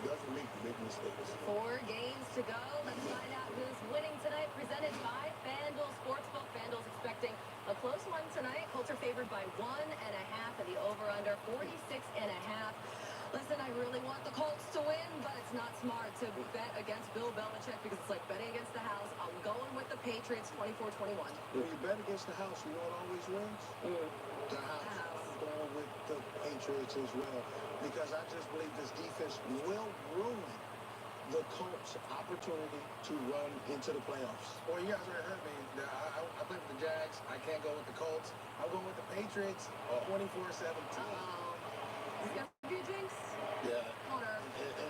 doesn't make big mistakes. 4 games to go. Let's find out who's winning tonight. Presented by FanDuel Sportsbook. FanDuel's expecting a close one tonight. Colts are favored by 1.5, and the over-under 46.5. Listen, I really want the Colts to win, but it's not smart to bet against Bill Belichick because it's like betting against the house. I'm going with the Patriots 24-21. When you bet against the house, you know what always wins? The house. I'm going with the Patriots as well because I just believe this defense will ruin the Colts' opportunity to run into the playoffs. Well, you guys already heard me. I play for the Jags. I can't go with the Colts. I'm going with the Patriots 24-17. You got a few drinks? Yeah.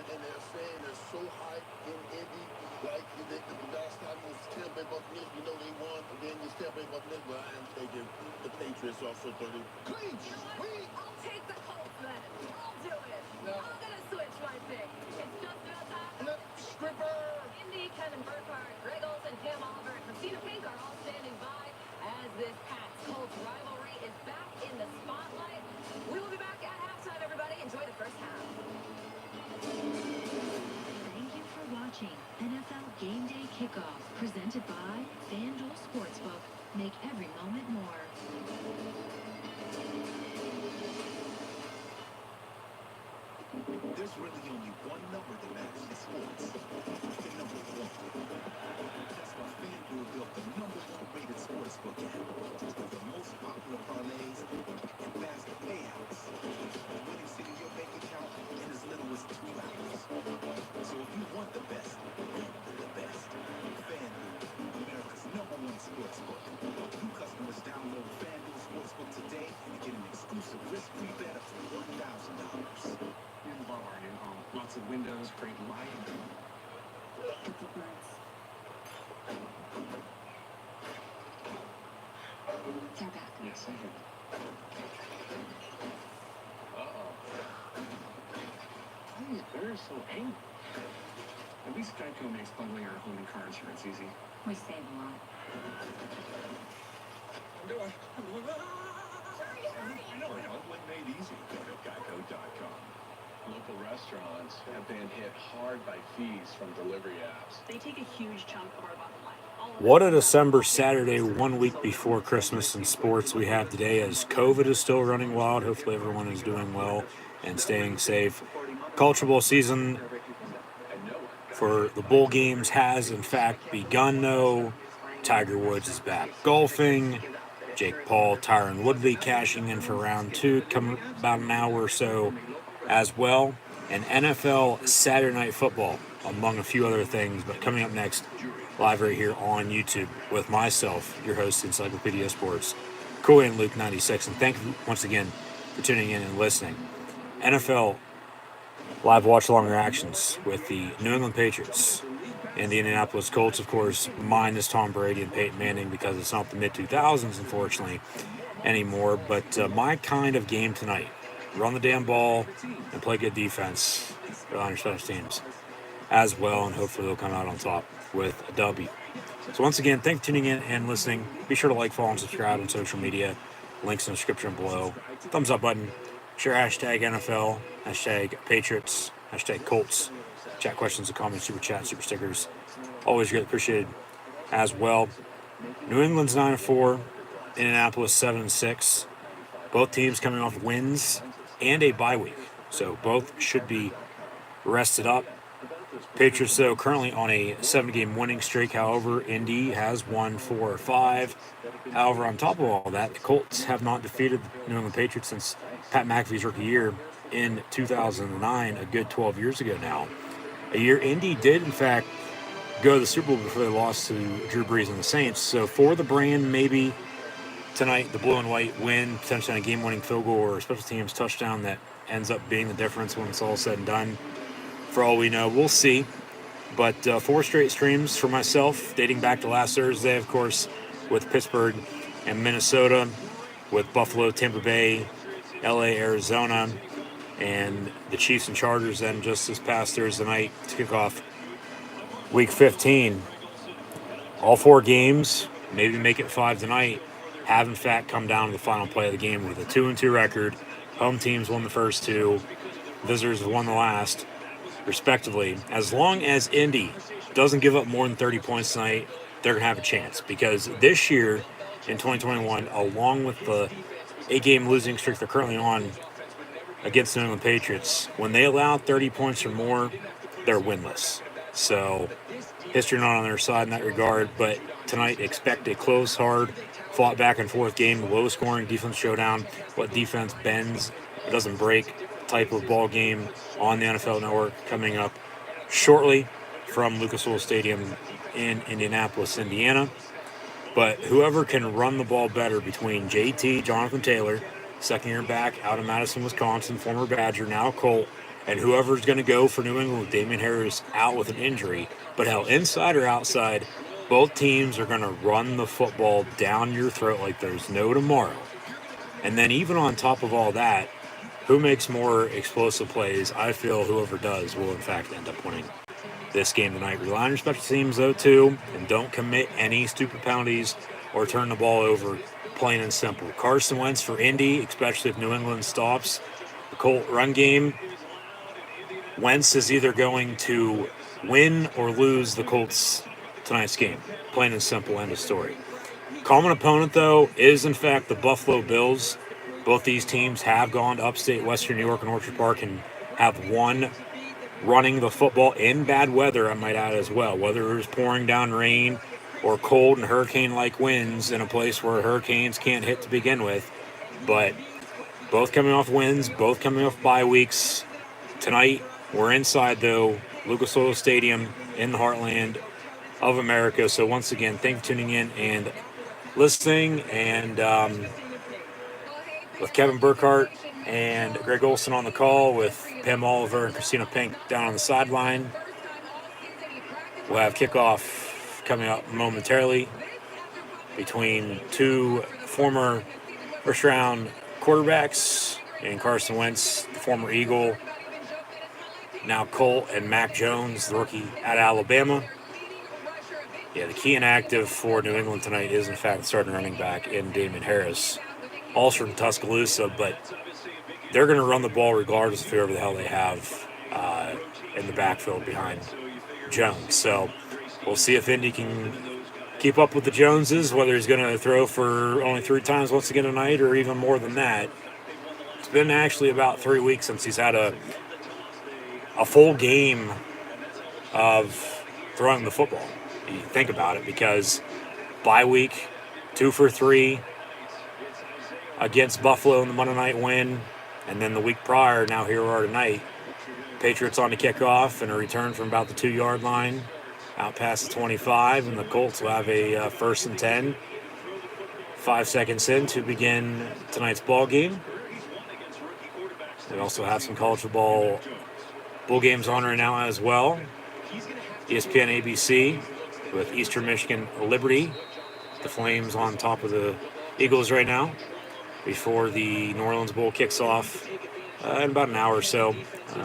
And they're saying they're so hyped in Indy. Like, the last time was Tampa Bay Buccaneers. You know they won. And then it's Tampa Bay Buccaneers. But I am taking the Patriots also 30. Clean sweep. I'll take the Colts then. I'll do it. No. I'm going to switch my pick. It's just about time. Flip stripper. Indy, Kevin Burkhardt, Greg Olsen, Cam Oliver, and Christina Pink are all standing by as this Pats-Colts rivalry is back in the spotlight. We will be back at halftime, everybody. Enjoy the first half. Thank you for watching NFL Game Day Kickoff, presented by FanDuel Sportsbook. Make every moment more. There's really only one number that matters in sports. The number 1. That's why FanDuel built the #1 rated sportsbook app with the most popular parlays and faster payouts. Winning sit in your bank account in as little as 2 hours. So if you want the best, the best. FanDuel, America's #1 sportsbook. New customers download FanDuel Sportsbook today and get an exclusive risk-free bet up to $1,000. In the bar our new home. Lots of windows, great light. It's our back. Yes, I hear. Uh-oh. Why are these bears so angry? At least Geico makes bundling our home and car insurance easy. We save a lot. I know. Bundling made easy. Go to Geico.com. Local restaurants have been hit hard by fees from delivery apps. They take a huge chunk of our bottom line. What a December Saturday, 1 week before Christmas in sports we have today as COVID is still running wild. Hopefully everyone is doing well and staying safe. Culture Bowl season for the bowl games has in fact begun though. Tiger Woods is back golfing. Jake Paul, Tyron Woodley cashing in for round 2, coming about an hour or so as well. And NFL Saturday Night Football, among a few other things. But coming up next, live right here on YouTube with myself, your host, Encyclopedia Sports, Coy and Luke 96. And thank you once again for tuning in and listening. NFL live watch-along reactions with the New England Patriots and the Indianapolis Colts, of course, minus Tom Brady and Peyton Manning because it's not the mid-2000s, unfortunately, anymore. But my kind of game tonight, run the damn ball and play good defense on your special teams as well, and hopefully they'll come out on top with a W. So once again, thanks for tuning in and listening. Be sure to like, follow, and subscribe on social media. Links in the description below. Thumbs up button. Share hashtag NFL, hashtag Patriots, hashtag Colts. Chat questions and comments, super chat, super stickers. Always greatly appreciated as well. New England's 9-4, Indianapolis 7-6. Both teams coming off wins and a bye week, so both should be rested up. Patriots, though, currently on a 7-game winning streak. However, Indy has won 4 or 5. However, on top of all that, the Colts have not defeated the New England Patriots since Pat McAfee's rookie year in 2009, a good 12 years ago now. A year Indy did, in fact, go to the Super Bowl before they lost to Drew Brees and the Saints. So for the brand, maybe tonight the blue and white win, potentially on a game-winning field goal or a special teams touchdown that ends up being the difference when it's all said and done. For all we know, we'll see. But 4 straight streams for myself, dating back to last Thursday, of course, with Pittsburgh and Minnesota, with Buffalo, Tampa Bay, LA, Arizona, and the Chiefs and Chargers then just this past Thursday night to kick off Week 15. All 4 games, maybe make it 5 tonight, have in fact come down to the final play of the game with a 2-2 record. Home teams won the first 2. Visitors have won the last. respectively. As long as Indy doesn't give up more than 30 points tonight, they're going to have a chance. Because this year, in 2021, along with the 8-game losing streak they're currently on against the New England Patriots, when they allow 30 points or more, they're winless. So history not on their side in that regard, but tonight expect a close, hard, fought back and forth game, low-scoring defense showdown. What defense bends but doesn't break type of ball game on the NFL Network coming up shortly from Lucas Oil Stadium in Indianapolis, Indiana. But whoever can run the ball better between JT, Jonathan Taylor, second-year back out of Madison, Wisconsin, former Badger, now Colt, and whoever's going to go for New England with Damian Harris out with an injury. But hell, inside or outside, both teams are going to run the football down your throat like there's no tomorrow. And then even on top of all that, who makes more explosive plays? I feel whoever does will, in fact, end up winning this game tonight. Rely on your special teams, though, too, and don't commit any stupid penalties or turn the ball over, plain and simple. Carson Wentz for Indy, especially if New England stops the Colt run game. Wentz is either going to win or lose the Colts tonight's game. Plain and simple, end of story. Common opponent, though, is, in fact, the Buffalo Bills. Both these teams have gone to upstate Western New York and Orchard Park and have won running the football in bad weather, I might add as well. Whether it was pouring down rain or cold and hurricane-like winds in a place where hurricanes can't hit to begin with. But both coming off wins, both coming off bye weeks. Tonight, we're inside, though, Lucas Oil Stadium in the heartland of America. So once again, thank you for tuning in and listening. And with Kevin Burkhart and Greg Olson on the call, with Pam Oliver and Christina Pink down on the sideline. We'll have kickoff coming up momentarily between two former first-round quarterbacks in Carson Wentz, the former Eagle, now Colt, and Mac Jones, the rookie out of Alabama. Yeah, the key inactive for New England tonight is, in fact, the starting running back in Damian Harris, also from Tuscaloosa, but they're going to run the ball regardless of whoever the hell they have in the backfield behind Jones. So we'll see if Indy can keep up with the Joneses, whether he's going to throw for only 3 times once again tonight or even more than that. It's been actually about 3 weeks since he's had a full game of throwing the football. You think about it, because bye week, 2 for 3 against Buffalo in the Monday night win, and then the week prior, now here we are tonight, Patriots on the kickoff and a return from about the 2-yard line out past the 25, and the Colts will have a 1st and 10, 5 seconds in to begin tonight's ball game. We also have some college football bowl games on right now as well. ESPN ABC with Eastern Michigan Liberty. The Flames on top of the Eagles right now before the New Orleans Bowl kicks off in about an hour or so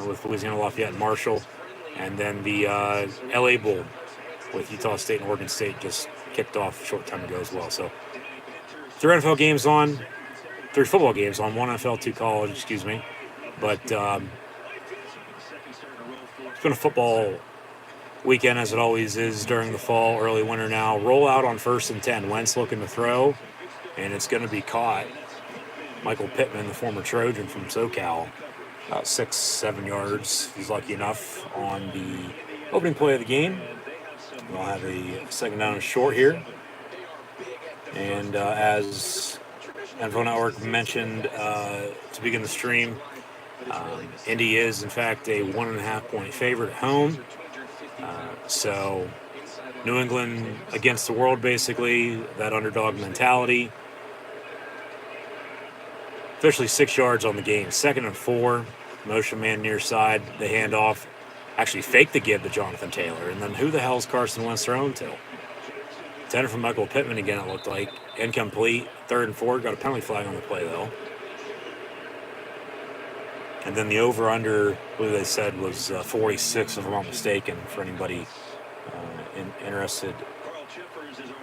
with Louisiana Lafayette and Marshall. And then the LA Bowl with Utah State and Oregon State just kicked off a short time ago as well. So 3 NFL games on, 3 football games on, 1 NFL, 2 college, But it's been a football weekend, as it always is during the fall, early winter now. Roll out on 1st and 10. Wentz looking to throw, and it's going to be caught. Michael Pittman, the former Trojan from SoCal, about 6-7 yards. He's lucky enough on the opening play of the game. We'll have a second down and short here. And as NFL Network mentioned to begin the stream, Indy is, in fact, a 1.5-point favorite at home. So New England against the world, basically, that underdog mentality. Officially 6 yards on the game. 2nd and 4. Motion man near side. The handoff. Actually faked the give to Jonathan Taylor. And then who the hell is Carson Wentz thrown to? Intended from Michael Pittman again, it looked like. Incomplete. 3rd and 4. Got a penalty flag on the play, though. And then the over-under, who they said was 46, if I'm not mistaken, for anybody interested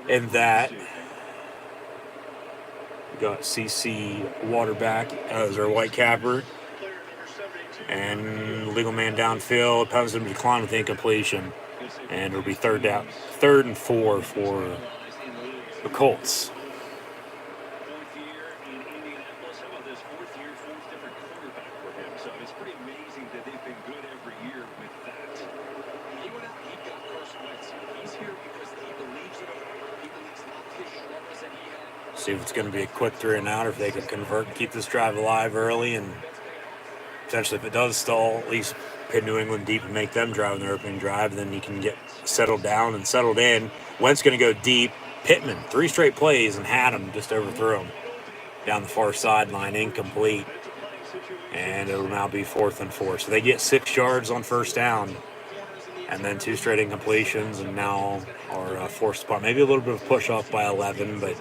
in that. We got CC Waterback as our white capper. And legal man downfield. Penalty's going to be declined with incompletion. And it'll be third and 4 for the Colts. Fourth year in Indianapolis. How about this? Fourth year, fourth different quarterback for him. So it's pretty amazing that they've been good every year with that. He went out, he got Carson Wentz. He's here because he believes in him. He believes not his struggles that he had. See if it's going to be a quick 3 and out, or if they can convert and keep this drive alive early, and potentially if it does stall, at least pin New England deep and make them drive in their opening drive. Then you can get settled down and settled in. Wentz going to go deep. Pittman, 3 straight plays and had him, just overthrew him down the far sideline, incomplete. And it'll now be 4th and 4. So they get 6 yards on first down, and then 2 straight incompletions, and now are forced to punt. Maybe a little bit of push off by 11, but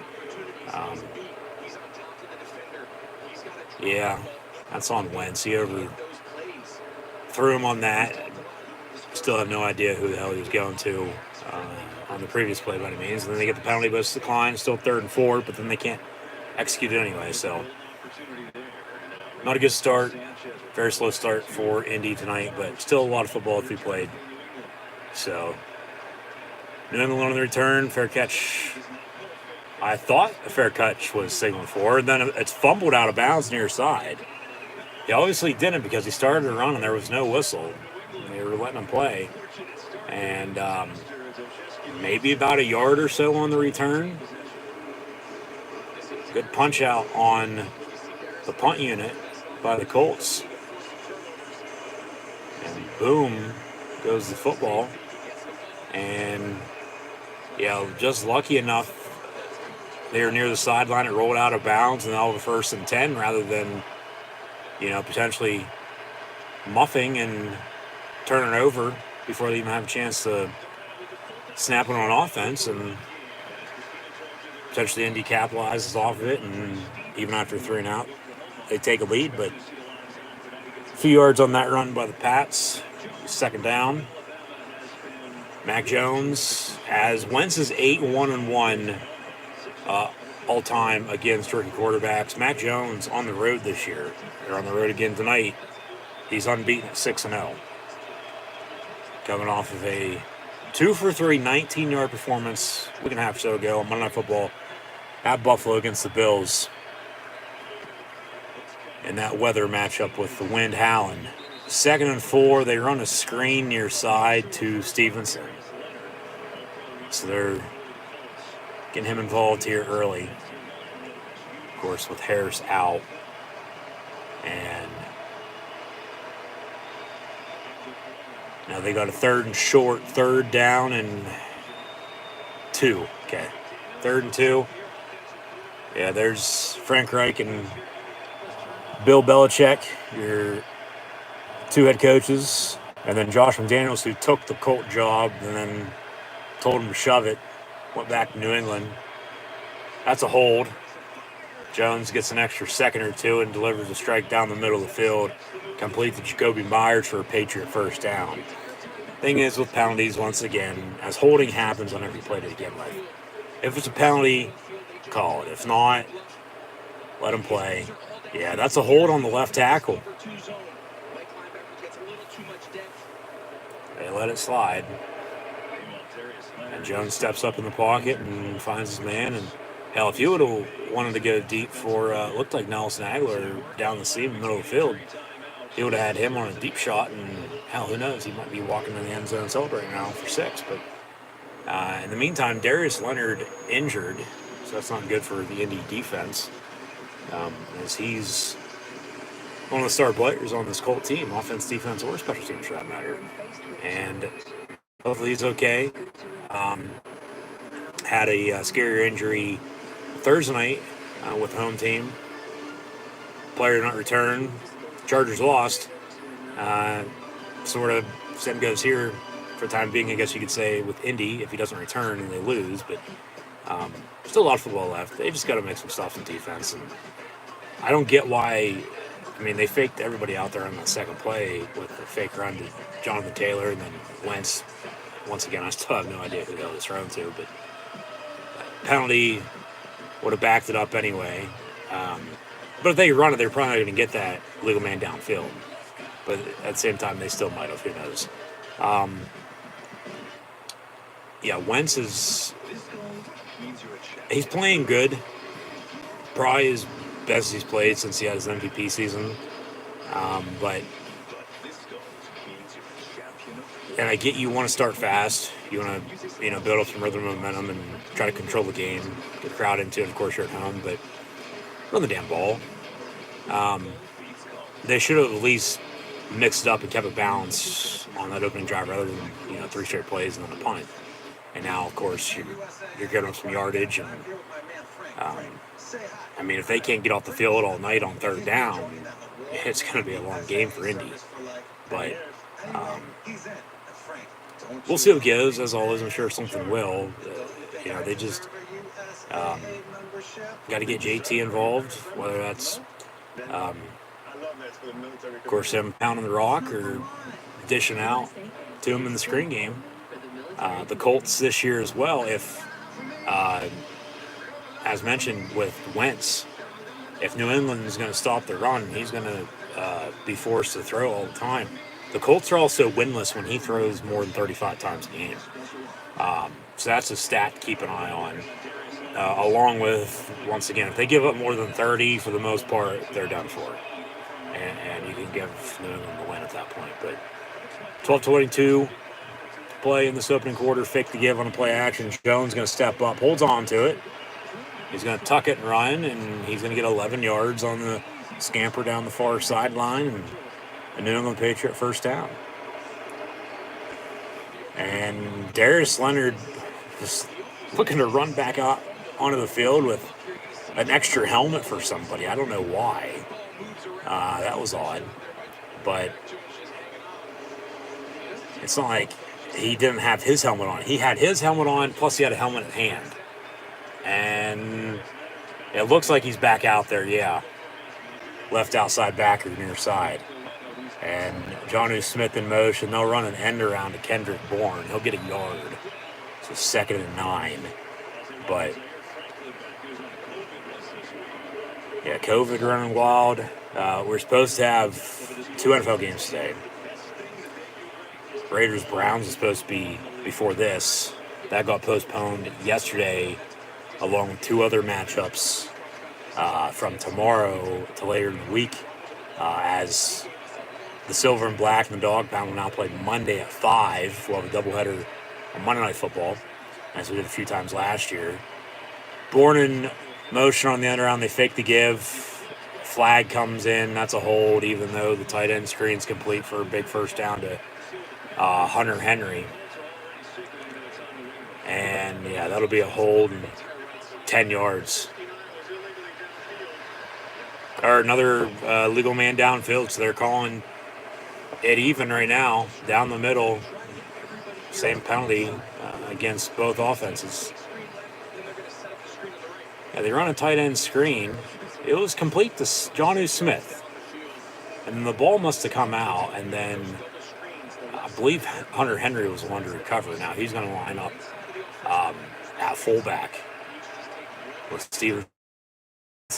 yeah, that's on Wentz. He overthrew him on that. Still have no idea who the hell he was going to on the previous play by any means. And then they get the penalty, but it's declined. Still 3rd and 4, but then they can't execute it anyway. So not a good start. Very slow start for Indy tonight, but still a lot of football to be played. So New England on the return, fair catch. I thought a fair catch was signaled for, and then it's fumbled out of bounds near side. He obviously didn't, because he started to run and there was no whistle. They were letting him play. And maybe about a yard or so on the return. Good punch out on the punt unit by the Colts. And boom goes the football. And yeah, just lucky enough, they were near the sideline. It rolled out of bounds, and now the 1st and 10, rather than, potentially muffing and turning over before they even have a chance to snap it on offense. And potentially Indy capitalizes off of it, and even after 3 and out, they take a lead. But a few yards on that run by the Pats. 2nd down. Mac Jones, as Wentz is 8-1-1 all time against rookie quarterbacks. Mac Jones on the road this year. They're on the road again tonight. He's unbeaten at 6-0. Coming off of a 2-for-3, 19-yard performance a week and a half or so ago on Monday Night Football at Buffalo against the Bills. In that weather matchup with the wind howling. 2nd and 4, they run a screen near side to Stevenson. So they're getting him involved here early. Of course, with Harris out. And now they got a 3rd and short, 3rd down and 2. Okay, 3rd and 2. Yeah, there's Frank Reich and Bill Belichick, your 2 head coaches, and then Josh McDaniels, who took the Colt job and then told him to shove it, went back to New England. That's a hold. Jones gets an extra second or 2 and delivers a strike down the middle of the field, complete to Jacoby Myers for a Patriot 1st down. Thing is, with penalties, once again, as holding happens on every play to begin with, if it's a penalty, call it. If not, let him play. Yeah, that's a hold on the left tackle. They let it slide. And Jones steps up in the pocket and finds his man. And hell, if you would have wanted to go deep for, looked like Nelson Aguilar down the seam in the middle of the field, he would have had him on a deep shot. And hell, who knows? He might be walking in the end zone celebrating now for 6. But in the meantime, Darius Leonard injured, so that's not good for the Indy defense, as he's one of the star players on this Colt team, offense, defense, or special teams for that matter. And hopefully he's okay. Had a scary injury Thursday night with the home team. Player not returned. Chargers lost. Sort of same goes here for the time being, I guess you could say, with Indy. If he doesn't return and they lose, but still a lot of football left. They just got to make some stuff in defense. And I don't get why. I mean, they faked everybody out there on that second play with the fake run to Jonathan Taylor, and then Wentz. Once again, I still have no idea who the hell this thrown to, but penalty would have backed it up anyway. But if they run it, they're probably not going to get that legal man downfield. but at the same time, they still might have. Who knows? Yeah, Wentz he's playing good. Probably as best he's played since he had his MVP season. But and I get you want to start fast. You want to build up some rhythm and momentum and try to control the game, get the crowd into it. Of course, you're at home, but run the damn ball. They should have at least mixed it up and kept a balance on that opening drive rather than 3 straight plays and then a punt. And now, of course, you're getting them some yardage. And I mean, if they can't get off the field all night on 3rd down, it's going to be a long game for Indy. But we'll see how it goes. As always, I'm sure something will. They just got to get JT involved, whether that's, of course, him pounding the rock or dishing out to him in the screen game. The Colts this year as well, if, as mentioned with Wentz, if New England is going to stop the run, he's going to be forced to throw all the time. The Colts are also winless when he throws more than 35 times a game. So that's a stat to keep an eye on. Along with, once again, if they give up more than 30, for the most part, they're done for. And you can give New England the win at that point. But 12-22 play in this opening quarter, fake the give on a play action. Jones going to step up, holds on to it. He's going to tuck it and run, and he's going to get 11 yards on the scamper down the far sideline, and a New England Patriot first down. And Darius Leonard just looking to run back out onto the field with an extra helmet for somebody. I don't know why. That was odd. But it's not like he didn't have his helmet on. He had his helmet on, plus he had a helmet in hand. And it looks like he's back out there, yeah. Left outside backer near side. And Jonnu Smith in motion. They'll run an end around to Kendrick Bourne. He'll get a yard. So 2nd and 9. But, yeah, COVID running wild. We're supposed to have 2 NFL games today. Raiders-Browns is supposed to be before this. That got postponed yesterday, along with 2 other matchups from tomorrow to later in the week, as the Silver and Black and the Dog Pound will now play Monday at 5. We'll have a doubleheader on Monday Night Football, as we did a few times last year. Bourne in motion on the end around. They fake the give. Flag comes in. That's a hold, even though the tight end screen's complete for a big first down to Hunter Henry. And, yeah, that'll be a hold and 10 yards. Or another legal man downfield, so they're calling it even right now, down the middle. Same penalty against both offenses. Yeah, they run a tight end screen. It was complete to Jonnu Smith. And the ball must have come out, and then I believe Hunter Henry was the one to recover. Now he's going to line up at fullback with Stevenson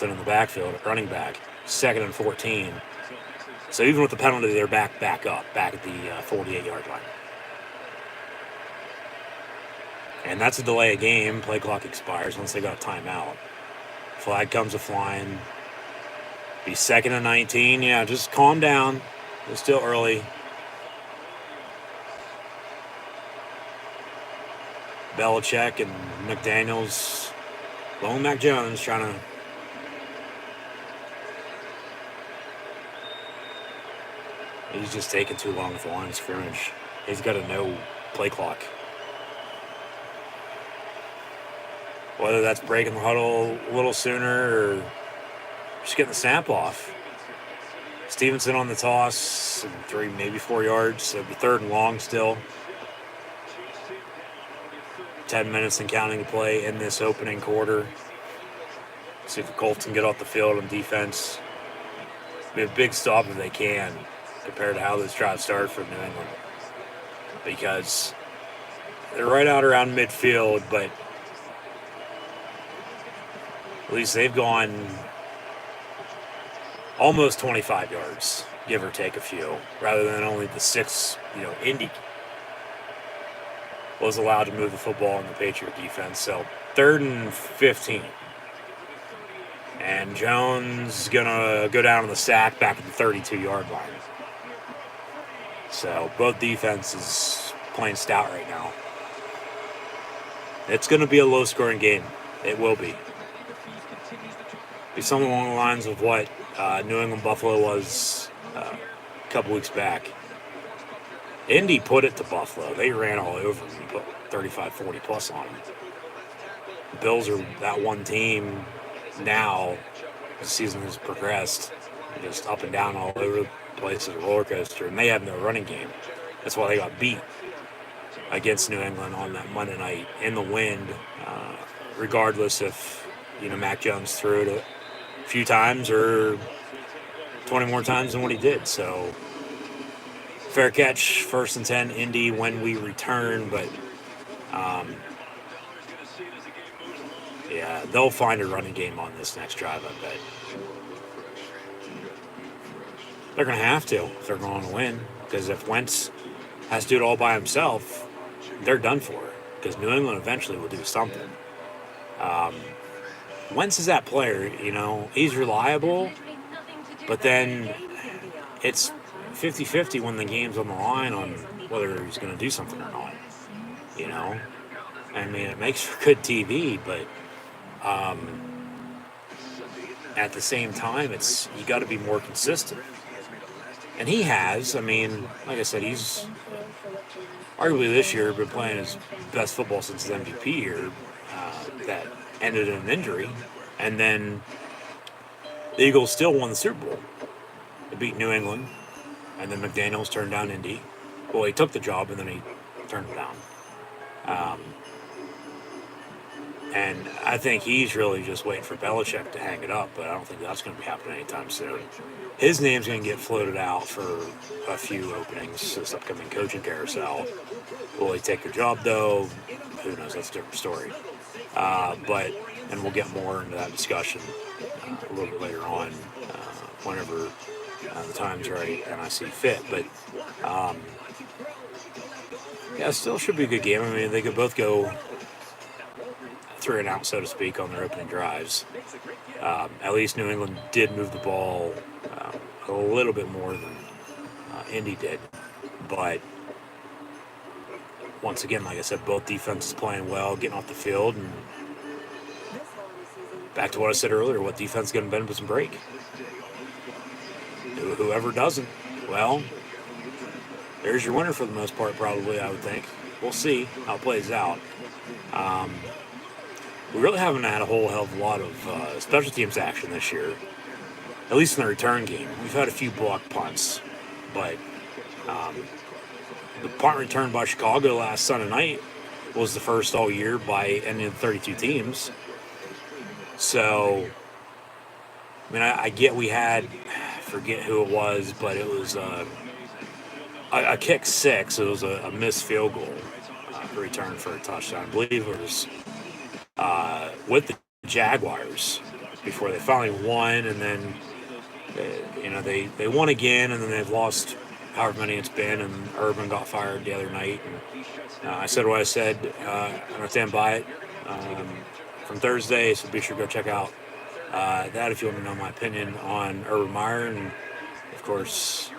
in the backfield at running back, 2nd and 14. So even with the penalty, they're back at the 48-yard line. And that's a delay of game. Play clock expires once they got a timeout. Flag comes a-flying. Be 2nd and 19. Yeah, just calm down. It's still early. Belichick and McDaniels, Lone Mac Jones trying to he's just taking too long with the line of scrimmage. He's got to know play clock. Whether that's breaking the huddle a little sooner or just getting the snap off. Stevenson on the toss, 3, maybe 4 yards. So it'll be 3rd and long still. 10 minutes and counting to play in this opening quarter. See if the Colts can get off the field on defense. Be a big stop if they can, compared to how this drive started for New England. Because they're right out around midfield, but at least they've gone almost 25 yards give or take a few, rather than only the 6, Indy was allowed to move the football in the Patriot defense. So 3rd and 15. And Jones going to go down on the sack back at the 32-yard line. So both defenses playing stout right now. It's going to be a low-scoring game. It will be. Be something along the lines of what New England Buffalo was a couple weeks back. Indy put it to Buffalo. They ran all over them and put 35, 40 plus on them. The Bills are that one team now, as the season has progressed, just up and down all over the place as a roller coaster, and they have no running game. That's why they got beat against New England on that Monday night in the wind, regardless if, Mac Jones threw it a few times or 20 more times than what he did. So, fair catch, 1st and 10, Indy when we return, but yeah, they'll find a running game on this next drive, I bet. They're going to have to if they're going to win, because if Wentz has to do it all by himself, they're done for, because New England eventually will do something. Wentz is that player, he's reliable, but then it's 50-50 when the game's on the line on whether he's going to do something or not, I mean, it makes for good TV, but at the same time, you got to be more consistent. And he has. I mean, like I said, he's arguably this year been playing his best football since his MVP year. That ended in an injury. And then the Eagles still won the Super Bowl. They beat New England. And then McDaniels turned down Indy. Well, he took the job and then he turned it down. And I think he's really just waiting for Belichick to hang it up, but I don't think that's going to be happening anytime soon. His name's going to get floated out for a few openings this upcoming coaching carousel. Will he take the job, though? Who knows? That's a different story. And we'll get more into that discussion a little bit later on, whenever the time's right and I see fit. But, yeah, it still should be a good game. I mean, they could both go 3 and out, so to speak, on their opening drives. At least New England did move the ball a little bit more than Indy did. But once again, like I said, both defenses playing well, getting off the field, and back to what I said earlier, what defense is going to bend with some break? Whoever doesn't, well, there's your winner for the most part, probably, I would think. We'll see how it plays out. We really haven't had a whole hell of a lot of special teams action this year, at least in the return game. We've had a few blocked punts, but the punt return by Chicago last Sunday night was the first all year by any of the 32 teams. So, I mean, I get we had, I forget who it was, but it was a kick 6. It was a missed field goal return for a touchdown. I believe it was with the Jaguars before they finally won, and then they won again, and then they've lost however many it's been, and Urban got fired the other night. And I said what I said, and I stand by it from Thursday, so be sure to go check out that if you want to know my opinion on Urban Meyer and, of course,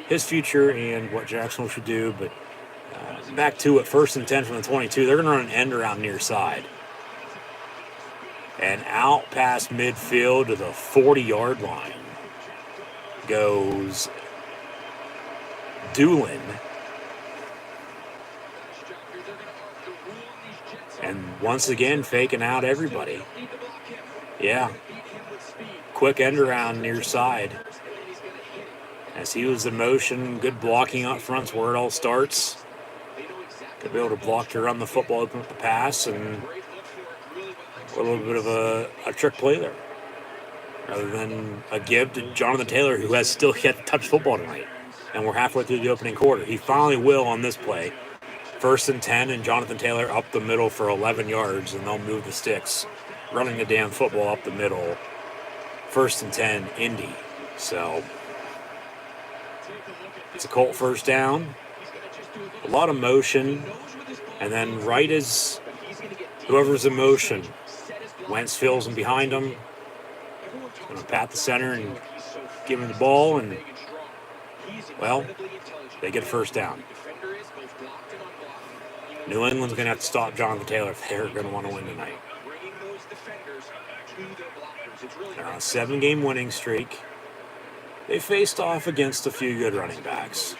his future and what Jacksonville should do. But back to it, 1st and 10 from the 22. They're going to run an end around near side. And out past midfield to the 40-yard line goes Doolin. And once again, faking out everybody. Yeah. Quick end around near side. As he was in motion, good blocking up front's where it all starts. Could be able to block to run the football, open up the pass, and a little bit of a trick play there. Rather than a give to Jonathan Taylor, who has still yet to touch football tonight. And we're halfway through the opening quarter. He finally will on this play. 1st and 10, and Jonathan Taylor up the middle for 11 yards, and they'll move the sticks, running the damn football up the middle. 1st and 10, Indy. So, It's a Colt first down. A lot of motion. And then right as whoever's in motion, Wentz fills him behind him. Going to pat the center and give him the ball. And, well, they get a first down. New England's going to have to stop Jonathan Taylor if they're going to want to win tonight. They're on a 7-game winning streak. They faced off against a few good running backs.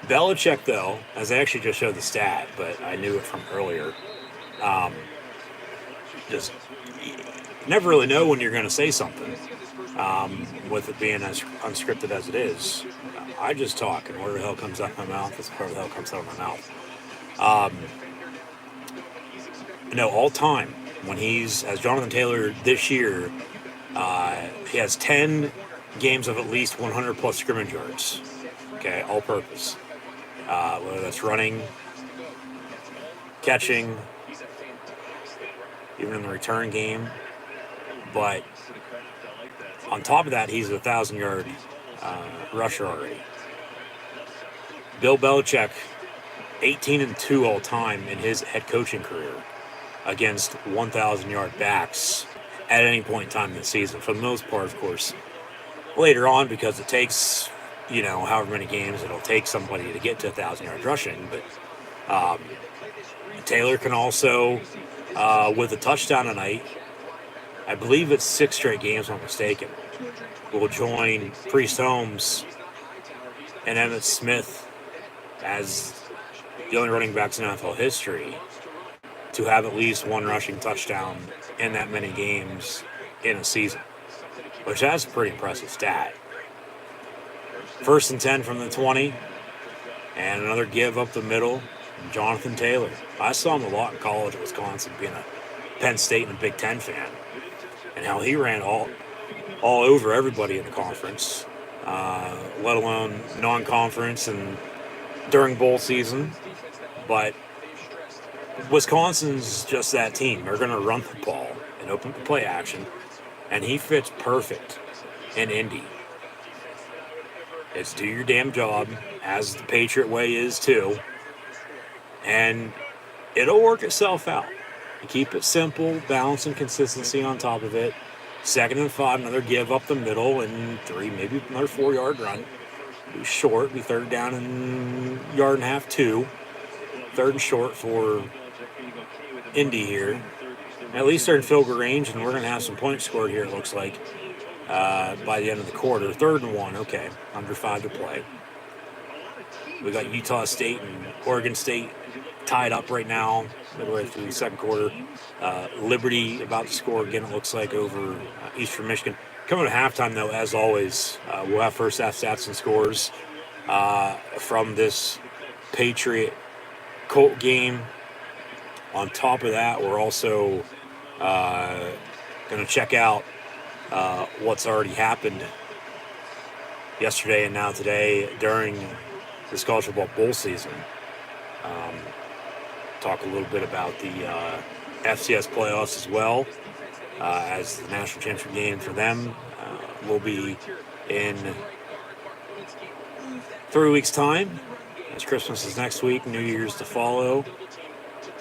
Belichick, though, as I actually just showed the stat, but I knew it from earlier, just never really know when you're going to say something, with it being as unscripted as it is. I just talk, and whatever the hell comes out of my mouth is whatever the hell comes out of my mouth. All time, when as Jonathan Taylor this year, he has 10 games of at least 100-plus scrimmage yards. Okay, all purpose. Whether that's running, catching, even in the return game. But on top of that, he's a 1,000-yard rusher already. Bill Belichick, 18-2 all time in his head coaching career against 1,000-yard backs at any point in time in the season. For the most part, of course, later on, because it takes, however many games it'll take somebody to get to 1,000 yards rushing. But Taylor can also, with a touchdown tonight, I believe it's 6 straight games, if I'm mistaken, will join Priest Holmes and Emmitt Smith as the only running backs in NFL history to have at least one rushing touchdown in that many games in a season, which that's a pretty impressive stat. 1st and 10 from the 20, and another give up the middle. Jonathan Taylor. I saw him a lot in college at Wisconsin, being a Penn State and a Big Ten fan, and how he ran all over everybody in the conference, let alone non-conference and during bowl season. But Wisconsin's just that team. They're going to run the ball and open the play action, and he fits perfect in Indy. It's do your damn job, as the Patriot way is too, and it'll work itself out. You keep it simple, balance and consistency on top of it. 2nd and 5, another give up the middle, and 3, maybe another 4-yard run. Be short, be 3rd down and yard and a half, 2. 3rd and short for Indy here. At least they're in field goal range, and we're going to have some points scored here, it looks like, by the end of the quarter. 3rd and 1, okay, under 5 to play. We got Utah State and Oregon State tied up right now, midway through the second quarter. Liberty about to score again, it looks like, over Eastern Michigan. Coming to halftime, though, as always, we'll have first half stats and scores from this Patriot Colt game. On top of that, we're also going to check out what's already happened yesterday and now today during this college football bowl season. Talk a little bit about the FCS playoffs as well, as the national championship game for them will be in 3 weeks' time, as Christmas is next week, New Year's to follow.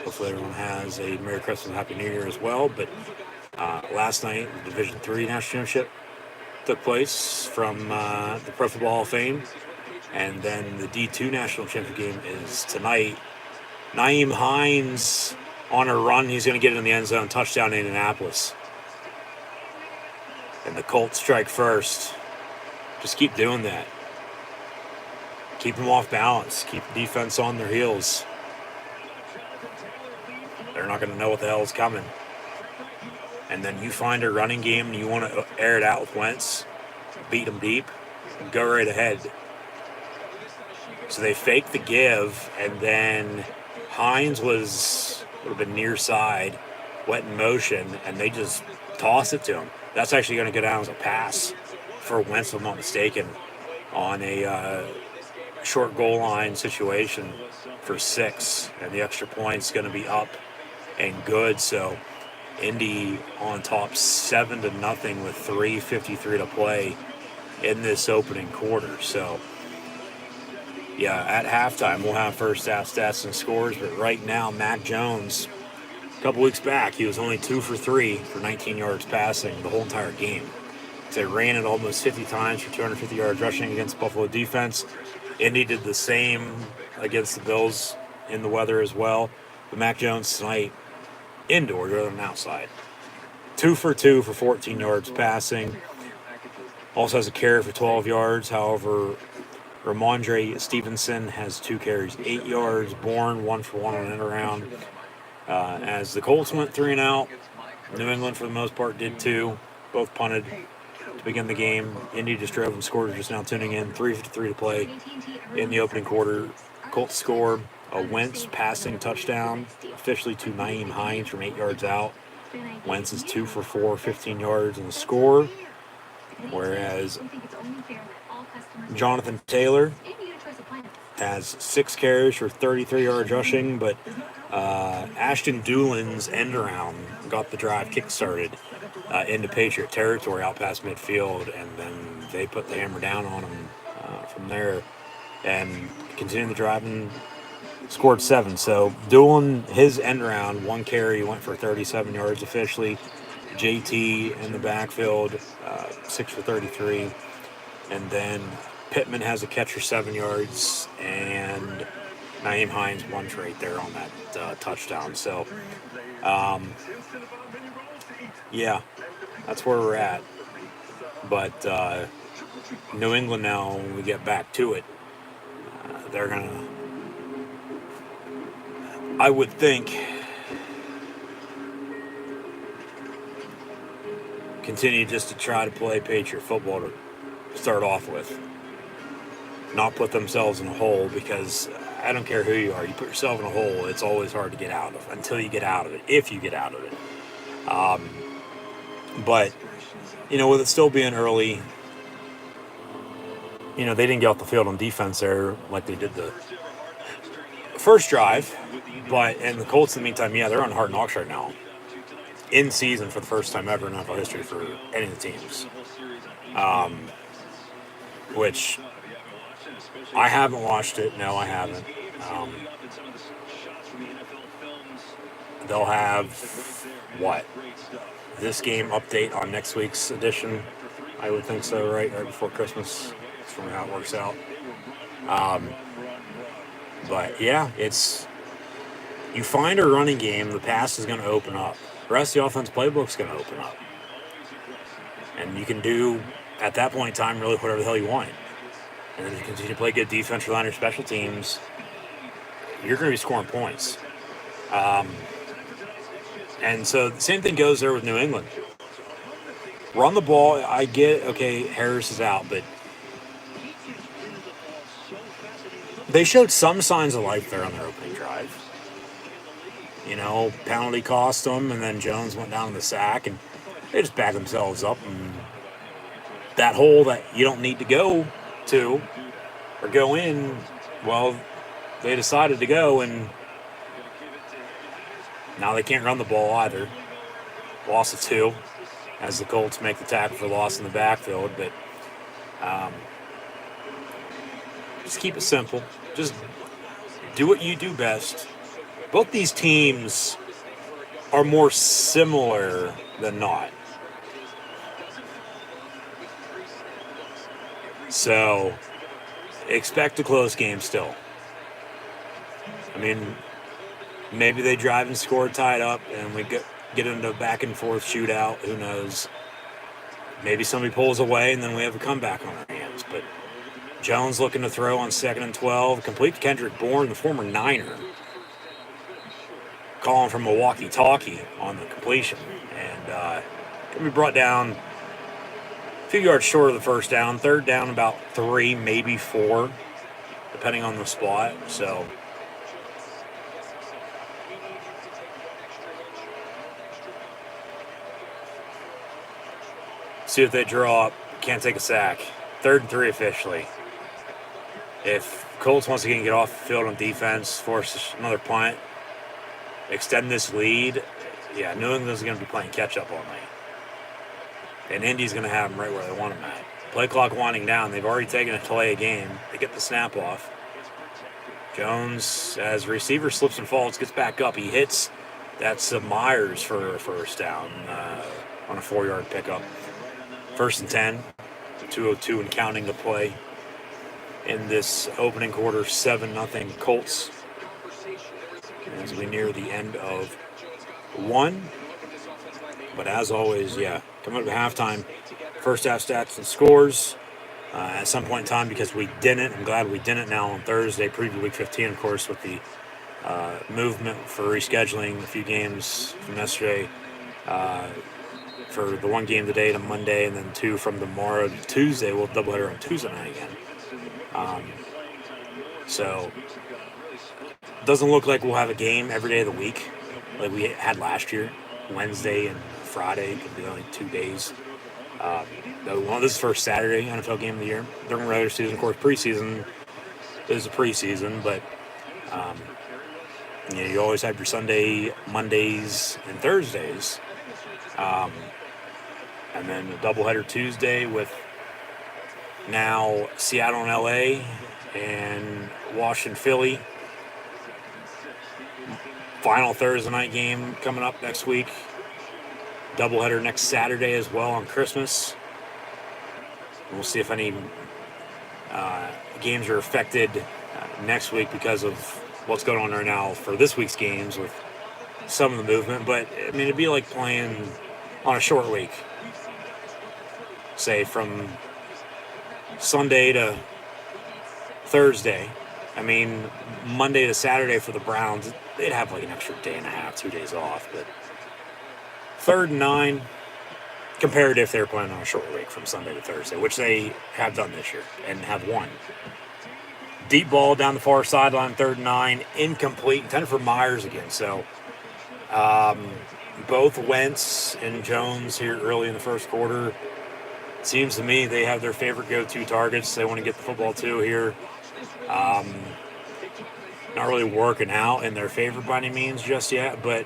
Hopefully everyone has a Merry Christmas and Happy New Year as well. But last night, the Division III National Championship took place from the Pro Football Hall of Fame. And then the D2 National Championship game is tonight. Nyheim Hines on a run. He's going to get it in the end zone. Touchdown in Indianapolis. And the Colts strike first. Just keep doing that. Keep them off balance. Keep the defense on their heels. They're not going to know what the hell is coming. And then you find a running game and you want to air it out with Wentz, beat them deep, go right ahead. So they fake the give, and then Hines would have been near side, went in motion, and they just toss it to him. That's actually going to go down as a pass for Wentz, if I'm not mistaken, on a short goal line situation for 6, and the extra point's going to be up and good. So Indy on top 7-0 with 3:53 to play in this opening quarter. So Yeah, at halftime, we'll have first half stats and scores, but right now, Mac Jones, a couple weeks back, he was only 2 for 3 for 19 yards passing the whole entire game. So they ran it almost 50 times for 250 yards rushing against Buffalo defense. Indy did the same against the Bills in the weather as well. But Mac Jones tonight, indoor rather than outside. 2 for 2 for 14 yards passing. Also has a carry for 12 yards. However, Ramondre Stevenson has 2 carries, 8 yards. Bourne 1 for 1 on an end around. As the Colts went 3 and out, New England for the most part did too. Both punted to begin the game. Indy just drove and scored. Just now tuning in. 3:53 to play in the opening quarter. Colts score a Wentz passing touchdown, officially to Nyheim Hines from 8 yards out. Wentz is 2 for 4, 15 yards in the score. Whereas Jonathan Taylor has 6 carries for 33 yards rushing, but Ashton Doolin's end around got the drive kick-started into Patriot territory out past midfield, and then they put the hammer down on him from there and continued the drive and scored 7. So Doolin, his end around, 1 carry, went for 37 yards officially. JT in the backfield, 6 for 33. And then Pittman has a catch for 7 yards, and Nyheim Hines 1 right there on that touchdown. So, yeah, that's where we're at. But New England now, when we get back to it, they're going to, I would think, continue just to try to play Patriot football to start off with. Not put themselves in a hole, because I don't care who you are. You put yourself in a hole, it's always hard to get out of until you get out of it, if you get out of it. But, with it still being early, they didn't get off the field on defense there like they did the first drive. But, and the Colts, in the meantime, they're on hard knocks right now. In season for the first time ever in NFL history for any of the teams. Which I haven't watched it. No, I haven't. They'll have, this game update on next week's edition. I would think so, right before Christmas. That's from how it works out. But, yeah, you find a running game, the pass is going to open up. The rest of the offense playbook's going to open up. And you can do, at that point in time, really whatever the hell you want. And then if you continue to play good defense, rely on your special teams, you're going to be scoring points. And so the same thing goes there with New England. Run the ball. I get, okay, Harris is out, but they showed some signs of life there on their opening drive. Penalty cost them, and then Jones went down in the sack, and they just backed themselves up. And that hole that you don't need to go to or go in, well, they decided to go, and now they can't run the ball either. Loss of 2 as the Colts make the tackle for loss in the backfield. But just keep it simple. Just do what you do best. Both these teams are more similar than not. So, expect a close game still. I mean, maybe they drive and score, tie it up, and we get into a back and forth shootout. Who knows? Maybe somebody pulls away, and then we have a comeback on our hands. But Jones looking to throw on 2nd and 12. Complete to Kendrick Bourne, the former Niner. Calling from a walkie-talkie on the completion. And can be brought down a few yards short of the first down. 3rd down about 3, maybe 4, depending on the spot. So see if they draw up. Can't take a sack. 3rd and 3 officially. If Colts once again get off the field on defense, force another punt, extend this lead, New England's going to be playing catch-up all night. And Indy's going to have them right where they want them at. Play clock winding down. They've already taken a delay game. They get the snap off. Jones, as receiver, slips and falls, gets back up. He hits. That's Myers for a first down on a 4-yard pickup. 1st and 10, 2:02 and counting to play in this opening quarter. 7-0 Colts as we near the end of one. But as always, coming up at halftime, first half stats and scores. At some point in time, because we didn't, I'm glad we didn't now on Thursday, preview week 15, of course, with the movement for rescheduling a few games from yesterday for the one game today to Monday, and then 2 from tomorrow to Tuesday. We'll doubleheader on Tuesday night again. So doesn't look like we'll have a game every day of the week like we had last year. Wednesday and Friday could be only 2 days. This is the first Saturday NFL game of the year. During regular season, of course, preseason is a preseason, but you always have your Sunday, Mondays, and Thursdays. And then a doubleheader Tuesday with now Seattle and LA and Washington, Philly. Final Thursday night game coming up next week. Doubleheader next Saturday as well on Christmas. We'll see if any games are affected next week because of what's going on right now for this week's games with some of the movement. But, I mean, it'd be like playing on a short week. Say from Sunday to Thursday. I mean, Monday to Saturday for the Browns, they'd have like an extra day and a half, 2 days off. But 3rd and 9, compared if they're playing on a short week from Sunday to Thursday, which they have done this year and have won. Deep ball down the far sideline, 3rd and 9, incomplete, intended for Myers again. So both Wentz and Jones here early in the first quarter. It seems to me they have their favorite go-to targets they want to get the football to here. Not really working out in their favor by any means just yet, but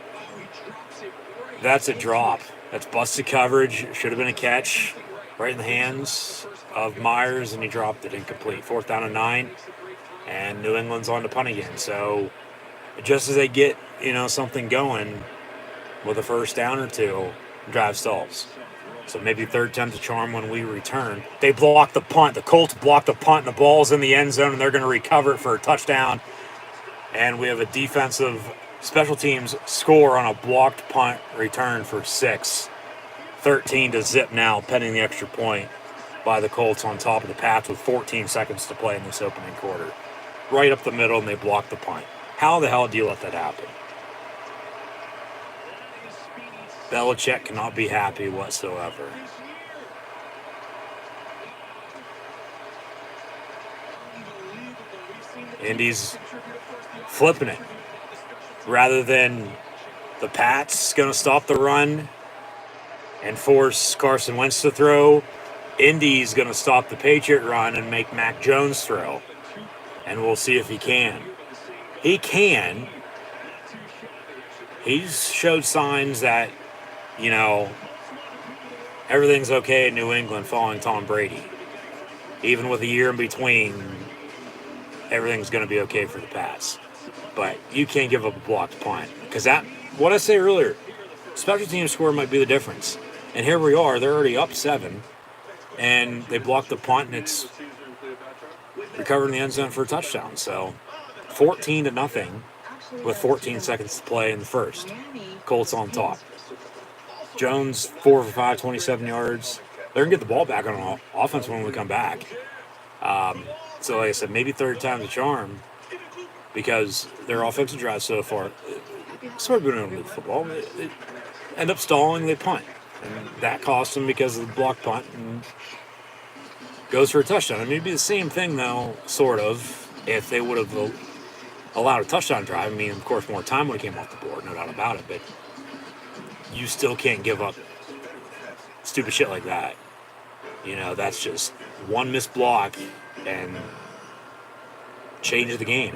that's a drop. That's busted coverage. Should have been a catch right in the hands of Myers, and he dropped it incomplete. 4th down and 9, and New England's on to punt again. So just as they get, something going with a first down or two, drive stalls. So maybe 3rd time's a charm when we return. They block the punt. The Colts block the punt, and the ball's in the end zone, and they're going to recover it for a touchdown. And we have a defensive special teams score on a blocked punt return for 6. 13 to zip now, pending the extra point by the Colts on top of the Pats with 14 seconds to play in this opening quarter. Right up the middle, and they block the punt. How the hell do you let that happen? Belichick cannot be happy whatsoever. Indy's flipping it. Rather than the Pats going to stop the run and force Carson Wentz to throw, Indy's going to stop the Patriot run and make Mac Jones throw. And we'll see if he can. He can. He's showed signs that, everything's okay in New England following Tom Brady. Even with a year in between, everything's going to be okay for the Pats. But you can't give up a blocked punt. Because what I said earlier, special team score might be the difference. And here we are, they're already up 7. And they blocked the punt, and it's recovered in the end zone for a touchdown. So 14-0 with 14 seconds to play in the first. Colts on top. Jones, 4 for 5, 27 yards. They're going to get the ball back on offense when we come back. So like I said, maybe 3rd time's a charm because their offensive drive so far, sort of been able to move the football. They end up stalling, they punt. And that cost them because of the block punt and goes for a touchdown. I mean, it'd be the same thing, though, sort of, if they would have allowed a touchdown drive. I mean, of course, more time would have came off the board, no doubt about it, but you still can't give up stupid shit like that. That's just one missed block and changes the game.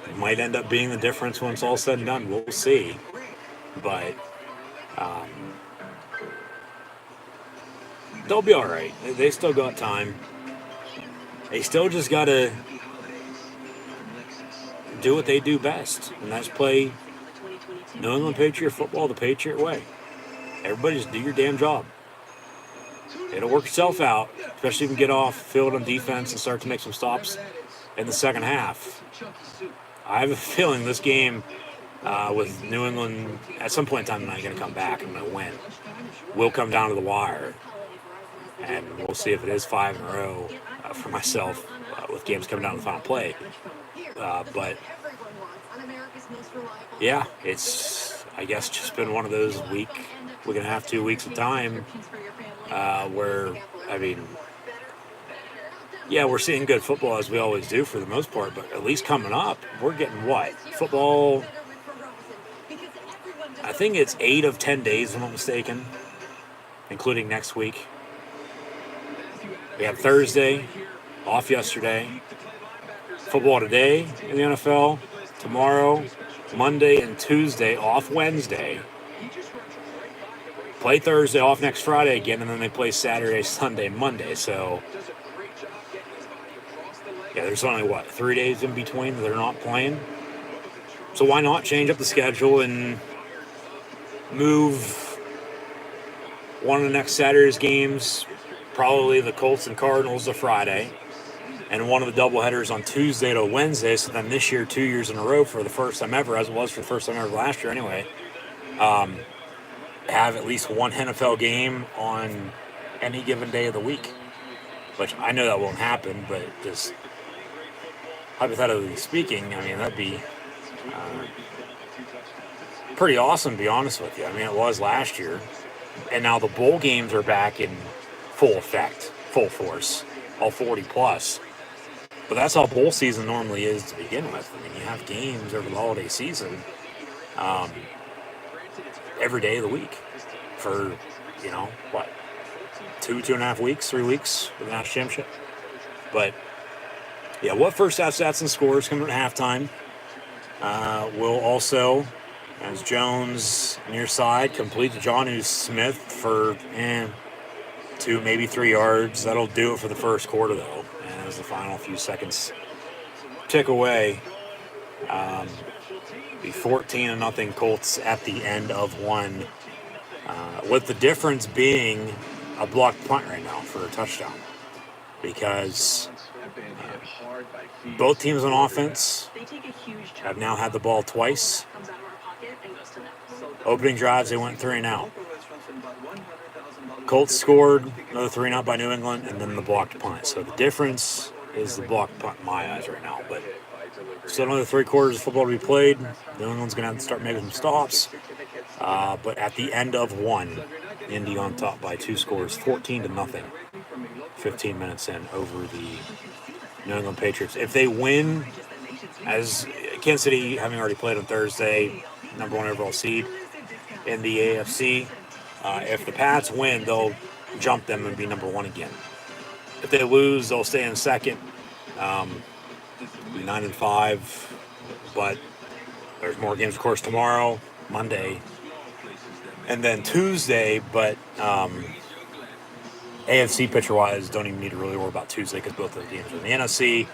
It might end up being the difference when it's all said and done. We'll see. But they'll be all right. They still got time. They still just got to do what they do best, and that's play New England Patriot football the Patriot way. Everybody just do your damn job. It'll work itself out, especially if you can get off field on defense and start to make some stops in the second half. I have a feeling this game with New England, at some point in time, I'm not going to come back and going to win. We'll come down to the wire, and we'll see if it is 5 in a row for myself with games coming down to the final play. But, yeah, it's, I guess, just been one of those week and a half, 2 weeks of time where, I mean, yeah, we're seeing good football as we always do for the most part, but at least coming up, we're getting what? Football, I think it's 8 of 10 days, if I'm not mistaken, including next week. We have Thursday, off yesterday. Football today in the NFL, tomorrow, Monday, and Tuesday, off Wednesday. Play Thursday, off next Friday again, and then they play Saturday, Sunday, Monday. So, yeah, there's only, 3 days in between that they're not playing. So why not change up the schedule and move one of the next Saturday's games, probably the Colts and Cardinals, to Friday, and one of the doubleheaders on Tuesday to Wednesday. So then this year, 2 years in a row for the first time ever, as it was for the first time ever last year anyway, have at least one NFL game on any given day of the week. Which I know that won't happen, but just hypothetically speaking, I mean, that'd be pretty awesome, to be honest with you. I mean, it was last year. And now the bowl games are back in full effect, full force, all 40 plus. But that's how bowl season normally is to begin with. I mean, you have games over the holiday season every day of the week for, 2.5 weeks, 3 weeks for the national championship. But, yeah, what first half stats and scores coming at halftime will also, as Jones near side, complete to Jonnu Smith for 2, maybe 3 yards. That'll do it for the first quarter, though. And as the final few seconds tick away, be 14-0 Colts at the end of one. With the difference being a blocked punt right now for a touchdown. Because both teams on offense have now had the ball twice. Opening drives, they went 3 and out. Colts scored another 3 and out by New England, and then the blocked punt. So the difference is the blocked punt in my eyes right now. But still another 3 quarters of football to be played. New England's going to have to start making some stops. But at the end of one, Indy on top by 2 scores, 14-0. 15 minutes in over the New England Patriots. If they win, as Kansas City, having already played on Thursday, number 1 overall seed in the AFC, if the Pats win, they'll jump them and be number 1 again. If they lose, they'll stay in second, 9-5. But there's more games, of course, tomorrow, Monday, and then Tuesday. But AFC pitcher-wise, don't even need to really worry about Tuesday because both those games are in the NFC.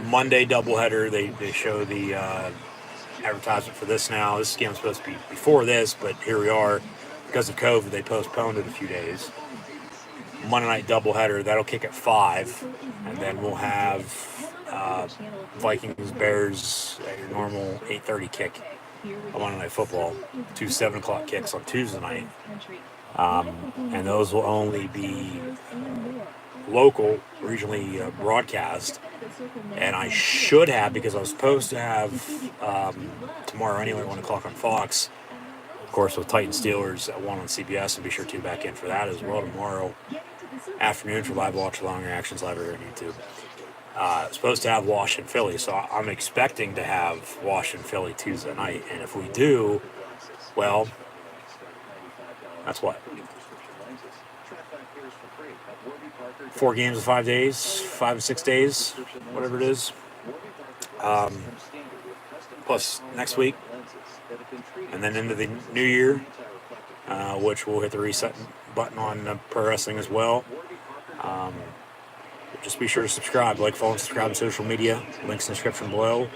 Monday doubleheader, they show the advertisement for this now. This game was supposed to be before this, but here we are. Because of COVID, they postponed it a few days. Monday night doubleheader, that'll kick at 5, and then we'll have Vikings-Bears at your normal 8:30 kick on Monday Night Football. 2 7 o'clock kicks on Tuesday night. And those will only be local, regionally broadcast. And I should have, because I was supposed to have tomorrow anyway, 1 o'clock on Fox. Of course, with Titans Steelers at 1 on CBS, and be sure to tune back in for that as well tomorrow afternoon for live watch along reactions live here on YouTube. Supposed to have Washington Philly, so I'm expecting to have Washington Philly Tuesday night. And if we do, well, that's what? 4 games in 5 days, 5 to 6 days, whatever it is. Plus next week, and then into the new year, which we'll hit the reset button on pro wrestling as well. Just be sure to subscribe, like, follow, and subscribe on social media. Links in the description below.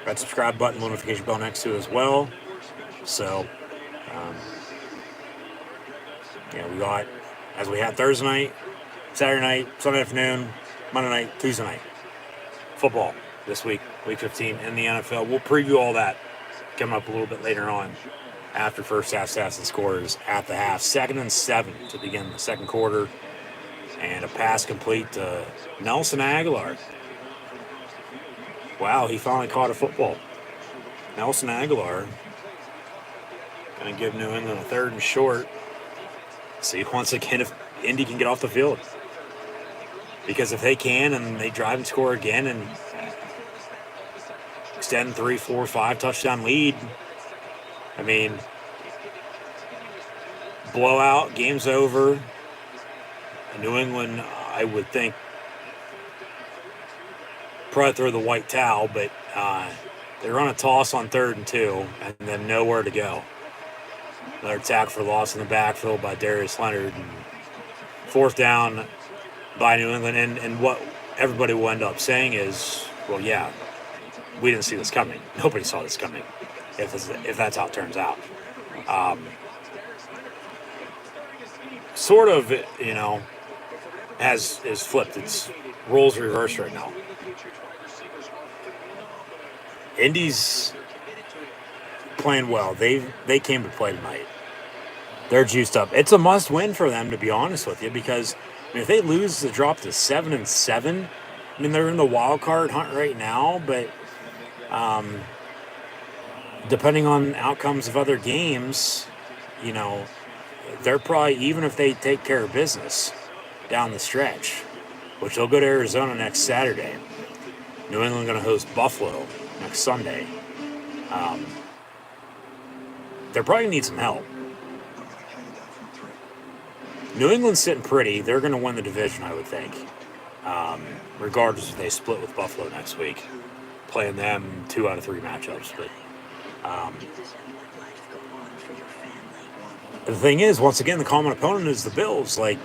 That subscribe button, notification bell next to it as well. So, we got, as we had Thursday night, Saturday night, Sunday afternoon, Monday night, Tuesday night. Football this week, week 15 in the NFL. We'll preview all that coming up a little bit later on after first half stats and scores at the half. 2nd and 7 to begin the second quarter. And a pass complete to Nelson Aguilar. Wow, he finally caught a football. Nelson Aguilar going to give New England a 3rd and short. See once again if Indy can get off the field. Because if they can and they drive and score again and extend 3, 4, 5 touchdown lead, I mean, blowout, game's over. New England, I would think, probably throw the white towel, but they run a toss on 3rd and 2, and then nowhere to go. Another tackle for loss in the backfield by Darius Leonard. And 4th down by New England. And what everybody will end up saying is, well, yeah, we didn't see this coming. Nobody saw this coming, if that's how it turns out. Sort of, is flipped. It's roles reversed right now. Indy's playing well. They came to play tonight. They're juiced up. It's a must win for them, to be honest with you, because if they lose the drop to 7 and 7, I mean they're in the wild card hunt right now, but depending on outcomes of other games, they're probably, even if they take care of business down the stretch, which they'll go to Arizona next Saturday. New England going to host Buffalo next Sunday. They're probably going to need some help. New England's sitting pretty. They're going to win the division, I would think, regardless if they split with Buffalo next week. Playing them 2 out of 3 matchups. But the thing is, once again, the common opponent is the Bills. Like,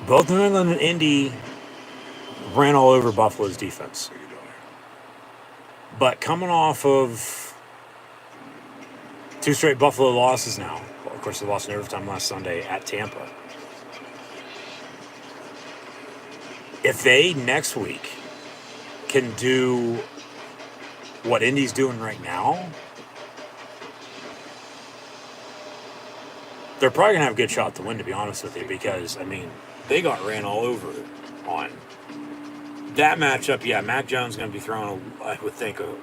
both New England and Indy ran all over Buffalo's defense. But coming off of 2 straight Buffalo losses now, well, of course, they lost in overtime last Sunday at Tampa. If they, next week, can do what Indy's doing right now, they're probably going to have a good shot to win, to be honest with you, because, I mean, they got ran all over on. That matchup, yeah, Mac Jones is going to be throwing, I would think, a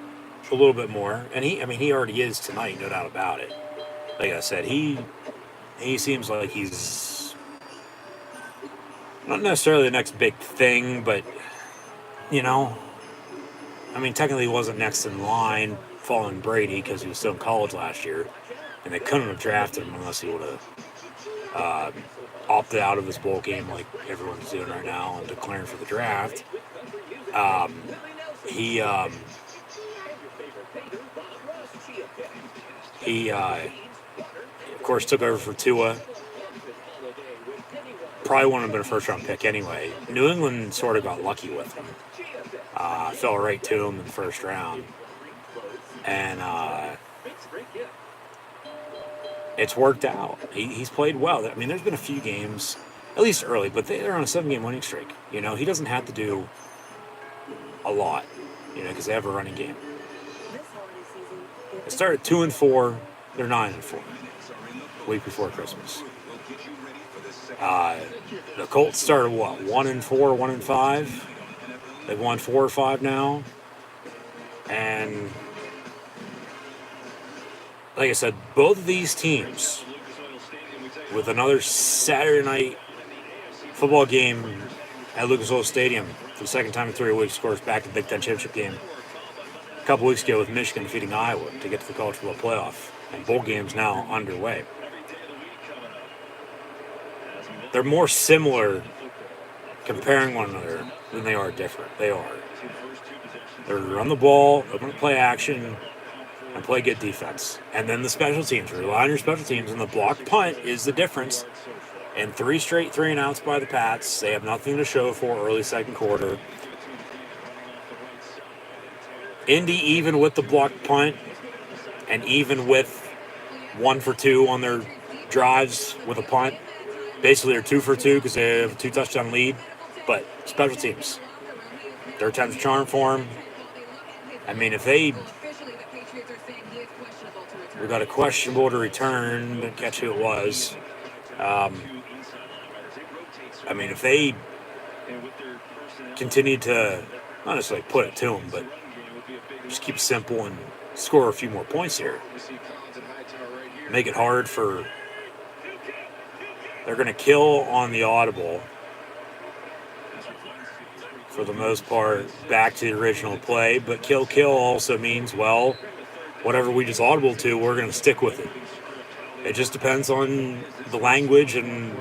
little bit more. And he already is tonight, no doubt about it. Like I said, he seems like he's not necessarily the next big thing, but, technically he wasn't next in line following Brady because he was still in college last year. And they couldn't have drafted him unless he would have opted out of this bowl game like everyone's doing right now and declaring for the draft. He of course, took over for Tua. Probably wouldn't have been a first-round pick anyway. New England sort of got lucky with him. Fell right to him in the first round. And it's worked out. He's played well. I mean, there's been a few games, at least early, but they're on a 7-game winning streak. He doesn't have to do a lot, because they have a running game. They started 2-4. They're 9-4. Week before Christmas. The Colts started 1-4, 1-5. They've won 4 or 5 now. And like I said, both of these teams, with another Saturday night football game at Lucas Oil Stadium for the second time in 3 weeks, of course, back to the Big Ten Championship game a couple weeks ago with Michigan defeating Iowa to get to the college football playoff. And bowl games now underway. They're more similar comparing one another than they are different. They are. They run the ball, open play action, and play good defense. And then the special teams. Rely on your special teams, and the blocked punt is the difference and 3 straight 3-and-outs by the Pats. They have nothing to show for early second quarter. Indy, even with the blocked punt, and even with 1 for 2 on their drives with a punt, basically they're 2 for 2 because they have a 2-touchdown lead. But special teams, third time's a charm for them. I mean, if we got a questionable to return, didn't catch who it was. I mean, if they continue to, not necessarily put it to them, but just keep it simple and score a few more points here, make it hard for, they're going to kill on the audible for the most part, back to the original play, but kill also means, well, whatever we just audible to, we're going to stick with it. It just depends on the language and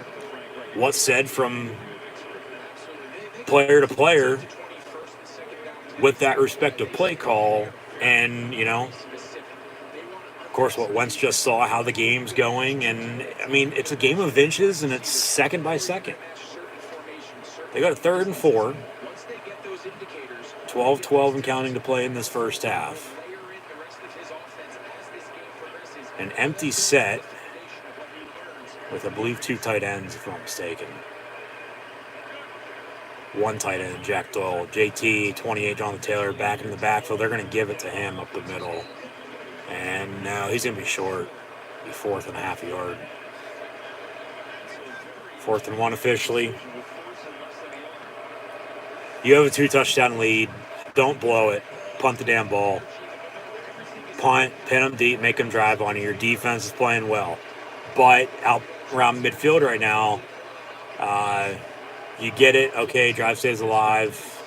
what's said from player to player with that respective play call. And, of course, what Wentz just saw, how the game's going. And, I mean, it's a game of inches, and it's second by second. They got a 3rd and 4. 12-12 and counting to play in this first half. An empty set with, I believe, 2 tight ends, if I'm not mistaken. 1 tight end, Jack Doyle. JT, 28, Jonathan Taylor, back in the backfield. They're going to give it to him up the middle. And now he's going to be short. Be 4th and a half yard. 4th and 1 officially. You have a 2-touchdown lead. Don't blow it. Punt the damn ball. Punt, pin them deep, make them drive on you. Your defense is playing well. But out around midfield right now, you get it. Okay, drive stays alive.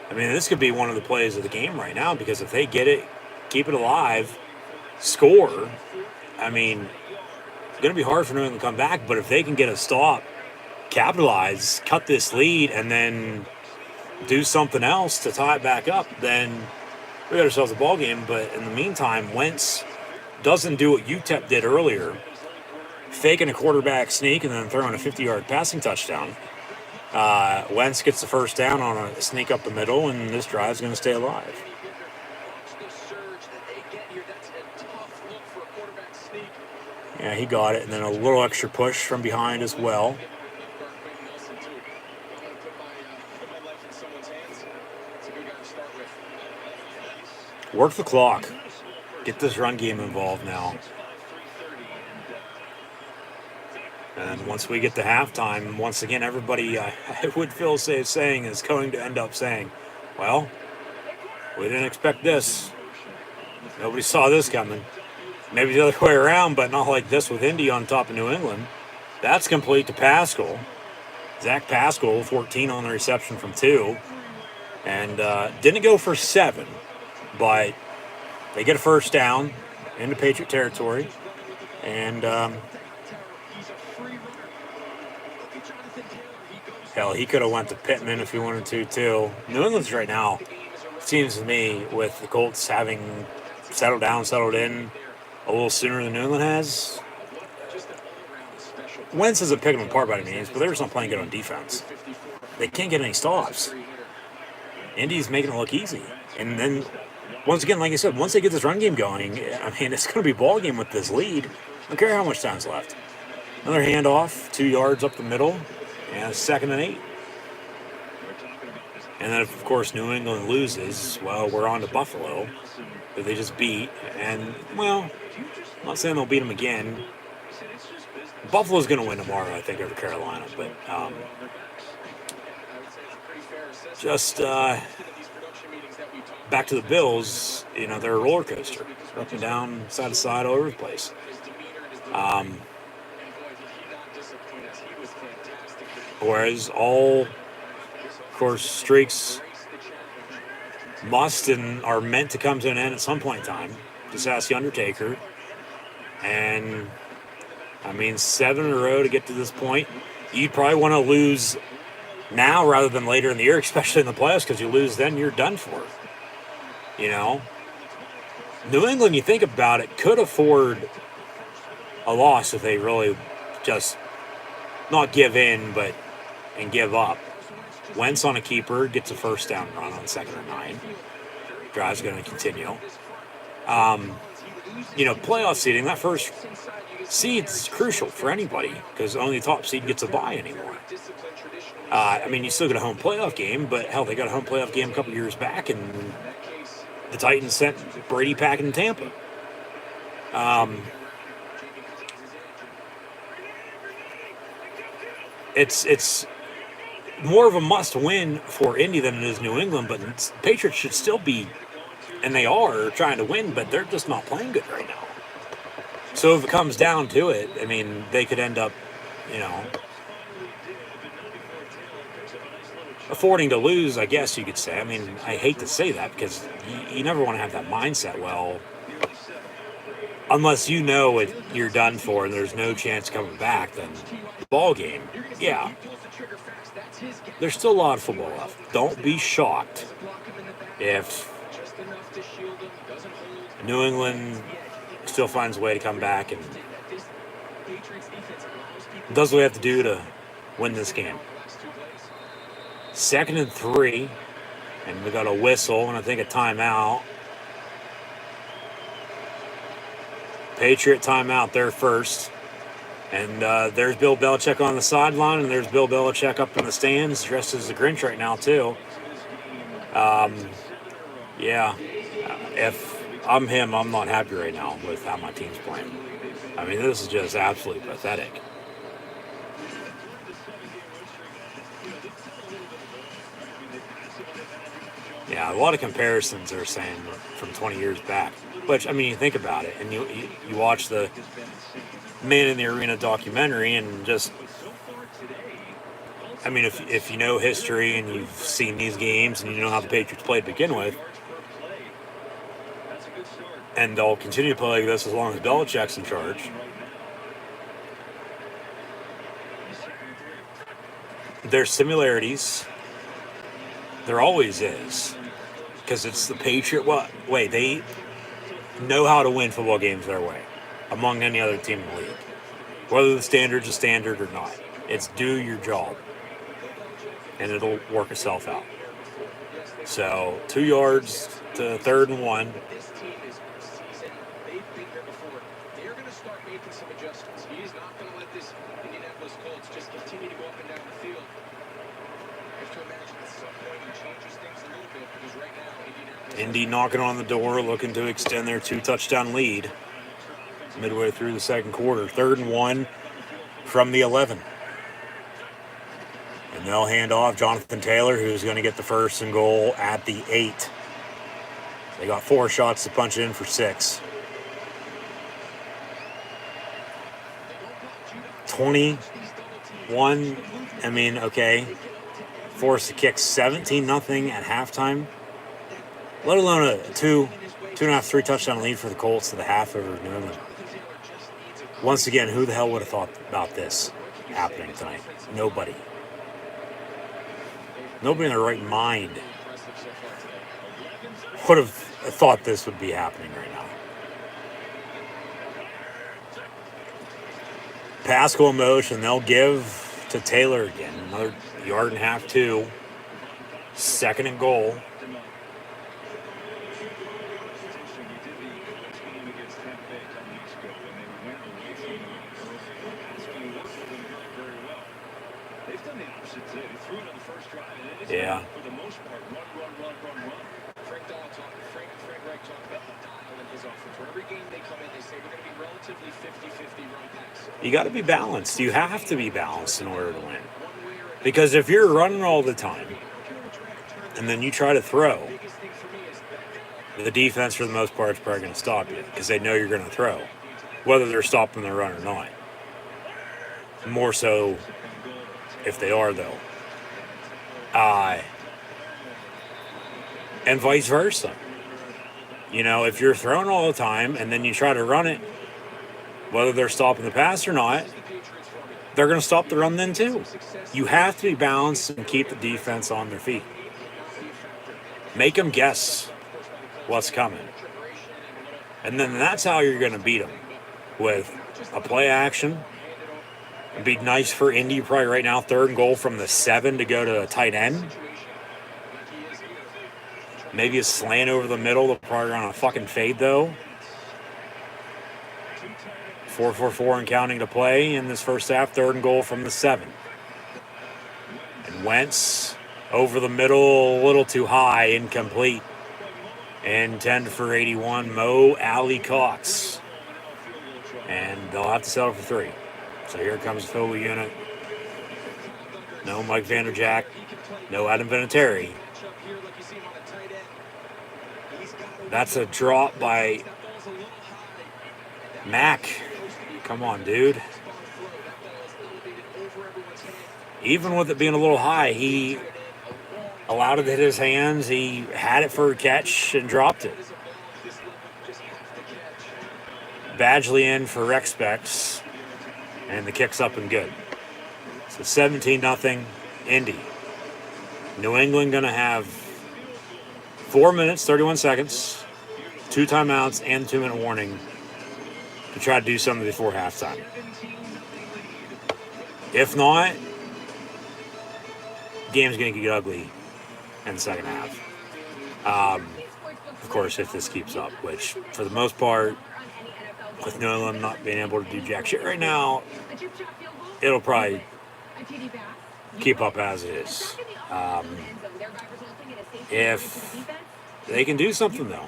I mean, this could be one of the plays of the game right now, because if they get it, keep it alive, score, I mean, it's going to be hard for them to come back. But if they can get a stop, capitalize, cut this lead, and then do something else to tie it back up, then we got ourselves a ball game. But in the meantime, Wentz doesn't do what UTEP did earlier, faking a quarterback sneak and then throwing a 50-yard passing touchdown. Wentz gets the first down on a sneak up the middle, and this drive's going to stay alive. Yeah, he got it, and then a little extra push from behind as well. Work the clock. Get this run game involved now. And once we get to halftime, once again, everybody, I would feel safe saying, is going to end up saying, well, we didn't expect this. Nobody saw this coming. Maybe the other way around, but not like this with Indy on top of New England. That's complete to Pascal. Zach Pascal, 14 on the reception from 2. And didn't go for 7. But they get a first down into Patriot territory. And, hell, he could have went to Pittman if he wanted to, too. New England's right now, seems to me, with the Colts having settled in a little sooner than New England has. Wentz isn't picking them apart by any means, but they're just not playing good on defense. They can't get any stops. Indy's making it look easy. And then, once again, like I said, once they get this run game going, I mean, it's going to be a ball game with this lead. I don't care how much time's left. Another handoff, 2 yards up the middle, and 2nd and 8. And then, of course, New England loses. Well, we're on to Buffalo, that they just beat. And, well, I'm not saying they'll beat them again. Buffalo's going to win tomorrow, I think, over Carolina. But just back to the Bills, they're a roller coaster. They're up and down, side to side, all over the place. Whereas all, of course, streaks must and are meant to come to an end at some point in time. Just ask The Undertaker. And, I mean, 7 in a row to get to this point. You'd probably want to lose now rather than later in the year, especially in the playoffs, because you lose then, you're done for. New England, you think about it, could afford a loss if they really just not give in, but and give up. Wentz on a keeper gets a first down run on 2nd and 9. Drive's going to continue. Playoff seeding, that first seed's crucial for anybody because only the top seed gets a bye anymore. You still get a home playoff game, but hell, they got a home playoff game a couple years back, and the Titans sent Brady packing in Tampa. It's more of a must-win for Indy than it is New England, but Patriots should still be, and they are, trying to win, but they're just not playing good right now. So if it comes down to it, they could end up, affording to lose, I guess you could say. I hate to say that because you never want to have that mindset. Well, unless you're done for and there's no chance coming back, then ball game, yeah. There's still a lot of football left. Don't be shocked if New England still finds a way to come back and does what we have to do to win this game. 2nd and 3, and we got a whistle and I think a timeout. Patriot timeout there first. And there's Bill Belichick on the sideline, and there's Bill Belichick up in the stands, dressed as the Grinch right now, too. If I'm him, I'm not happy right now with how my team's playing. This is just absolutely pathetic. Yeah, a lot of comparisons are saying from 20 years back. Which, you think about it, and you watch the Man in the Arena documentary, and just, if you know history and you've seen these games and you know how the Patriots played to begin with, and they'll continue to play like this as long as Belichick's in charge. There's similarities. There always is. Because it's the Patriot way. They know how to win football games their way among any other team in the league. Whether the standard's a standard or not. It's do your job. And it'll work itself out. So, 2 yards to 3rd and 1. They're going to start making some adjustments. He's not going to let this Indianapolis Colts just continue to go up and down the field. I have to imagine at some point he changes things a little bit because right now Indianapolis... Indy knocking on the door, looking to extend their 2-touchdown lead midway through the 2nd quarter. 3rd and 1 from the 11. And they'll hand off Jonathan Taylor, who's going to get the 1st and goal at the 8. They got 4 shots to punch it in for 6. 21, okay. Forced to kick 17-0 at halftime. Let alone a 2.5, 3 touchdown lead for the Colts to the half over New England. Once again, who the hell would have thought about this happening tonight? Nobody. Nobody in their right mind would have thought this would be happening right now. Pascal in motion. They'll give to Taylor again. Another 1.5 yards, 2. 2nd and goal. Yeah. For the most part, run. Frank Reich talked about the dial in his offense. For every game they come in, they say we're going to be relatively 50-50 run pass. You got to be balanced. You have to be balanced in order to win. Because if you're running all the time, and then you try to throw, the defense, for the most part, is probably going to stop you because they know you're going to throw, whether they're stopping the run or not. More so if they are, though. And vice versa. If you're throwing all the time and then you try to run it, whether they're stopping the pass or not, they're going to stop the run then too. You have to be balanced and keep the defense on their feet. Make them guess what's coming. And then that's how you're going to beat them, with a play action It'd be nice for Indy probably right now, 3rd and goal from the 7 to go to a tight end. Maybe a slant over the middle. They'll probably run a fucking fade, though. 4-4-4 and counting to play in this first half. 3rd and goal from the 7. And Wentz over the middle, a little too high, incomplete. Intended for 81, Mo Alley Cox. And they'll have to settle for 3. So here comes the field goal unit. No Mike Vanderjack. No Adam Vinatieri. That's a drop by Mack. Come on, dude. Even with it being a little high, he allowed it to hit his hands. He had it for a catch and dropped it. Badgley in for Rex Specs. And the kick's up and good. So 17-0 Indy. New England going to have 4 minutes, 31 seconds, 2 timeouts, and 2-minute warning to try to do something before halftime. If not, game's going to get ugly in the second half. Of course, if this keeps up, which for the most part, with New England not being able to do jack shit right now, it'll probably keep up as it is. If they can do something, though.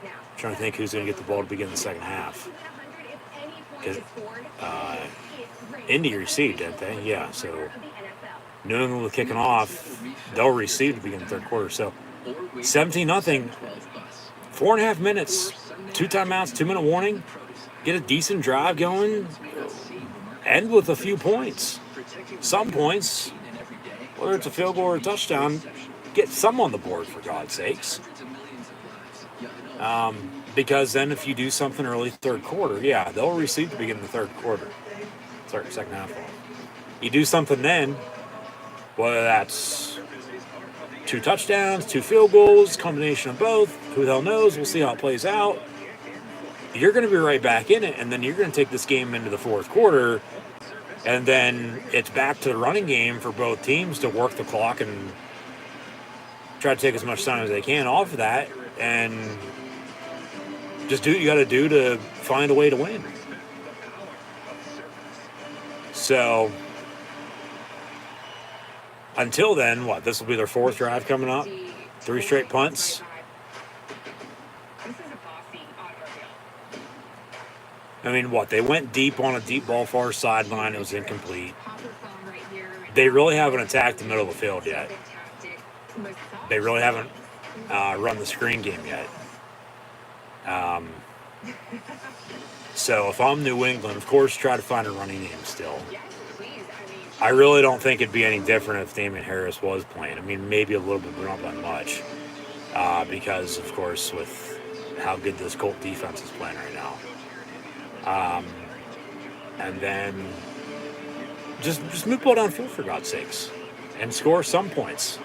I'm trying to think who's going to get the ball to begin the second half. Because Indy received, didn't they? Yeah, so New England was kicking off. They'll receive to begin the third quarter. So 17-0, 4.5 minutes, 2 timeouts, 2-minute warning. Get a decent drive going. End with a few points. Some points. Whether it's a field goal or a touchdown, get some on the board, for God's sakes. Because then if you do something early third quarter, yeah, they'll receive to begin the third quarter. Second half. You do something then, whether that's 2 touchdowns, 2 field goals, combination of both, who the hell knows, we'll see how it plays out. You're going to be right back in it, and then you're going to take this game into the fourth quarter, and then it's back to the running game for both teams to work the clock and try to take as much time as they can off of that, and just do what you got to do to find a way to win. So, until then, this will be their 4th drive coming up. 3 straight punts. I mean, they went deep on a deep ball far sideline. It was incomplete. They really haven't attacked the middle of the field yet. They really haven't run the screen game yet. So if I'm New England, of course, try to find a running game still. I really don't think it'd be any different if Damian Harris was playing. I mean, maybe a little bit, but not by much. Because, of course, with how good this Colt defense is playing right now. And then just move ball downfield, for God's sakes, and score some points.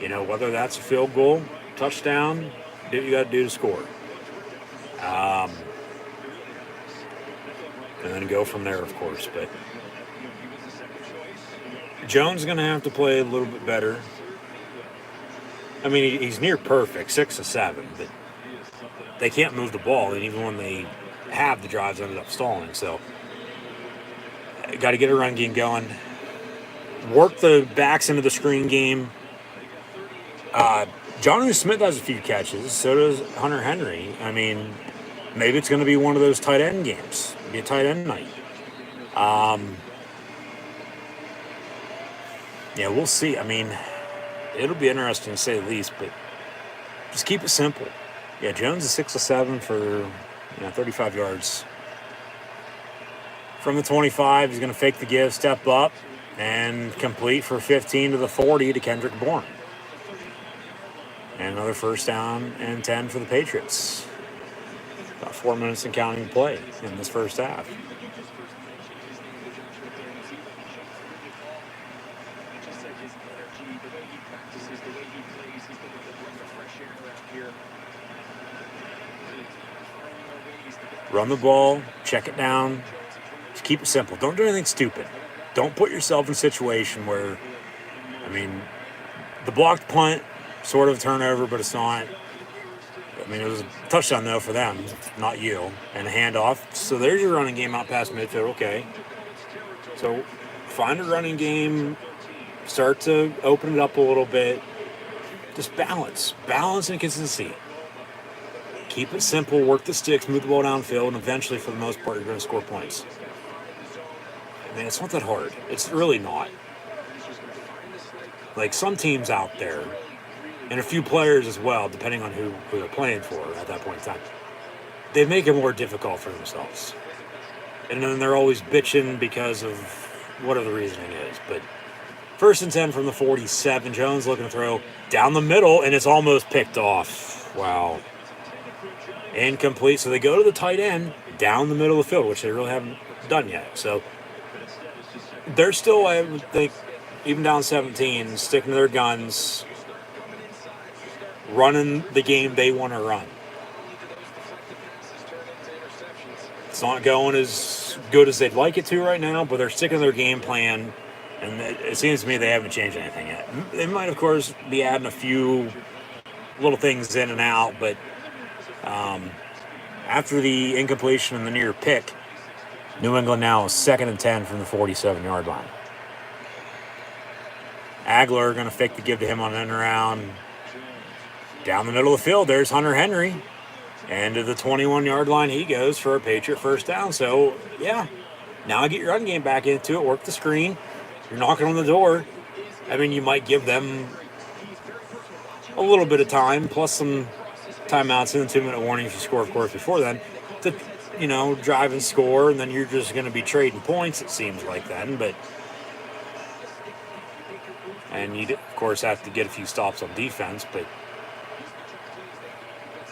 You know, whether that's a field goal, touchdown, do what you got to do to score. And then go from there, of course. But Jones is going to have to play a little bit better. I mean, he's near perfect, 6 of 7, but they can't move the ball, and even when they have, the drives ended up stalling. So got to get a run game going. Work the backs into the screen game. Jonnu Smith has a few catches. So does Hunter Henry. I mean, maybe it's going to be one of those tight end games. Be a tight end night. Yeah, we'll see. I mean, it'll be interesting to say the least, but just keep it simple. Yeah, Jones is 6 of 7 for 35 yards. From the 25, he's going to fake the give, step up, and complete for 15 to the 40 to Kendrick Bourne. And another first down and 10 for the Patriots. About 4 minutes and counting to play in this first half. Run the ball, check it down, Just keep it simple. Don't do anything stupid. Don't put yourself in a situation where, I mean, the blocked punt, sort of turnover, but it's not. I mean, it was a touchdown, though, for them, not you. And a handoff. So there's your running game out past midfield. Okay. So find a running game. Start to open it up a little bit. Just balance. Balance and consistency. Keep it simple. Work the sticks. Move the ball downfield. And eventually, for the most part, you're going to score points. I mean, it's not that hard. It's really not. Like, some teams out there, and a few players as well, depending on who they're playing for at that point in time, they make it more difficult for themselves. And then they're always bitching because of whatever the reasoning is. But 1st and 10 from the 47. Jones looking to throw down the middle, and it's almost picked off. Wow. Incomplete. So they go to the tight end down the middle of the field, which they really haven't done yet. So they're still, I would think, even down 17, sticking to their guns, running the game they want to run. It's not going as good as they'd like it to right now, but they're sticking to their game plan, and it seems to me they haven't changed anything yet. They might, of course, be adding a few little things in and out, but after the incompletion and the near pick, New England now is 2nd and 10 from the 47-yard line. Agler going to fake the give to him on an end around. Down the middle of the field, there's Hunter Henry. And to the 21-yard line he goes for a Patriot first down. So, yeah, now get your run game back into it. Work the screen. You're knocking on the door. I mean, you might give them a little bit of time, plus some timeouts and a 2-minute warning if you score, of course, before then, to, drive and score, and then you're just going to be trading points, it seems like then. And you, of course, have to get a few stops on defense, but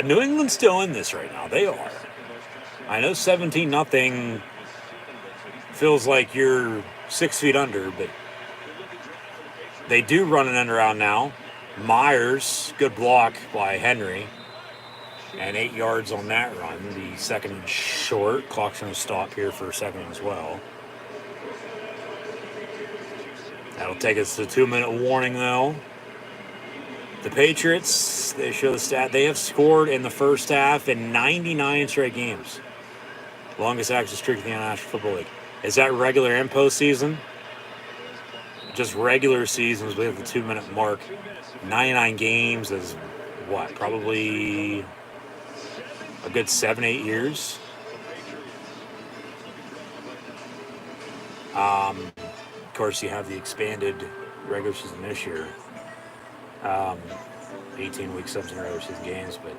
New England's still in this right now. They are. I know 17-0 feels like you're 6 feet under, but they do run an end around now. Myers, good block by Henry. And 8 yards on that run. The second and short. Clock's going to stop here for a second as well. That'll take us to a 2-minute warning, though. The Patriots, they show the stat, they have scored in the first half in 99 straight games. Longest active streak in the National Football League. Is that regular and postseason? Just regular seasons, we have the 2-minute mark. 99 games is what? Probably a good 7-8 years. Of course, you have the expanded regular season this year. 18-week 17 regular season games, but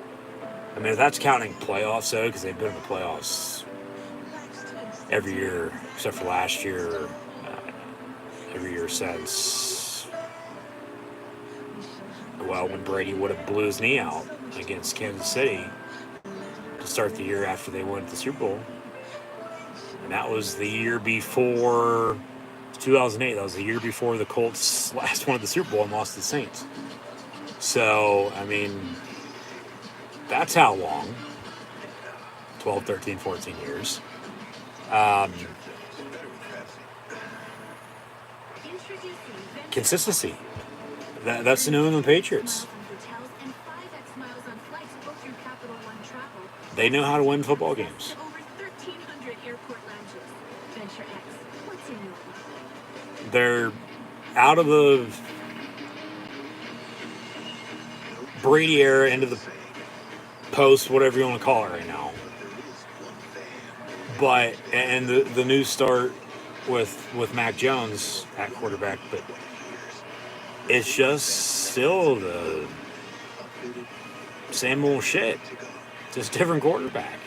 I mean, if that's counting playoffs, though, because they've been in the playoffs every year except for last year, every year since, well, when Brady would have blew his knee out against Kansas City to start the year after they won the Super Bowl, and that was the year before 2008. That was the year before the Colts last won the Super Bowl and lost to the Saints. So, I mean, that's how long. 12, 13, 14 years. Consistency. That's the New England Patriots. They know how to win football games. They're out of the Brady era into the post, whatever you want to call it right now. But, and the new start with Mac Jones at quarterback, but it's just still the same old shit. Just different quarterback.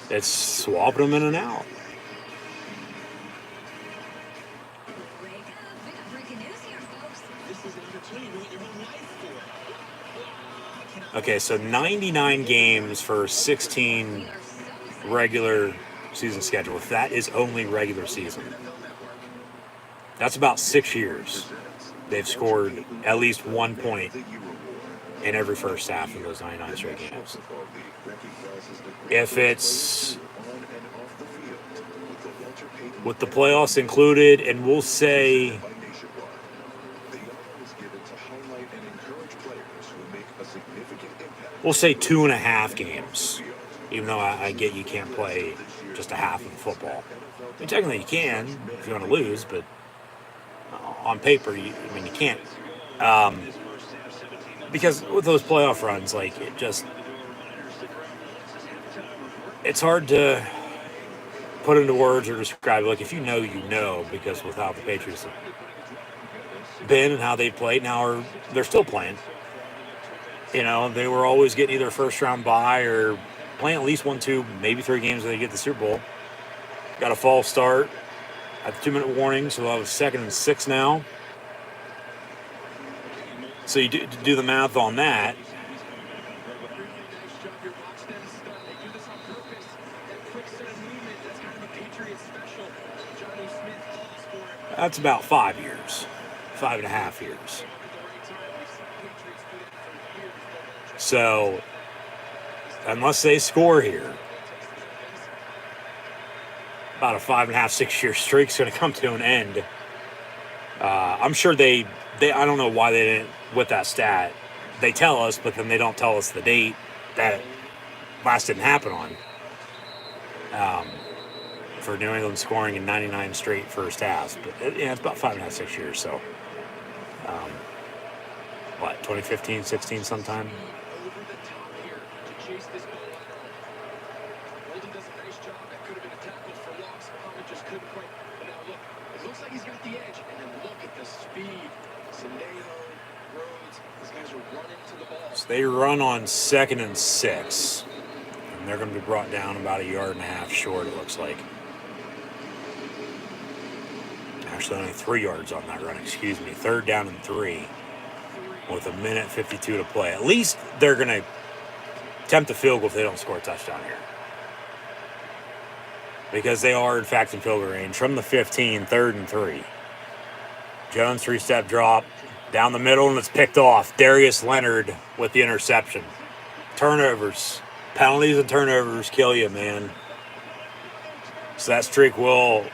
It's swapping them in and out. Okay, so 99 games for 16 regular season schedule. If that is only regular season, that's about 6 years. They've scored at least 1 point in every first half of those 99 straight games. If it's with the playoffs included, and we'll say By nationwide. The honor is given to highlight and encourage players who make a significant impact. 2.5 games. Even though I get you can't play just a half of football. I mean, technically you can if you want to lose, but on paper, you can't. Because with those playoff runs, like, it's hard to put into words or describe. Like, if you know, because with how the Patriots have been and how they played, now they're still playing. They were always getting either first round bye or playing at least 1, 2, maybe 3 games when they get the Super Bowl. Got a false start at the 2-minute warning, so they'll have 2nd and 6 now. So you do the math on that. That's about 5 years, 5.5 years. So, unless they score here, about a 5.5, 6 year streak's going to come to an end. I'm sure they I don't know why they didn't with that stat. They tell us, but then they don't tell us the date that last didn't happen on. For New England scoring in 99 straight first halves, but it's about 5.5, 6 years. So, 2015, 16 sometime. So they run on 2nd and 6, and they're going to be brought down about 1.5 yards short, it looks like. Actually, only 3 yards on that run, 3rd down and 3 with 1:52 to play. At least they're going to attempt a field goal if they don't score a touchdown here. Because they are, in fact, in field goal range. From the 15, 3rd and 3. Jones 3-step drop down the middle, and it's picked off. Darius Leonard with the interception. Turnovers. Penalties and turnovers kill you, man. So that streak will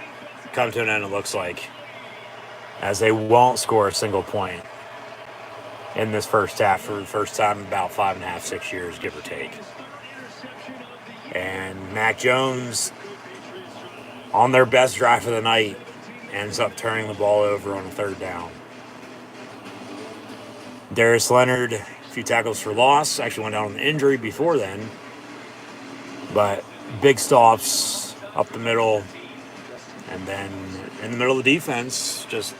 come to an end, it looks like, as they won't score a single point in this first half for the first time in about 5.5, 6 years, give or take. And Mac Jones, on their best drive of the night, ends up turning the ball over on a 3rd down. Darius Leonard, a few tackles for loss, actually went down on the injury before then, but big stops up the middle, and then in the middle of the defense, just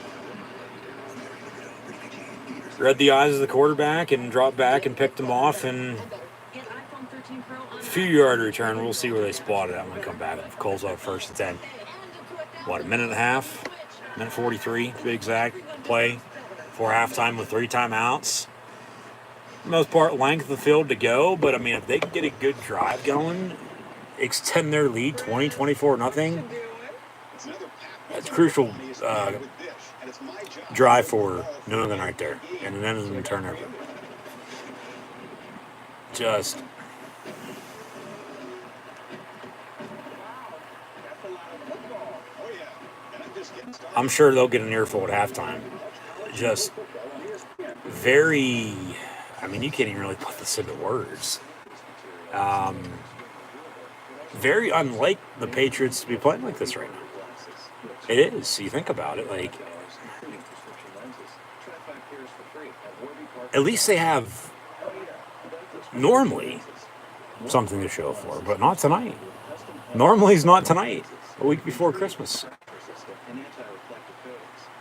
read the eyes of the quarterback and dropped back and picked him off, and a few-yard return. We'll see where they spot it at when we come back. Colts up 1st and 10. A minute and a half? Minute 43, to be exact, play for halftime with 3 timeouts. For the most part, length of the field to go, but, if they can get a good drive going, extend their lead 20-24-0, that's crucial drive for New England right there, and it ends in a turnover. I'm sure they'll get an earful at halftime. Just very, you can't even really put this into words. Very unlike the Patriots to be playing like this right now. It is. You think about it, at least they have normally something to show for, but not tonight. Normally it's not tonight, a week before Christmas.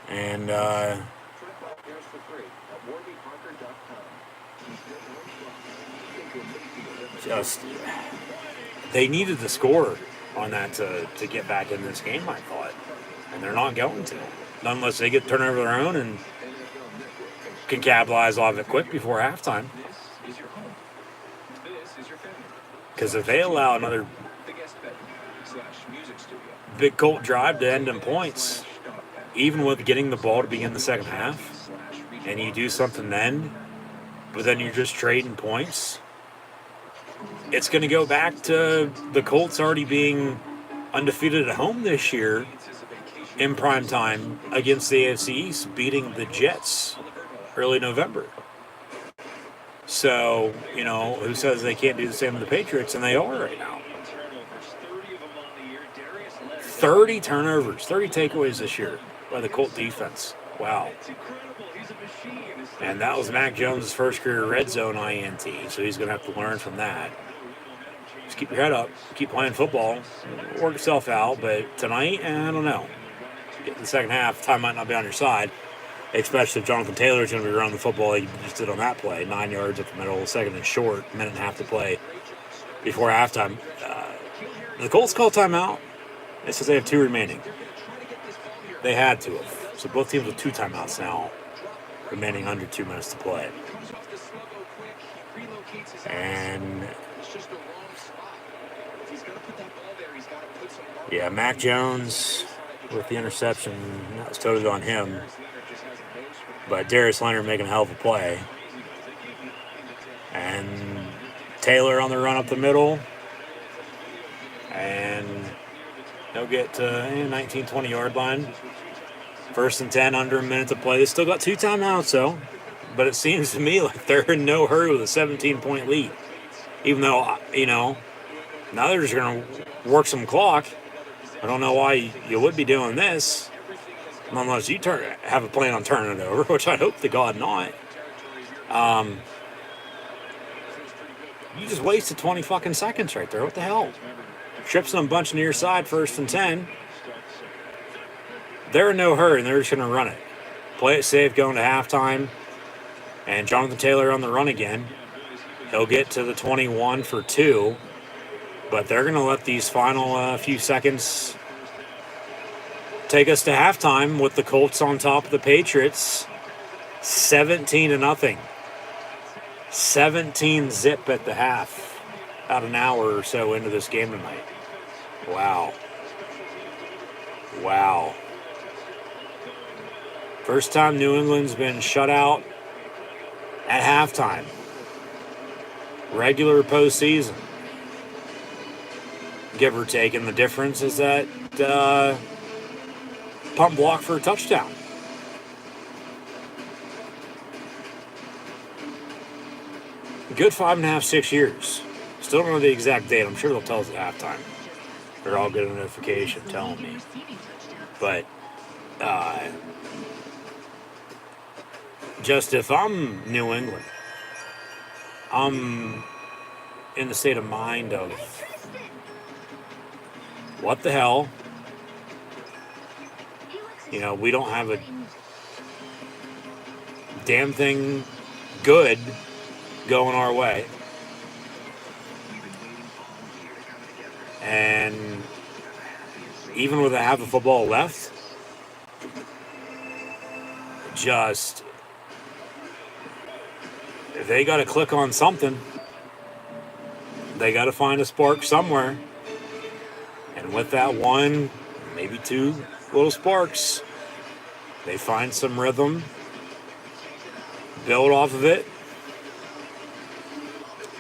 And they needed to score on that to get back in this game, I thought. And they're not going to. Not unless they get turnover of their own and can capitalize off it quick before halftime. Because if they allow another big Colt drive to end in points, even with getting the ball to begin the second half, and you do something then, but then you're just trading points, it's going to go back to the Colts already being undefeated at home this year in prime time against the AFC East, beating the Jets early November. So, who says they can't do the same with the Patriots? And they are right now. 30 turnovers, 30 takeaways this year by the Colt defense. Wow. And that was Mac Jones' first career red zone INT, so he's going to have to learn from that. Just keep your head up, keep playing football, work itself out, but tonight, I don't know. Get in the second half, time might not be on your side, especially if Jonathan Taylor's going to be running the football like he just did on that play. 9 yards up the middle, second and short, minute and a half to play before halftime. The Colts call timeout. It says they have 2 remaining. They had to have. So both teams with 2 timeouts now, remaining under 2 minutes to play. And yeah, Mac Jones with the interception. That was totally on him. But Darius Leonard making a hell of a play. And Taylor on the run up the middle. And they'll get to 19, 20-yard line. 1st and 10, under a minute to play. They still got 2 timeouts, though. But it seems to me like they're in no hurry with a 17-point lead. Even though, now they're just going to work some clock. I don't know why you would be doing this unless you have a plan on turning it over, which I hope to God not. You just wasted 20 fucking seconds right there. What the hell? Trips them a bunch near side, 1st and 10. They're in no hurry, and they're just going to run it. Play it safe, going to halftime. And Jonathan Taylor on the run again. He'll get to the 21 for 2. But they're going to let these final few seconds take us to halftime with the Colts on top of the Patriots. 17-0. 17 zip at the half. About an hour or so into this game tonight. Wow. First time New England's been shut out at halftime. Regular postseason. Give or take. And the difference is that pump block for a touchdown. Good 5.5, 6 years. Still don't know the exact date. I'm sure they'll tell us at halftime. They're all get a notification telling me. But just if I'm New England, I'm in the state of mind of what the hell? We don't have a damn thing good going our way. And even with a half a football left, just if they got to click on something, they got to find a spark somewhere. And with that 1, maybe 2 little sparks, they find some rhythm, build off of it,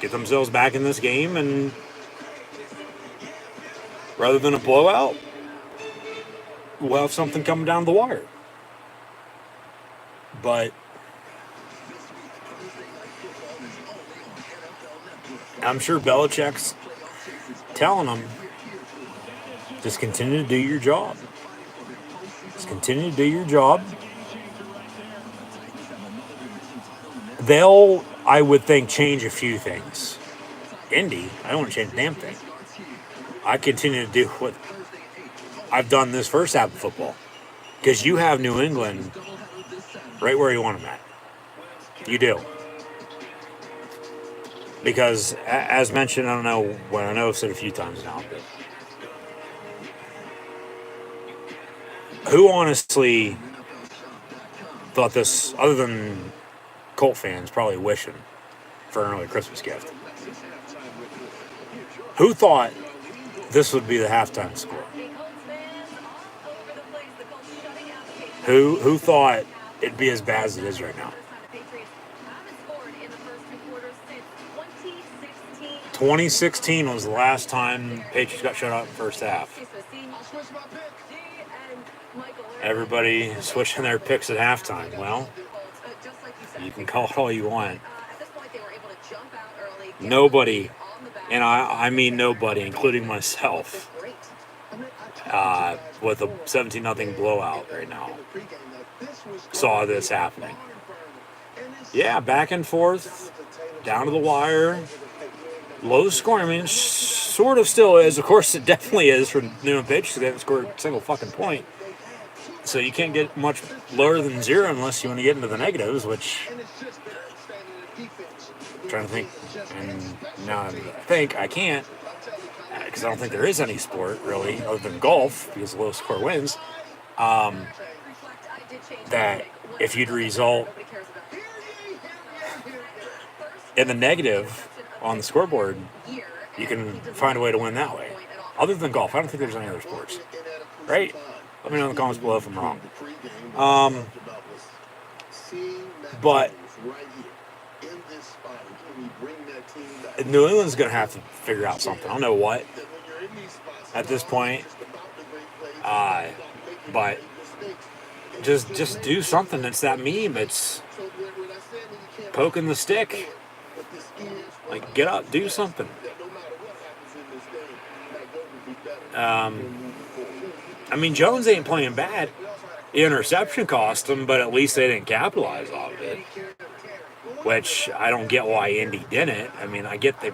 get themselves back in this game, and rather than a blowout, we'll have something coming down the wire. But I'm sure Belichick's telling them, just continue to do your job. Just continue to do your job. They'll, I would think, change a few things. Indy, I don't want to change a damn thing. I continue to do what I've done this first half of football. Because you have New England right where you want them at. You do. Because, as mentioned, I know I've said a few times now, but who honestly thought this, other than Colt fans probably wishing for an early Christmas gift, who thought this would be the halftime score? Who thought it'd be as bad as it is right now? 2016 was the last time Patriots got shut out in the first half. everybody switching their picks at halftime. Well, you can call it all you want. Nobody, and I mean nobody, including myself, with a 17-0 blowout right now, saw this happening. Yeah, back and forth, down to the wire, low scoring. I mean, it sort of still is. Of course, it definitely is for New England Patriots. They haven't scored a single fucking point. So you can't get much lower than 0 unless you want to get into the negatives, which I'm trying to think. And now I can't, because I don't think there is any sport, really, other than golf, because low score wins, that if you'd result in the negative on the scoreboard, you can find a way to win that way. Other than golf, I don't think there's any other sports. Right? Let me know in the comments below if I'm wrong. But New England's going to have to figure out something. I don't know what at this point. But just do something. It's that meme. It's poking the stick. Like, get up, do something. I mean, Jones ain't playing bad. The interception cost him, but at least they didn't capitalize off of it. Which I don't get why Indy didn't. I mean, I get they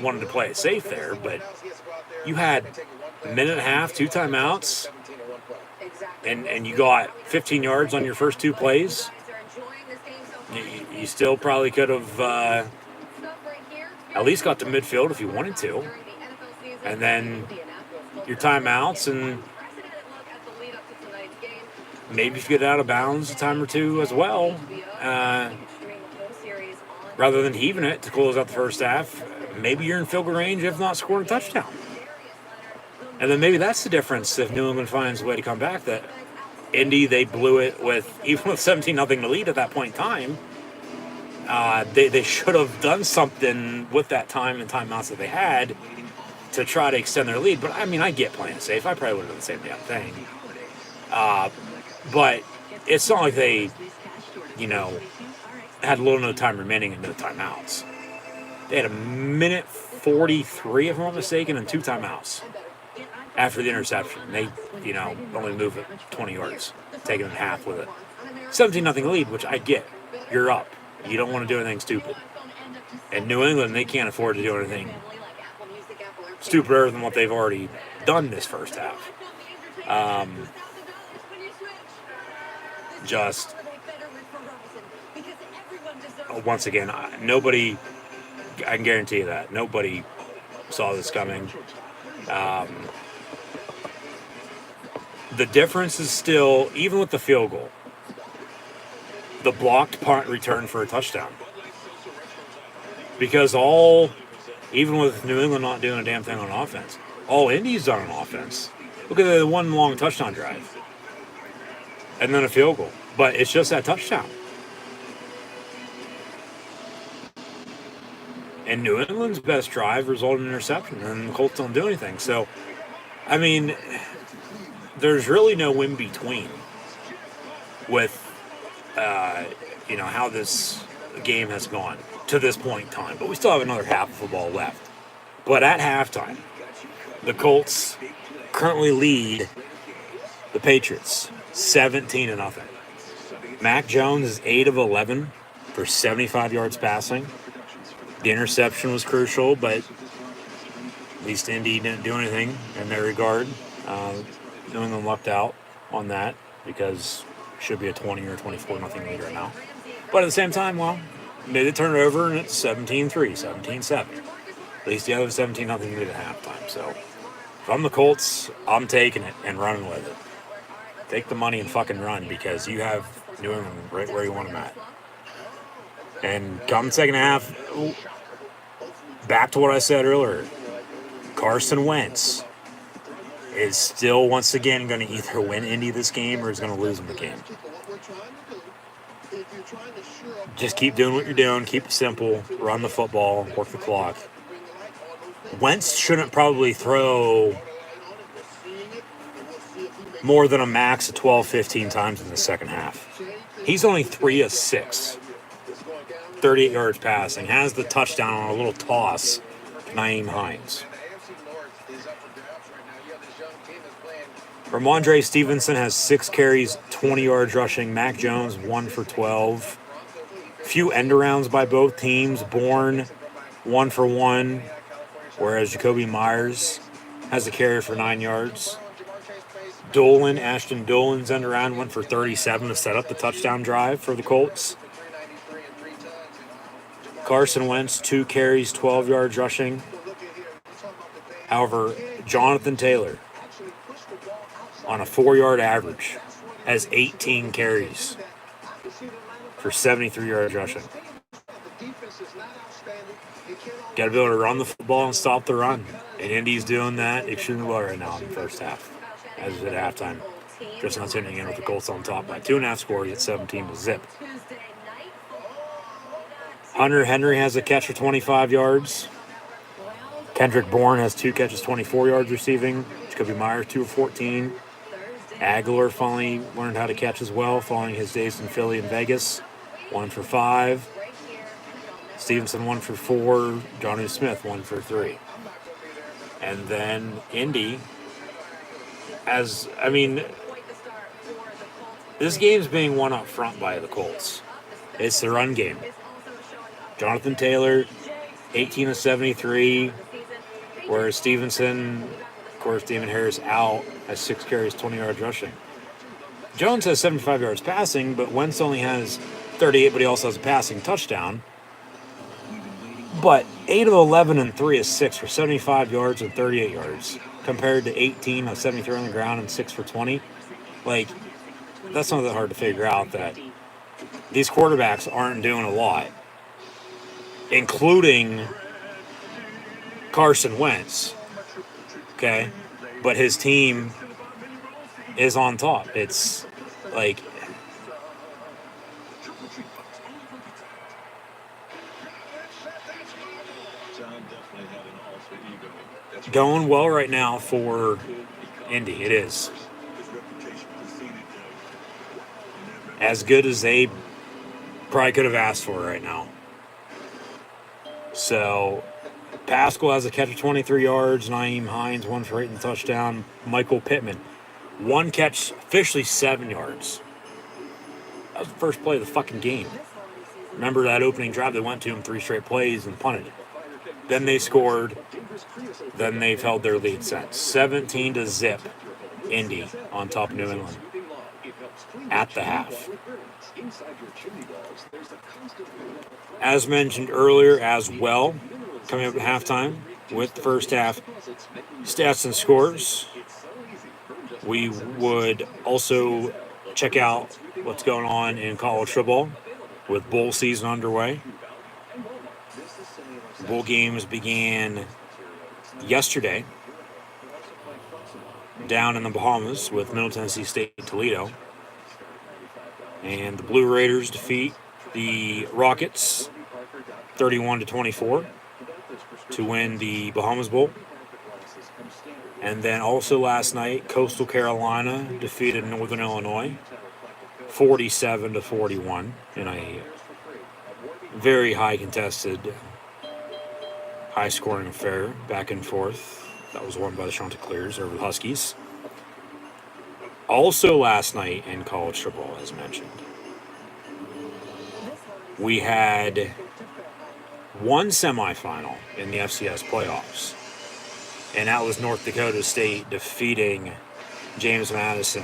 wanted to play it safe there, but you had a minute and a half, 2 timeouts, and you got 15 yards on your first 2 plays. You still probably could have at least got to midfield if you wanted to. And then your timeouts, and maybe if you get out of bounds a time or two as well, rather than heaving it to close out the first half, maybe you're in field goal range, if not scoring a touchdown. And then maybe that's the difference if New England finds a way to come back. That Indy, they blew it with, even with 17-0 to lead at that point in time. They should have done something with that time and timeouts that they had to try to extend their lead. But, I mean, I get playing safe. I probably would have done the same damn thing. But it's not like they, had little no time remaining and no timeouts. They had a minute 43, if I'm not mistaken, and 2 timeouts after the interception. They, only moved it 20 yards, taking it in half with it. 17-0 lead, which I get. You're up. You don't want to do anything stupid. And New England, they can't afford to do anything stupider than what they've already done this first half. Once again, nobody, I can guarantee you that, nobody saw this coming. The difference is still, even with the field goal, the blocked punt return for a touchdown. Because even with New England not doing a damn thing on offense, all Indy's done on offense. Look at the one long touchdown drive. And then a field goal. But it's just that touchdown. And New England's best drive resulted in an interception, and the Colts don't do anything. So, I mean, there's really no in between with, how this game has gone to this point in time. But we still have another half of football left. But at halftime, the Colts currently lead the Patriots 17-0. Mac Jones is 8 of 11 for 75 yards passing. The interception was crucial, but at least Indy didn't do anything in their regard. New England lucked out on that because it should be a 20 or 24-0 lead right now. But at the same time, they turn it over and it's 17-3, 17-7. At least the other 17-0 lead at halftime. So if I'm the Colts, I'm taking it and running with it. Take the money and fucking run, because you have New England right where you want them at. And come second half, back to what I said earlier, Carson Wentz is still once again going to either win Indy this game or is going to lose him the game. Just keep doing what you're doing, keep it simple, run the football, work the clock. Wentz shouldn't probably throw more than a max of 12, 15 times in the second half. He's only 3 of 6. 38 yards passing. Has the touchdown on a little toss. Nyheim Hines. Ramondre Stevenson has 6 carries, 20 yards rushing. Mac Jones, 1 for 12. Few end-arounds by both teams. Bourne, 1 for 1. Whereas Jacoby Myers has a carry for 9 yards. Ashton Dolan's end-around went for 37 to set up the touchdown drive for the Colts. Carson Wentz, 2 carries, 12 yards rushing. However, Jonathan Taylor, on a 4-yard average, has 18 carries for 73 yards rushing. Got to be able to run the football and stop the run. And Indy's doing that extremely well right now in the first half, as is at halftime. Just not tuning in with the Colts on top by 2.5 scores at 17 to zip. Hunter Henry has a catch for 25 yards. Kendrick Bourne has 2 catches, 24 yards receiving. Jacoby Myers, 2 of 14. Aguilar finally learned how to catch as well, following his days in Philly and Vegas. 1 for 5. Stevenson, 1 for 4. Johnny Smith, 1 for 3. And then Indy, this game's being won up front by the Colts. It's the run game. Jonathan Taylor, 18 of 73, whereas Stevenson, of course, Damon Harris out, has 6 carries, 20 yards rushing. Jones has 75 yards passing, but Wentz only has 38, but he also has a passing touchdown. But 8 of 11 and 3 of 6 for 75 yards and 38 yards, compared to 18 of 73 on the ground and 6 for 20. That's not that hard to figure out that these quarterbacks aren't doing a lot, including Carson Wentz, okay? But his team is on top. It's going well right now for Indy. It is. As good as they probably could have asked for right now. So, Pascal has a catch of 23 yards. Nyheim Hines, 1 for 8 in the touchdown. Michael Pittman, 1 catch, officially 7 yards. That was the first play of the fucking game. Remember that opening drive? They went to him 3 straight plays and punted. Then they scored. Then they've held their lead since. 17 to zip, Indy on top of New England at the half. As mentioned earlier as well, coming up at halftime with the first half stats and scores, we would also check out what's going on in college football with bowl season underway. Bowl games began yesterday down in the Bahamas with Middle Tennessee State and Toledo. And the Blue Raiders defeat the Rockets 31-24 to win the Bahamas Bowl. And then also last night, Coastal Carolina defeated Northern Illinois 47-41 in a very high contested, high scoring affair, back and forth. That was won by the Chanticleers over the Huskies. Also last night in college football, as mentioned, we had one semifinal in the FCS playoffs, and that was North Dakota State defeating James Madison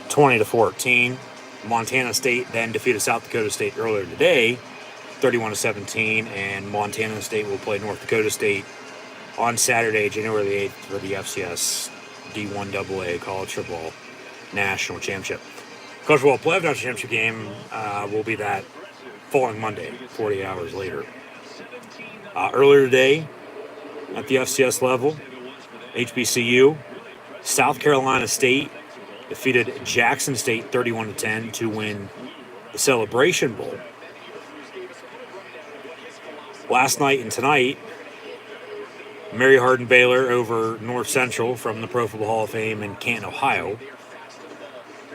20-14. Montana State then defeated South Dakota State earlier today, 31-17, and Montana State will play North Dakota State on Saturday, January the 8th, for the FCS D1AA College Football National Championship. College Football Playoff National Championship game will be that following Monday, 48 hours later. Earlier today, at the FCS level, HBCU, South Carolina State defeated Jackson State 31-10 to win the Celebration Bowl. Last night and tonight, Mary Hardin Baylor over North Central from the Pro Football Hall of Fame in Canton, Ohio.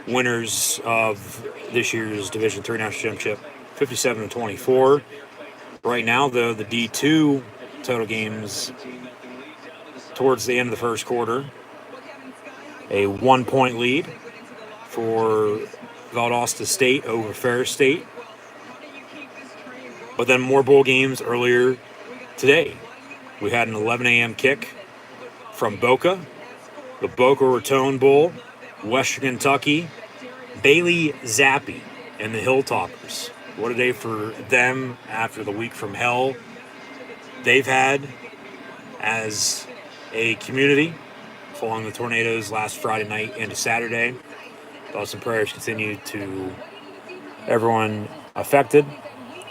Winners of this year's Division III National Championship, 57-24. Right now, though, the D2 total games towards the end of the first quarter. A 1-point lead for Valdosta State over Ferris State. But then more bowl games earlier today. We had an 11 a.m. kick from Boca, the Boca Raton Bowl, Western Kentucky, Bailey Zappi, and the Hilltoppers. What a day for them after the week from hell they've had as a community following the tornadoes last Friday night into Saturday. Thoughts and prayers continue to everyone affected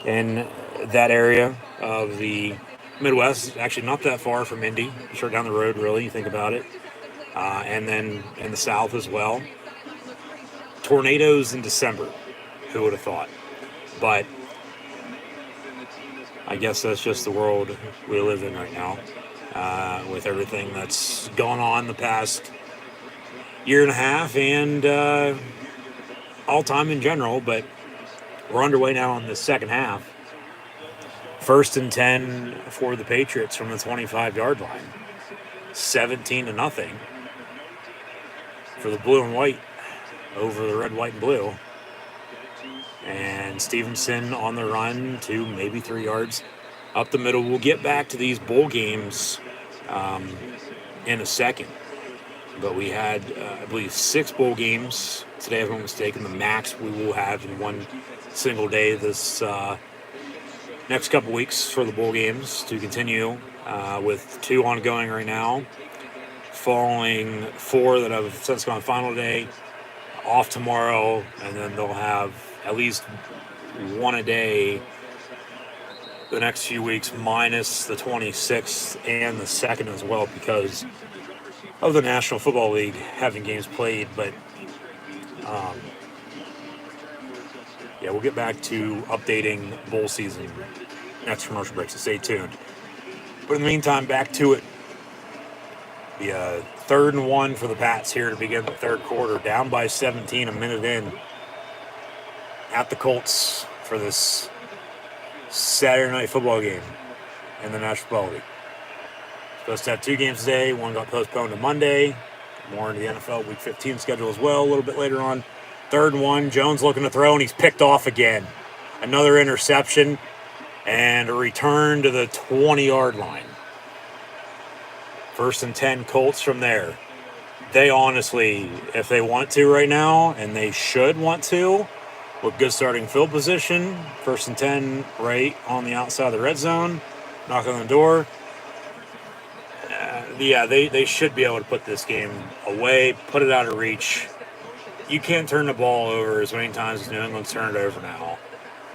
in that area of the Midwest. Actually not that far from Indy, short down the road really, you think about it. And then in the South as well. Tornadoes in December, who would have thought? But I guess that's just the world we live in right now, with everything that's gone on the past year and a half and all time in general. But we're underway now on the second half. 1st and 10 for the Patriots from the 25-yard line. 17-0 for the blue and white over the red, white, and blue. And Stevenson on the run to maybe 3 yards up the middle. We'll get back to these bowl games in a second. But we had, I believe, 6 bowl games today, if I'm not mistaken. The max we will have in one single day this next couple weeks for the bowl games to continue with 2 ongoing right now. Following 4 that have since gone final day, off tomorrow, and then they'll have at least 1 a day the next few weeks, minus the 26th and the 2nd as well, because of the National Football League having games played. But yeah, we'll get back to updating bowl season next commercial break, so stay tuned. But in the meantime, back to it. The 3rd and 1 for the Pats here to begin the third quarter, down by 17 a minute in at the Colts for this Saturday night football game in the National Football League. Supposed to have 2 games today. One got postponed to Monday. More into the NFL Week 15 schedule as well a little bit later on. 3rd and 1, Jones looking to throw, and he's picked off again. Another interception and a return to the 20-yard line. 1st and 10 Colts from there. They honestly, if they want to right now, and they should want to, with good starting field position, 1st and 10 right on the outside of the red zone, knock on the door. They should be able to put this game away, put it out of reach. You can't turn the ball over as many times as New England's turned it over now,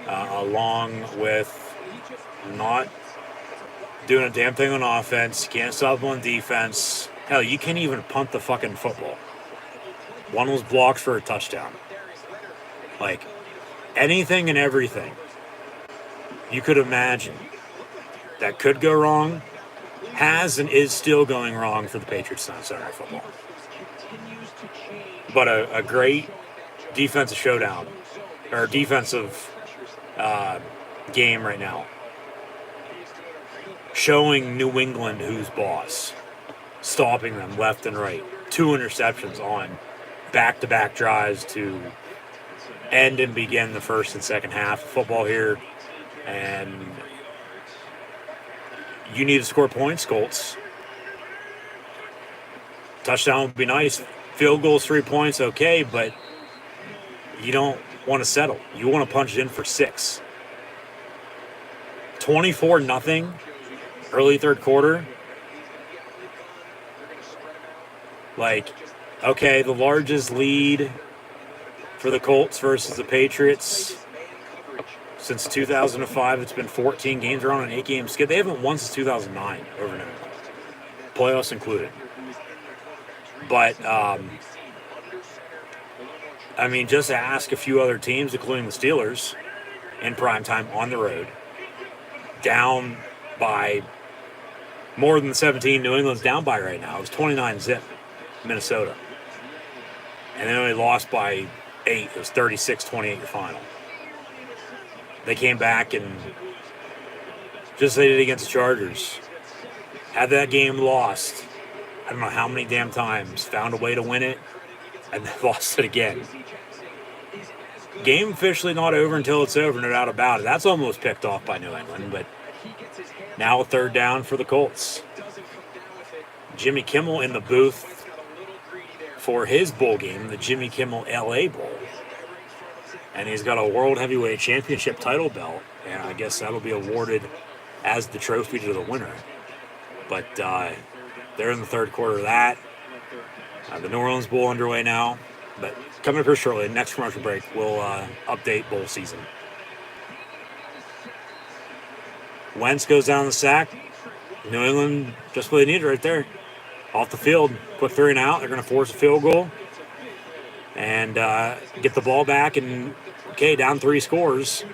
along with not doing a damn thing on offense. You can't stop them on defense. Hell, you can't even punt the fucking football. One was blocked for a touchdown. Like, anything and everything you could imagine that could go wrong has and is still going wrong for the Patriots on Saturday Night Football. But a great defensive showdown, or defensive game right now. Showing New England who's boss. Stopping them left and right. 2 interceptions on back-to-back drives to end and begin the first and second half of football here. And you need to score points, Colts. Touchdown would be nice. Field goals, 3 points, okay, but you don't want to settle. You want to punch it in for 6. 24-0, early third quarter. Like, okay, the largest lead for the Colts versus the Patriots since 2005. It's been 14 games. They're on an 8-game skid. They haven't won since 2009 over New England, playoffs included. But, I mean, just ask a few other teams, including the Steelers, in primetime on the road, down by more than 17 New England's down by right now. It was 29-zip, Minnesota. And they only lost by 8. It was 36-28 your final. They came back and just like they did against the Chargers. Had that game lost, I don't know how many damn times, found a way to win it, and then lost it again. Game officially not over until it's over, no doubt about it. That's almost picked off by New England, but now a third down for the Colts. Jimmy Kimmel in the booth for his bowl game, the Jimmy Kimmel LA Bowl. And he's got a World Heavyweight Championship title belt, and I guess that'll be awarded as the trophy to the winner. But they're in the third quarter of that. The New Orleans Bowl underway now. But coming up here shortly, next commercial break, we'll update bowl season. Wentz goes down the sack. New England just what they need right there. Off the field, quick 3 and out. They're going to force a field goal and get the ball back. And, okay, down 3 scores.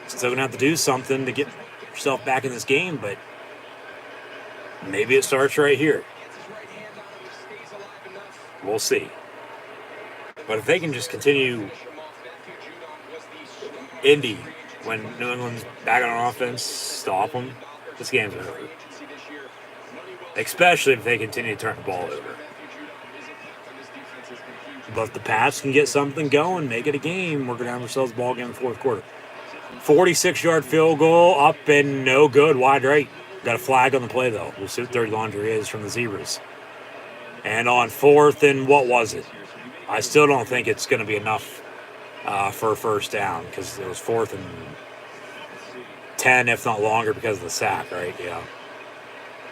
Still going to have to do something to get yourself back in this game, but maybe it starts right here. We'll see. But if they can just continue Indy, when New England's back on offense, stop them, this game's over. Especially if they continue to turn the ball over. But if the Pats can get something going, make it a game, we're going to have ourselves a ball game in the fourth quarter. 46-yard field goal, up and no good, wide right. Got a flag on the play, though. We'll see what third laundry is from the Zebras. And on fourth and what was it? I still don't think it's going to be enough for a first down because it was 4th and 10, if not longer, because of the sack, right?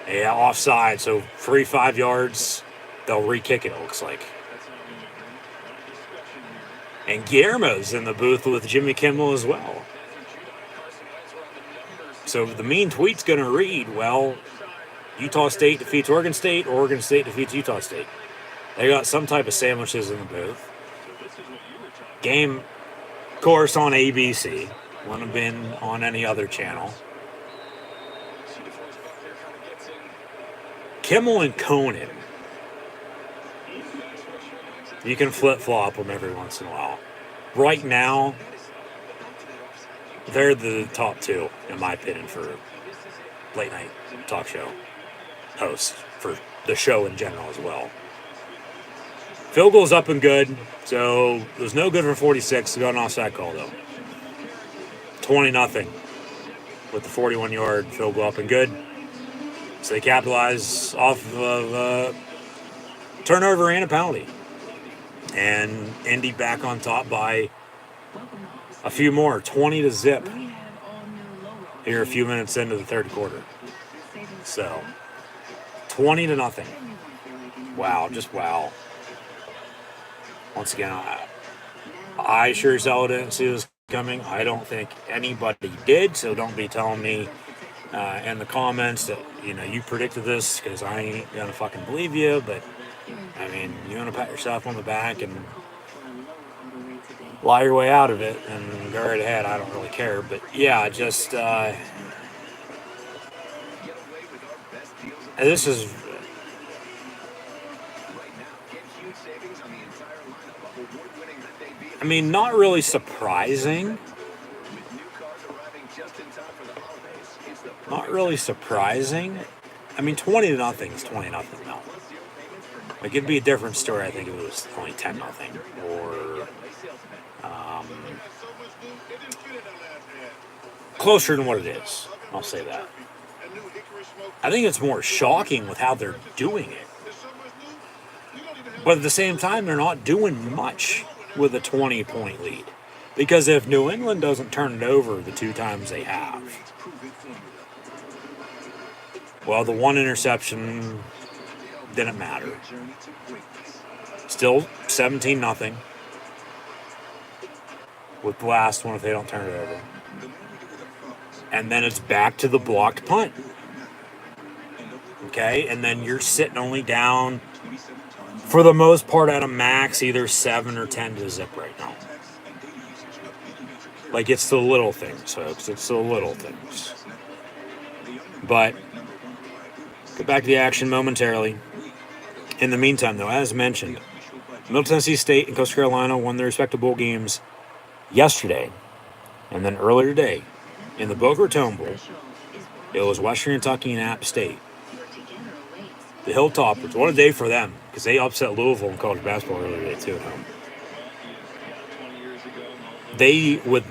Yeah, offside. So free 5 yards. They'll re-kick it, it looks like. And Guillermo's in the booth with Jimmy Kimmel as well. So the mean tweet's going to read, well, Utah State defeats Oregon State, or Oregon State defeats Utah State. They got some type of sandwiches in the booth. Game, of course, on ABC. Wouldn't have been on any other channel. Kimmel and Conan. You can flip-flop them every once in a while. Right now, they're the top 2, in my opinion, for late-night talk show hosts, for the show in general as well. Field goal's up and good, so it was no good for 46. Got an offside call, though. 20-0 with the 41-yard field goal up and good. So they capitalize off of a turnover and a penalty. And Indy back on top by a few more, 20-0 here a few minutes into the third quarter. So, 20-0. Wow, just wow. Once again, I sure as hell didn't see this coming. I don't think anybody did, so don't be telling me in the comments that, you predicted this, because I ain't going to fucking believe you, but, I mean, you want to pat yourself on the back and lie your way out of it and go right ahead. I don't really care, but, yeah, just, this is... I mean, not really surprising. Not really surprising. I mean, 20-0 is 20-0 now. Like, it'd be a different story, I think, if it was only 10-0 or closer than what it is. I'll say that. I think it's more shocking with how they're doing it. But at the same time, they're not doing much with a 20-point lead. Because if New England doesn't turn it over the 2 times they have, well, the 1 interception didn't matter. Still 17-0 with the last one if they don't turn it over. And then it's back to the blocked punt. Okay, and then you're sitting only down, for the most part, at a max, either 7 or 10-0 right now. Like, it's the little things, folks. It's the little things. But Get back to the action momentarily. In the meantime, though, as mentioned, Middle Tennessee State and Coastal Carolina won their respective bowl games yesterday. And then earlier today, in the Boca Raton Bowl, it was Western Kentucky and App State. The Hilltoppers, what a day for them, because they upset Louisville in college basketball earlier today, too, at home. They, with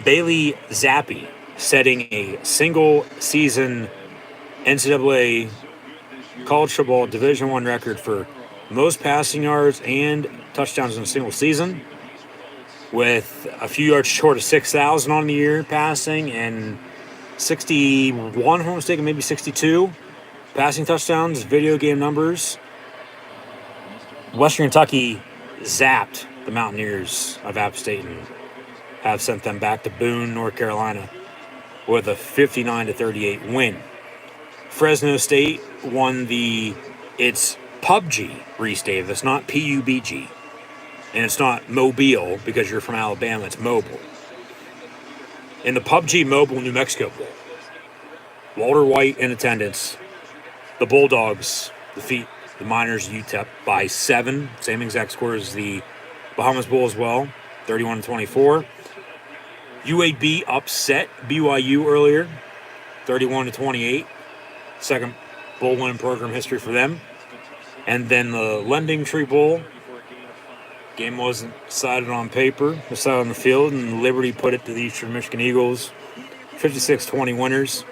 Bailey Zappi setting a single-season NCAA college football Division I record for most passing yards and touchdowns in a single season, with a few yards short of 6,000 on the year passing and 61, if I'm not mistaken, maybe 62 passing touchdowns, video game numbers. Western Kentucky zapped the Mountaineers of App State and have sent them back to Boone, North Carolina, with a 59-38 win. Fresno State won its PUBG restate. It's not PUBG. And it's not Mobile because you're from Alabama. It's mobile. In the PUBG Mobile New Mexico Bowl, Walter White in attendance. The Bulldogs defeat the Miners UTEP by 7. Same exact score as the Bahamas Bowl as well, 31-24. UAB upset BYU earlier, 31-28. Second bowl win in program history for them. And then the Lending Tree Bowl. Game wasn't decided on paper, decided on the field, and Liberty put it to the Eastern Michigan Eagles. 56-20 winners.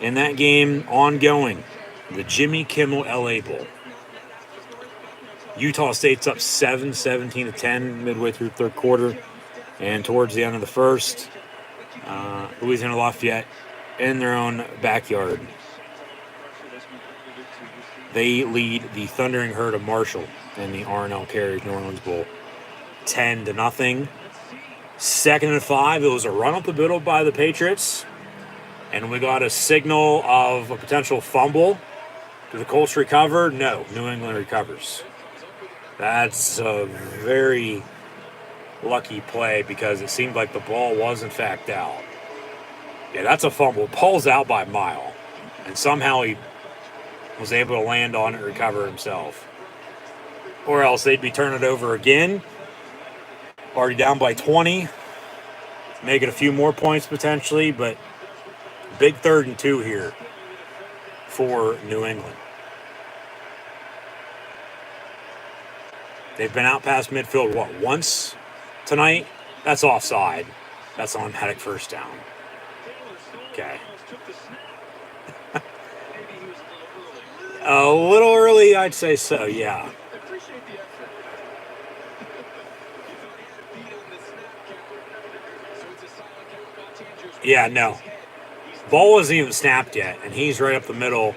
In that game, ongoing, the Jimmy Kimmel LA Bowl. Utah State's up 17-10 midway through third quarter. And towards the end of the first, Louisiana Lafayette in their own backyard. They lead the Thundering Herd of Marshall in the R&L Carriage New Orleans Bowl 10-0. Second and 5, it was a run up the middle by the Patriots. And we got a signal of a potential fumble. Do the Colts recover? No, New England recovers. That's a very lucky play because it seemed like the ball was in fact out. Yeah, that's a fumble. Paul's out by a mile. And somehow he was able to land on it and recover himself. Or else they'd be turning it over again. Already down by 20. Make it a few more points potentially, but big 3rd and 2 here for New England. They've been out past midfield, once tonight? That's offside. That's on automatic first down. Okay. A little early, I'd say so, yeah. Yeah, no. Ball wasn't even snapped yet, and he's right up the middle,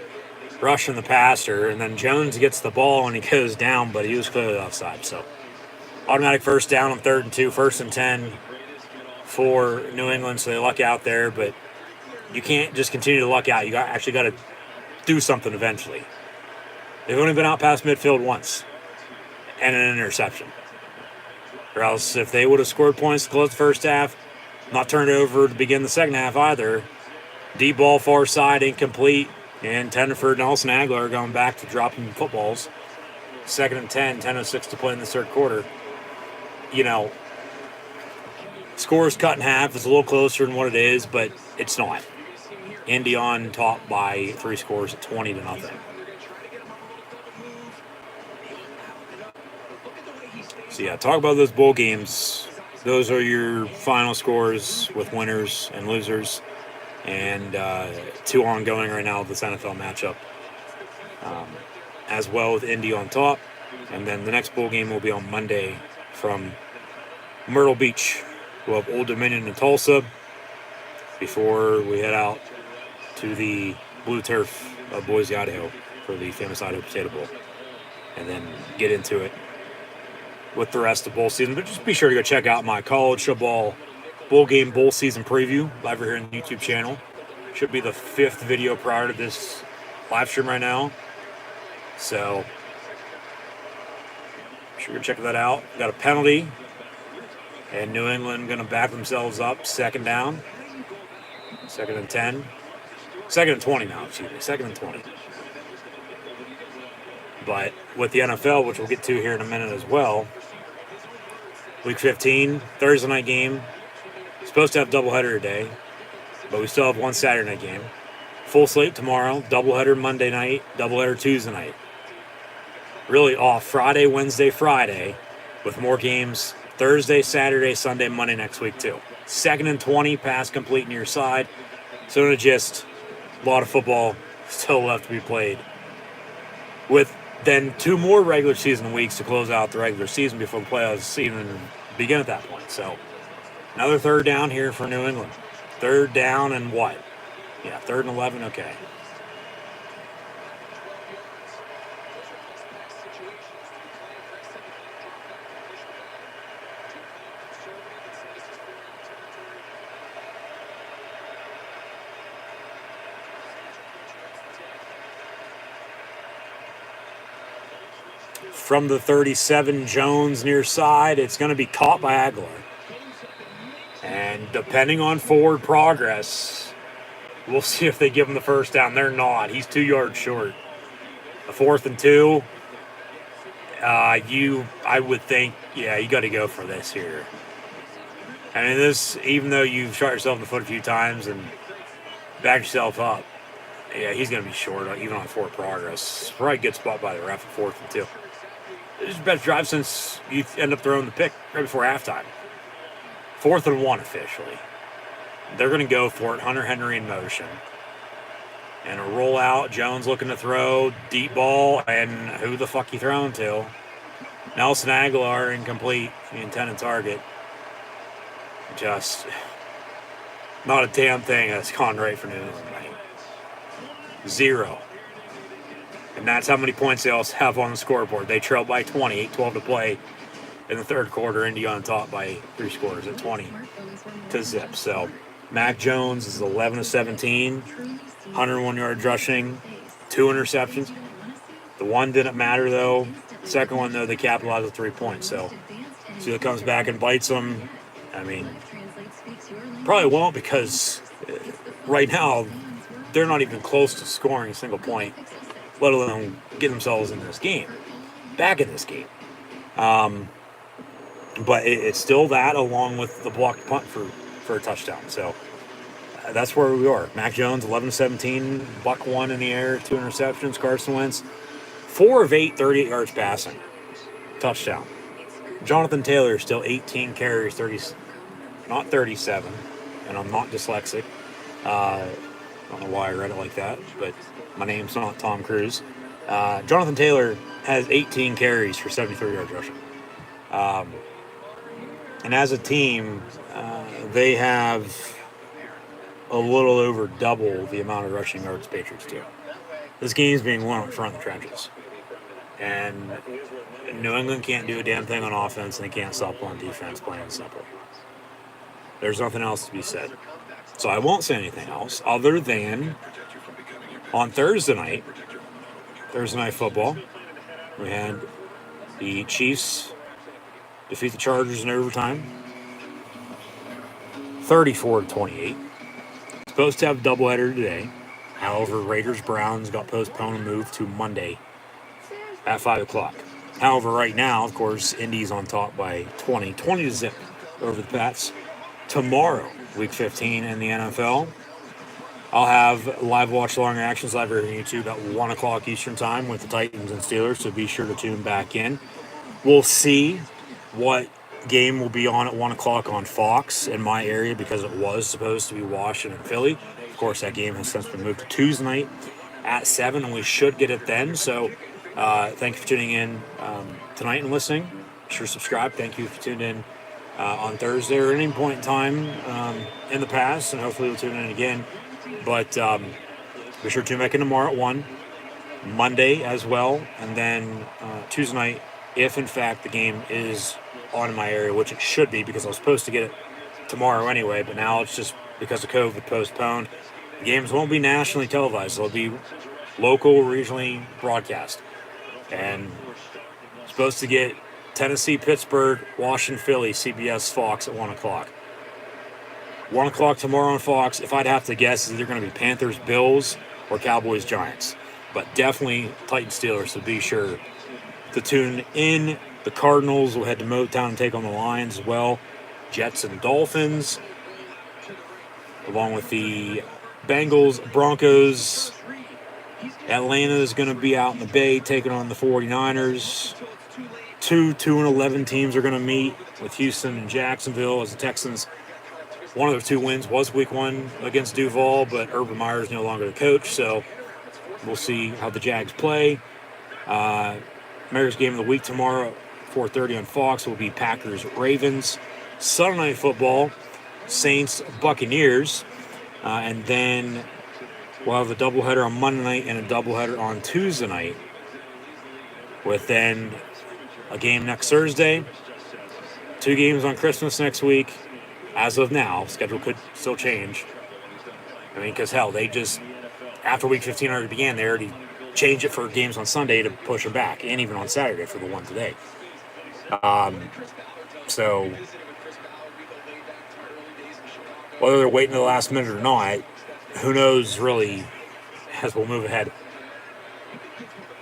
rushing the passer, and then Jones gets the ball and he goes down, but he was clearly offside. So automatic first down on 3rd and 2, 1st and 10 for New England, so they luck out there, but you can't just continue to luck out. You actually got to do something eventually. They've only been out past midfield once, and an interception. Or else if they would have scored points to close the first half, not turned over to begin the second half either, deep ball far side, incomplete, and Tenderford and Nelson Aguilar going back to dropping footballs. 2nd and 10, 10:06 to play in the third quarter. You know, score's cut in half. It's a little closer than what it is, but it's not. Indy on top by 3 scores at 20-0. So yeah, talk about those bowl games. Those are your final scores with winners and losers. And 2 ongoing right now, this NFL matchup. As well with Indy on top. And then the next bowl game will be on Monday from Myrtle Beach. We'll have Old Dominion in Tulsa before we head out to the blue turf of Boise, Idaho for the famous Idaho Potato Bowl. And then get into it with the rest of bowl season. But just be sure to go check out my college football bowl game bowl season preview live here on the YouTube channel. Should be the 5th video prior to this live stream right now. So be sure to check that out. Got a penalty. And New England going to back themselves up. 2nd down. 2nd and 10. Second and 20 now, excuse me. Second and 20. But with the NFL, which we'll get to here in a minute as well, Week 15, Thursday night game. Supposed to have doubleheader today, but we still have one Saturday night game. Full slate tomorrow, doubleheader Monday night, doubleheader Tuesday night. Really off Friday, Wednesday, Friday, with more games Thursday, Saturday, Sunday, Monday next week too. Second and 20, pass complete near side. So just a lot of football still left to be played. With then 2 more regular season weeks to close out the regular season before the playoffs even begin at that point. So another third down here for New England. Third down and what? Yeah, 3rd and 11, okay. From the 37, Jones near side. It's going to be caught by Aguilar. And depending on forward progress, we'll see if they give him the first down. They're not. He's 2 yards short. A 4th and 2. I would think, yeah, you got to go for this here. I mean, this, even though you've shot yourself in the foot a few times and backed yourself up, yeah, he's going to be short, even on forward progress. Probably good spot by the ref at 4th and 2. This is the best drive since you end up throwing the pick right before halftime. 4th and 1 officially. They're going to go for it. Hunter Henry in motion. And a rollout. Jones looking to throw. Deep ball. And who the fuck you throwing to? Nelson Aguilar incomplete. The intended target. Just not a damn thing that's gone right for New England. 0. And that's how many points they also have on the scoreboard. They trail by 20, 8-12 to play in the third quarter. Indy on top by 3 scores at 20 to zip. So Mac Jones is 11 of 17, 101 yards rushing, 2 interceptions. The one didn't matter though. The second one though, they capitalized with 3 points. So see it comes back and bites them. I mean, probably won't because right now they're not even close to scoring a single point, let alone get themselves in this game, back in this game. But it's still that along with the blocked punt for a touchdown. So that's where we are. Mac Jones, 11-17, buck 1 in the air, 2 interceptions. Carson Wentz, 4 of 8, 38 yards passing. Touchdown. Jonathan Taylor, still 18 carries, 30, not 37, and I'm not dyslexic. I don't know why I read it like that, but my name's not Tom Cruise. Jonathan Taylor has 18 carries for 73 yards rushing. And as a team, they have a little over double the amount of rushing yards Patriots do. This game's being won up front of the trenches. And New England can't do a damn thing on offense, and they can't stop on defense, plain and simple. There's nothing else to be said. So I won't say anything else other than on Thursday night football, we had the Chiefs defeat the Chargers in overtime, 34-28. Supposed to have a doubleheader today. However, Raiders-Browns got postponed and moved to Monday at 5 o'clock. However, right now, of course, Indy's on top by 20 to zip over the Pats. Tomorrow, Week 15 in the NFL, I'll have live watch long reactions live here on YouTube at 1 o'clock Eastern time with the Titans and Steelers, so be sure to tune back in. We'll see what game will be on at 1 o'clock on Fox in my area because it was supposed to be Washington and Philly. Of course, that game has since been moved to Tuesday night at 7, and we should get it then. So thank you for tuning in tonight and listening. Be sure to subscribe. Thank you for tuning in on Thursday or at any point in time in the past, and hopefully we'll tune in again. But be sure to tune back in tomorrow at 1, Monday as well, and then Tuesday night, if in fact the game is on in my area, which it should be because I was supposed to get it tomorrow anyway, but now it's just because of COVID postponed. The games won't be nationally televised. They'll be local, regionally broadcast. And supposed to get Tennessee, Pittsburgh, Washington, Philly, CBS, Fox at 1 o'clock. 1 o'clock tomorrow on Fox. If I'd have to guess, it's either going to be Panthers, Bills, or Cowboys, Giants. But definitely Titans, Steelers, so be sure to tune in. The Cardinals will head to Motown and take on the Lions as well. Jets and Dolphins, along with the Bengals, Broncos. Atlanta is going to be out in the Bay taking on the 49ers. Two 2-11 teams are going to meet with Houston and Jacksonville as the Texans. One of their 2 wins was week 1 against Duval, but Urban Meyer is no longer the coach, so we'll see how the Jags play. America's game of the week tomorrow, 4:30 on Fox, will be Packers-Ravens. Sunday Night Football, Saints-Buccaneers. And then we'll have a doubleheader on Monday night and a doubleheader on Tuesday night, with then a game next Thursday, 2 games on Christmas next week. As of now, schedule could still change. I mean, because hell, they just, after week 15 already began, they already changed it for games on Sunday to push them back, and even on Saturday for the one today. So whether they're waiting to the last minute or not, who knows really, as we'll move ahead.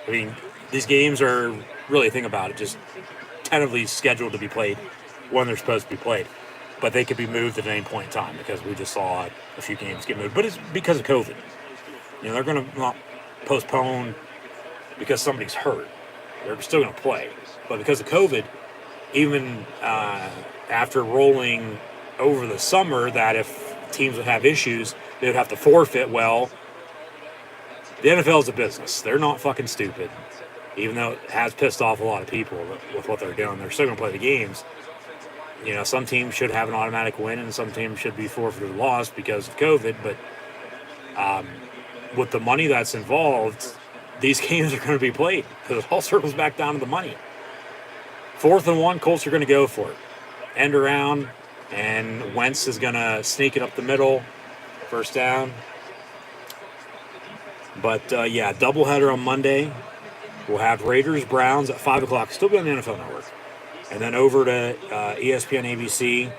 I mean, these games are, really think about it, just tentatively scheduled to be played when they're supposed to be played. But they could be moved at any point in time, because we just saw a few games get moved. But it's because of COVID. You know, they're going to not postpone because somebody's hurt. They're still going to play. But because of COVID, even after rolling over the summer, that if teams would have issues, they would have to forfeit. Well, the NFL is a business. They're not fucking stupid. Even though it has pissed off a lot of people with what they're doing, they're still going to play the games. You know, some teams should have an automatic win, and some teams should be forfeited or lost because of COVID. But with the money that's involved, these games are going to be played, because it all circles back down to the money. 4th and 1, Colts are going to go for it. End around, and Wentz is going to sneak it up the middle. First down. But, yeah, doubleheader on Monday. We'll have Raiders, Browns at 5 o'clock. Still be on the NFL Network. And then over to ESPN, ABC,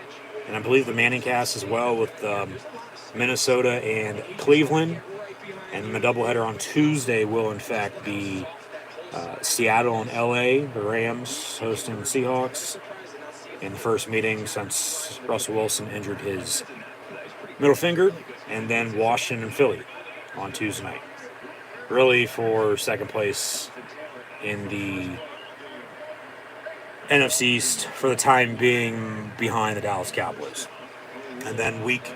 and I believe the Manning cast as well, with Minnesota and Cleveland. And the doubleheader on Tuesday will, in fact, be Seattle and LA, the Rams hosting the Seahawks in the first meeting since Russell Wilson injured his middle finger. And then Washington and Philly on Tuesday night. Really for second place in the NFC East for the time being, behind the Dallas Cowboys. And then week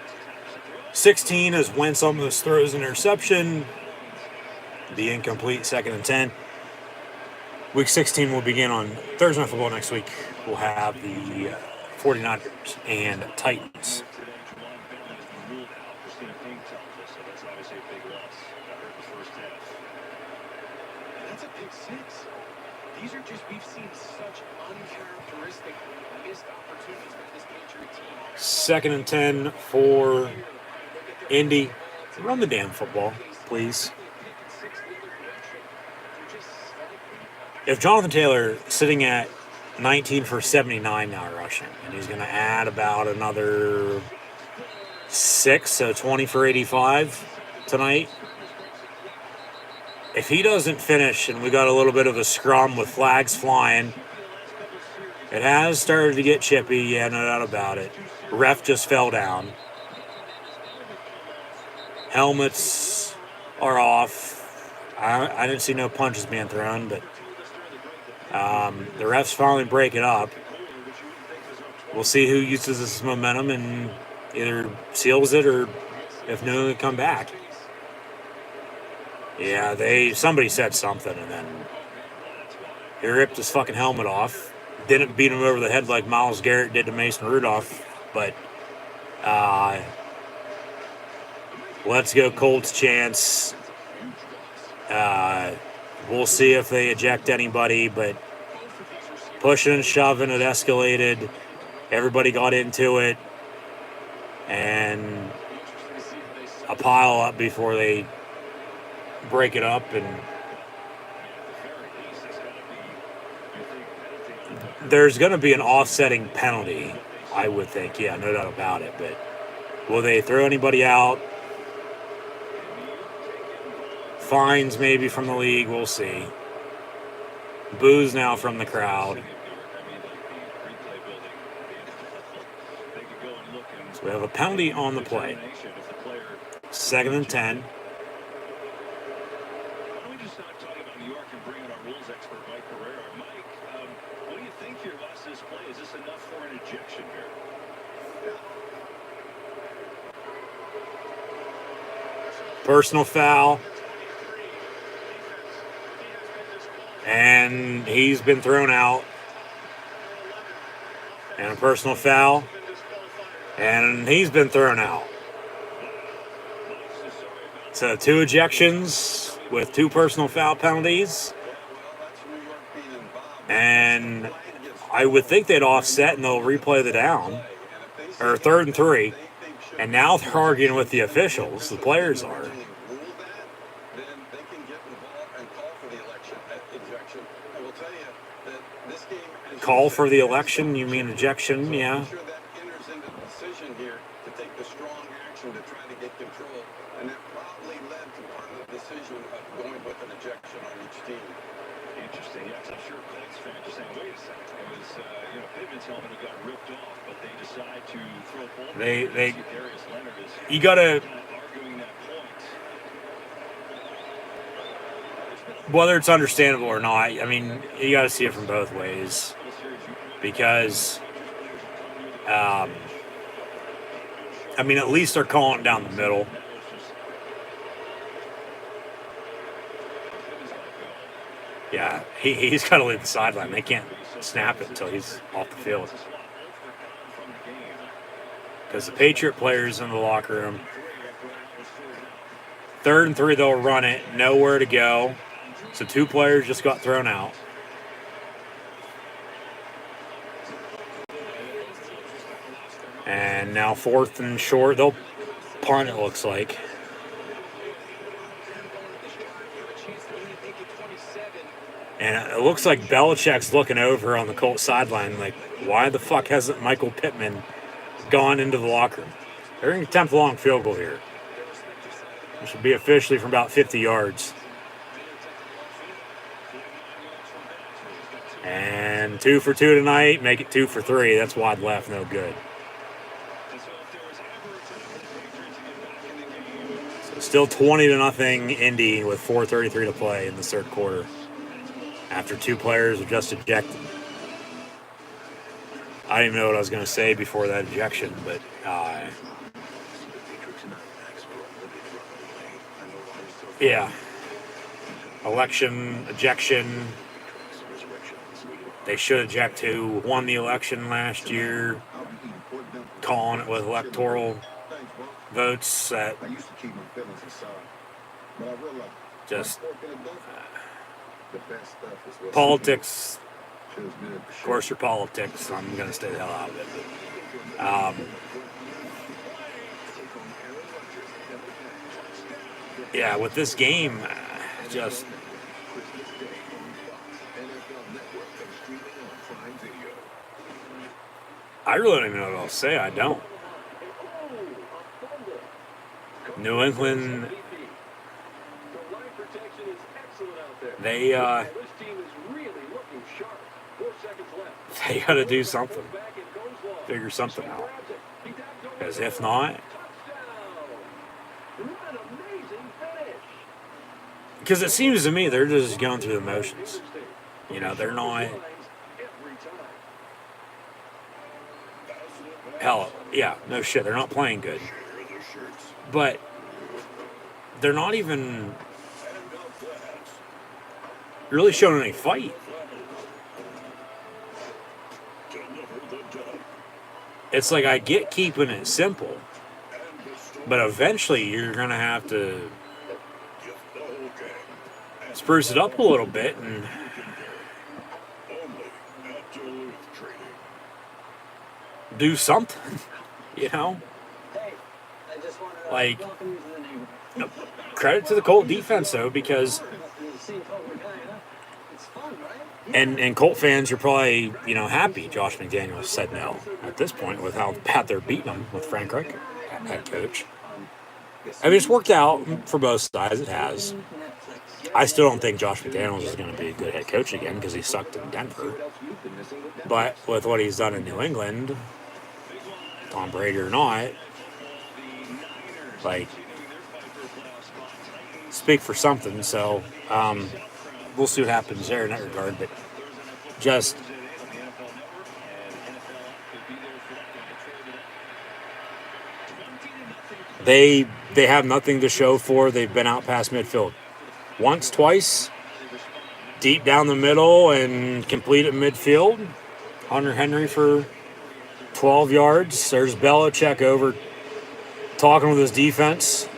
16, as Wentz almost throws an interception, the incomplete 2nd and 10. Week 16 will begin on Thursday Night Football next week. We'll have the 49ers and Titans. That's a pick 6. These are just, we've seen such uncharacteristic missed opportunities from this Patriot team. 2nd and 10 for Indy. Run the damn football, please. If Jonathan Taylor sitting at 19 for 79 now rushing, and he's going to add about another 6, so 20 for 85 tonight. If he doesn't finish, and we got a little bit of a scrum with flags flying, it has started to get chippy, yeah, no doubt about it. Ref just fell down. Helmets are off. I didn't see no punches being thrown, but the refs finally break it up. We'll see who uses this momentum and either seals it, or if no, they come back. Yeah, somebody said something, and then he ripped his fucking helmet off. Didn't beat him over the head like Myles Garrett did to Mason Rudolph, but let's go Colts chance. We'll see if they eject anybody, but pushing and shoving, it escalated. Everybody got into it, and a pile up before they break it up. And there's going to be an offsetting penalty, I would think. Yeah, no doubt about it. But Will they throw anybody out? Fines maybe from the league. We'll see. Boos now from the crowd. So we have a penalty on the play. 2nd and 10. Why don't we just talk about New York and bring in our rules expert, Mike Pereira. Mike, what do you think here last this play? Is this enough for an ejection here? Personal foul. And he's been thrown out. And a personal foul. And he's been thrown out. So 2 ejections with 2 personal foul penalties. And I would think they'd offset and they'll replay the down. Or 3rd and 3. And now they're arguing with the officials. The players are. Call for the election? You mean ejection? Yeah. Interesting. Yeah, I'm sure Colts fans are saying, wait a second. It was, Pittman's helmet who got ripped off, but they decide to throw both. You gotta. Whether it's understandable or not, I mean, you got to see it from both ways. Because, I mean, at least they're calling it down the middle. Yeah, he's got to leave the sideline. They can't snap it until he's off the field. Because the Patriot players in the locker room. 3rd and 3, they'll run it. Nowhere to go. So 2 players just got thrown out. And now 4th and short. They'll punt, it looks like. And it looks like Belichick's looking over on the Colts sideline like, why the fuck hasn't Michael Pittman gone into the locker room? They're going to attempt a long field goal here. It should be officially from about 50 yards. And 2 for 2 tonight. Make it 2 for 3. That's wide left. No good. So still 20-0 Indy with 4:33 to play in the 3rd quarter. After 2 players are just ejected. I didn't even know what I was going to say before that ejection, but yeah. Election, ejection. They should eject who won the election last year, calling it with electoral votes that just politics. Of course, your politics. I'm going to stay the hell out of it. But, yeah, with this game, just. I really don't even know what else to say. I don't. New England, they got to do something. Figure something out. Because if not, because it seems to me they're just going through the motions. You know, they're not. Hell, yeah, no shit. They're not playing good. But they're not even really showing any fight. It's like I get keeping it simple, but eventually you're going to have to spruce it up a little bit and do something, you know? Like, credit to the Colt defense, though, because and Colt fans, you're probably, you know, happy Josh McDaniels said no at this point with how bad they're beating them with Frank Reich head coach. I mean, it's worked out for both sides. It has. I still don't think Josh McDaniels is going to be a good head coach again because he sucked in Denver. But with what he's done in New England, Tom Brady or not, like, speak for something. So we'll see what happens there in that regard. But just they have nothing to show for. They've been out past midfield once, twice, deep down the middle and complete at midfield. Hunter Henry for 12 yards. There's Belichick over talking with his defense.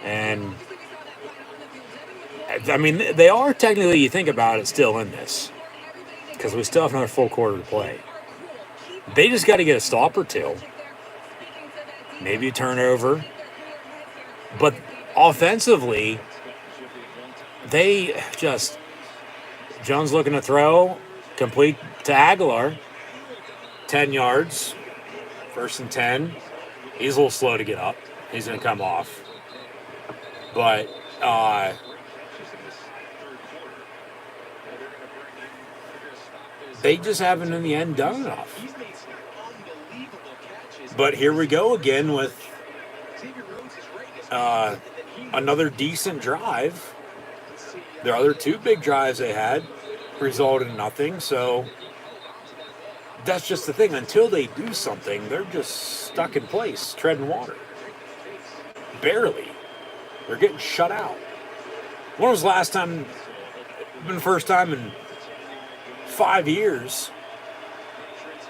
And, I mean, they are technically, you think about it, still in this. Because we still have another full quarter to play. They just got to get a stop or two. Maybe a turnover. But offensively, they just... Jones looking to throw. Complete to Aguilar. 10 yards. 1st and 10. He's a little slow to get up. He's going to come off. But they just haven't in the end done enough. But here we go again with another decent drive. Their other two big drives they had resulted in nothing. So that's just the thing. Until they do something, they're just stuck in place, treading water. Barely. They're getting shut out. When was the last time, been the first time in 5 years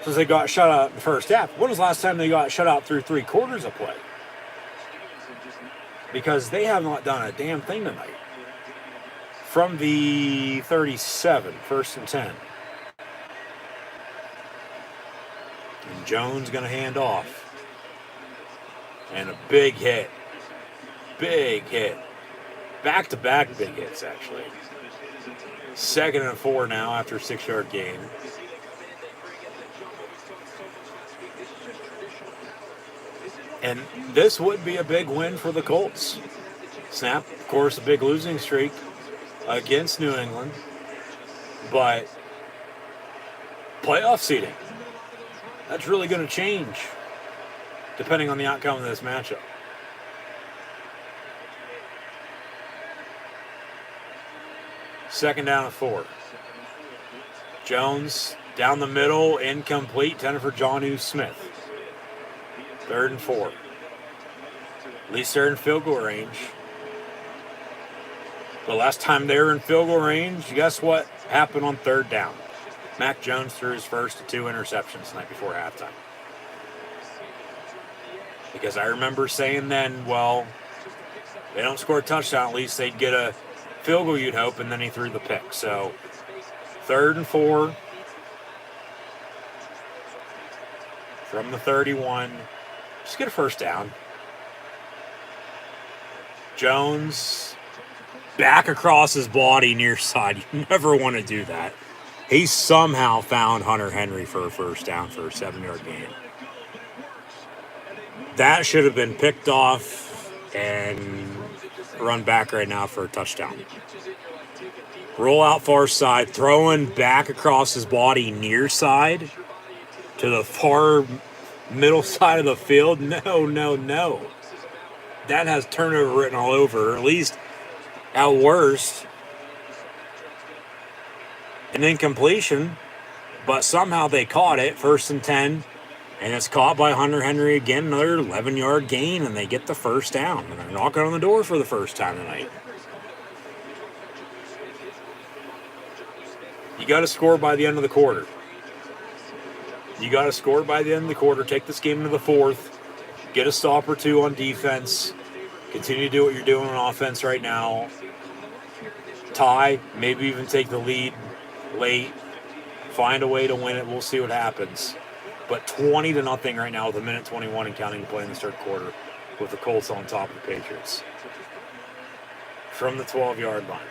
since they got shut out in the first half? When was the last time they got shut out through 3 quarters of play? Because they have not done a damn thing tonight. From the 37, 1st and 10. And Jones going to hand off. And a big hit. Big hit. Back-to-back big hits, actually. 2nd and 4 now after a 6-yard gain. And this would be a big win for the Colts. Snap, of course, a big losing streak against New England. But playoff seeding, that's really going to change depending on the outcome of this matchup. Second down and 4. Jones down the middle, incomplete, intended for Jonnu Smith. 3rd and 4. At least they're in field goal range. The last time they were in field goal range, guess what happened on 3rd down? Mac Jones threw his first of 2 interceptions the night before halftime. Because I remember saying then, well, they don't score a touchdown, at least they'd get a field goal, you'd hope, and then he threw the pick. So 3rd and 4 from the 31. Just get a first down. Jones back across his body near side. You never want to do that. He somehow found Hunter Henry for a first down for a 7-yard gain. That should have been picked off and run back right now for a touchdown. Roll out far side, throwing back across his body near side to the far middle side of the field. No. That has turnover written all over, or at least at worst an incompletion, but somehow they caught it. 1st and 10, and it's caught by Hunter Henry again, another 11-yard gain, and they get the first down, and they're knocking on the door for the first time tonight. You got to score by the end of the quarter. You got to score by the end of the quarter, take this game into the 4th, get a stop or 2 on defense, continue to do what you're doing on offense right now, tie, maybe even take the lead late, find a way to win it. We'll see what happens. But 20-0 right now with 1:21 and counting to play in the 3rd quarter with the Colts on top of the Patriots. From the 12-yard line.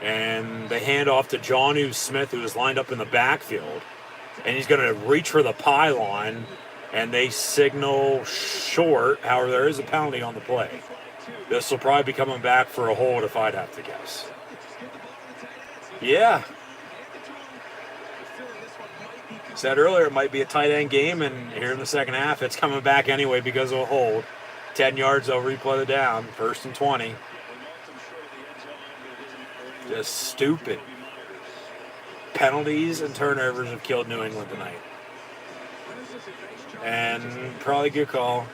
And they hand off to Jonnu Smith, who is lined up in the backfield. and he's going to reach for the pylon, and they signal short. However, there is a penalty on the play. This will probably be coming back for a hold if I'd have to guess. Yeah. Said earlier it might be a tight end game, and here in the second half it's coming back anyway because of a hold. 10 yards, they'll replay the down. 1st and 20. Just stupid. Penalties and turnovers have killed New England tonight. And probably good call.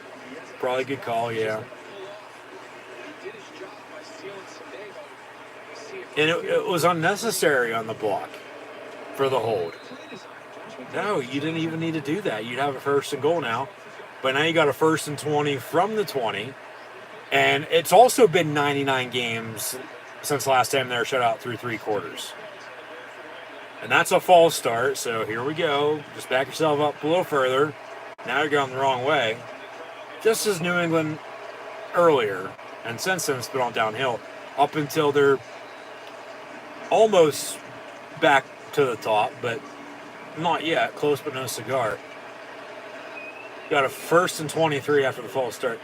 Yeah. And it was unnecessary on the block for the hold. No, you didn't even need to do that. You'd have a 1st and goal now. But now you got a 1st and 20 from the 20. And it's also been 99 games since last time they were shut out through 3 quarters. And that's a false start, so here we go. Just back yourself up a little further. Now you're going the wrong way. Just as New England earlier, and since then it's been on downhill, up until they're almost back to the top, but not yet. Close but no cigar. Got a 1st and 23 after the false start.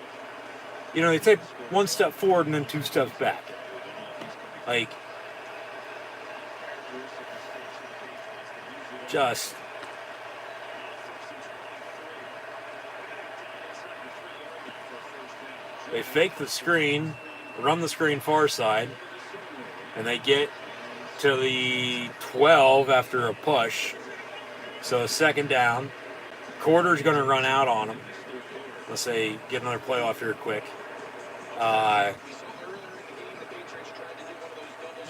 You know, they take 1 step forward and then 2 steps back. Like, just they fake the screen, run the screen far side, and they get to the 12 after a push. So 2nd down. Quarter's going to run out on them. Let's say get another play off here quick.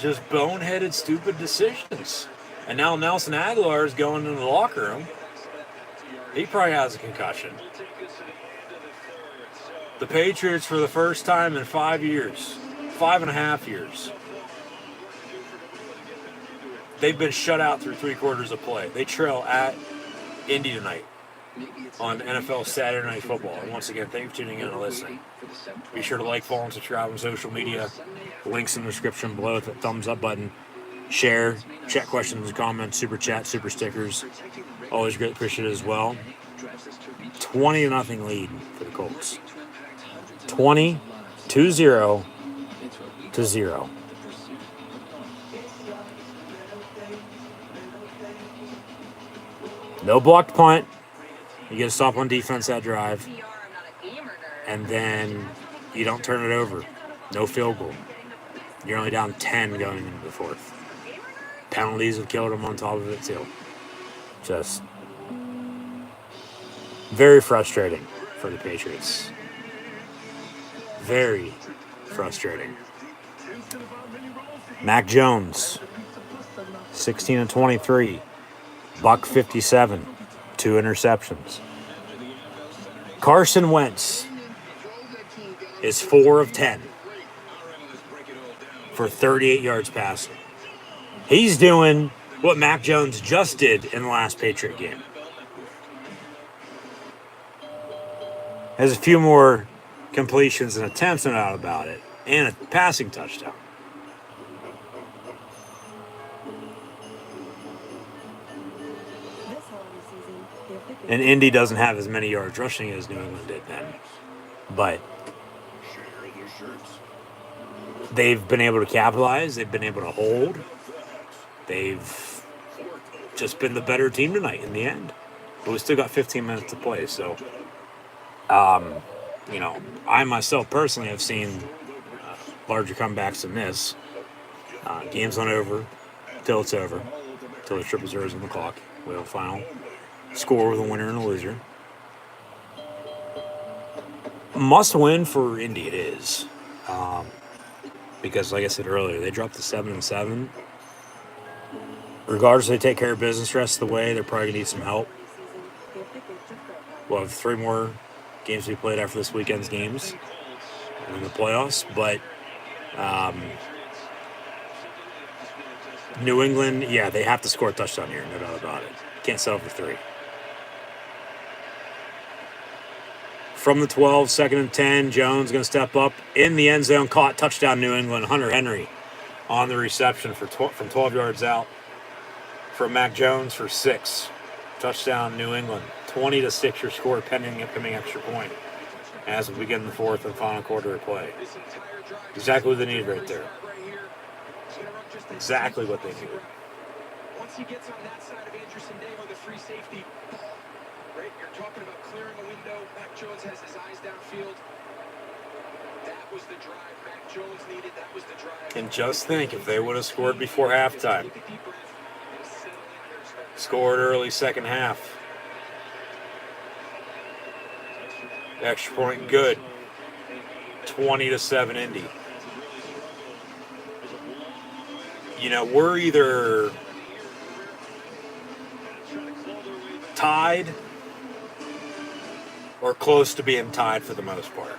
Just boneheaded, stupid decisions. And now Nelson Aguilar is going into the locker room. He probably has a concussion. The Patriots, for the first time in 5 years, 5.5 years, they've been shut out through 3 quarters of play. They trail at Indy tonight on NFL Saturday Night Football. And once again, thank you for tuning in and listening. Be sure to like, follow, and subscribe on social media. Links in the description below with the thumbs up button. Share, chat questions and comments, super chat, super stickers. Always great appreciated as well. 20-0 lead for the Colts. 20-0 to 0. No blocked punt. You get a stop on defense that drive. And then you don't turn it over. No field goal. You're only down 10 going into the 4th. Penalties have killed them on top of it too. Just very frustrating for the Patriots. Very frustrating. Mac Jones, 16-23. Buck 57. 2 interceptions. Carson Wentz is 4 of 10 for 38 yards passing. He's doing what Mac Jones just did in the last Patriot game. Has a few more completions and attempts, no doubt about it, and a passing touchdown. And Indy doesn't have as many yards rushing as New England did then. But they've been able to capitalize. They've been able to hold. They've just been the better team tonight in the end. But we still got 15 minutes to play. So, you know, I myself personally have seen larger comebacks than this. Game's not over till it's over. Till the triple zeros on the clock. We have a final score with a winner and a loser. Must win for Indy it is. Because like I said earlier, they dropped to 7-7. Regardless, they take care of business the rest of the way. They're probably going to need some help. We'll have 3 more games to be played after this weekend's games in the playoffs. But New England, yeah, they have to score a touchdown here, no doubt about it. Can't settle for 3. From the 12, 2nd and 10, Jones going to step up in the end zone, caught, touchdown New England. Hunter Henry on the reception from 12 yards out. From Mac Jones for 6. Touchdown, New England. 20-6 your score pending incoming extra point as we begin the fourth and final quarter of play. Exactly what they needed right there. Exactly what they needed. Once he gets on that side of Anderson Davo, the free safety, right? You're talking about clearing a window. Mac Jones has his eyes downfield. That was the drive Mac Jones needed. That was the drive. And just think, if they would have scored before halftime, scored early second half, extra point good, 20-7 Indy. You know, we're either tied or close to being tied for the most part.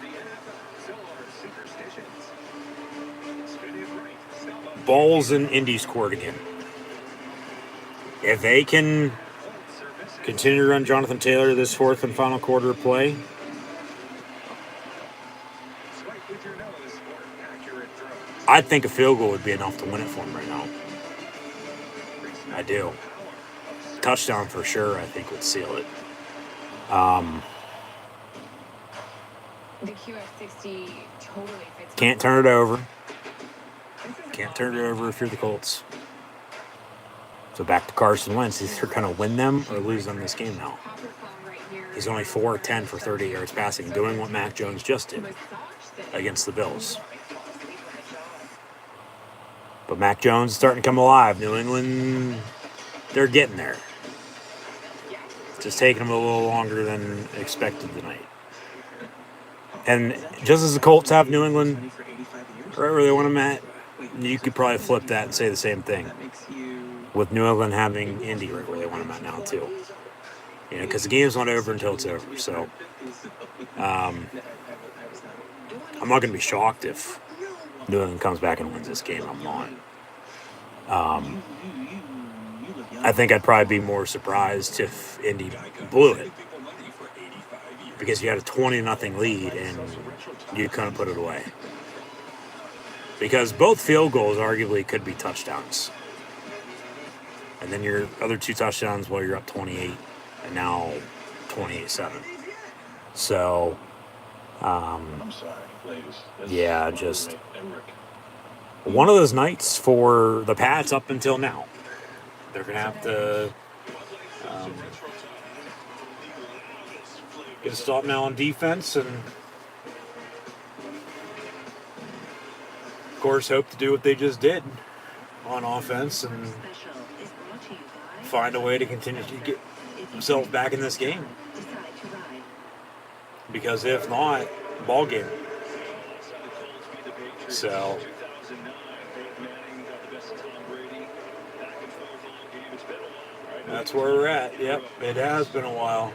Balls and Indy scored again. If they can continue to run Jonathan Taylor this fourth and final quarter of play, I think a field goal would be enough to win it for him right now. I do. Touchdown for sure, I think, would seal it. The QF60 totally fits. Can't turn it over. Can't turn it over if you're the Colts. So back to Carson Wentz. He's either going to win them or lose them this game now. He's only 4-10 for 30 yards passing, doing what Mac Jones just did against the Bills. But Mac Jones is starting to come alive. New England, they're getting there. It's just taking them a little longer than expected tonight. And just as the Colts have New England right where they want them at, you could probably flip that and say the same thing with New England having Indy right where they want them at now too. You know, because the game's not over until it's over. So I'm not going to be shocked if New England comes back and wins this game. I'm not. I think I'd probably be more surprised if Indy blew it, because you had a 20-0 lead and you couldn't put it away. Because both field goals arguably could be touchdowns. And then your other two touchdowns while you're up 28 and now 28-7. So, yeah, just one of those nights for the Pats up until now. They're going to have to get a stop now on defense and, of course, hope to do what they just did on offense and find a way to continue to get themselves back in this game. Because if not, ball game. So that's where we're at. Yep, it has been a while.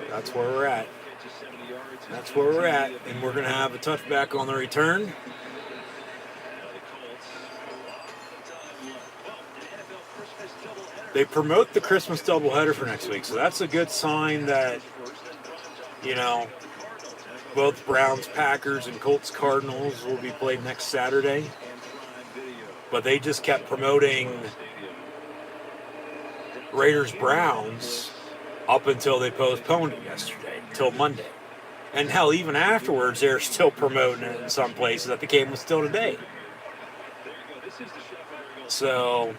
That's where we're at. That's where we're at. And we're going to have a touchback on the return. They promote the Christmas doubleheader for next week, so that's a good sign that, you know, both Browns, Packers, and Colts, Cardinals will be played next Saturday. But they just kept promoting Raiders, Browns up until they postponed it yesterday, till Monday. And hell, even afterwards, they're still promoting it in some places that the game was still today. So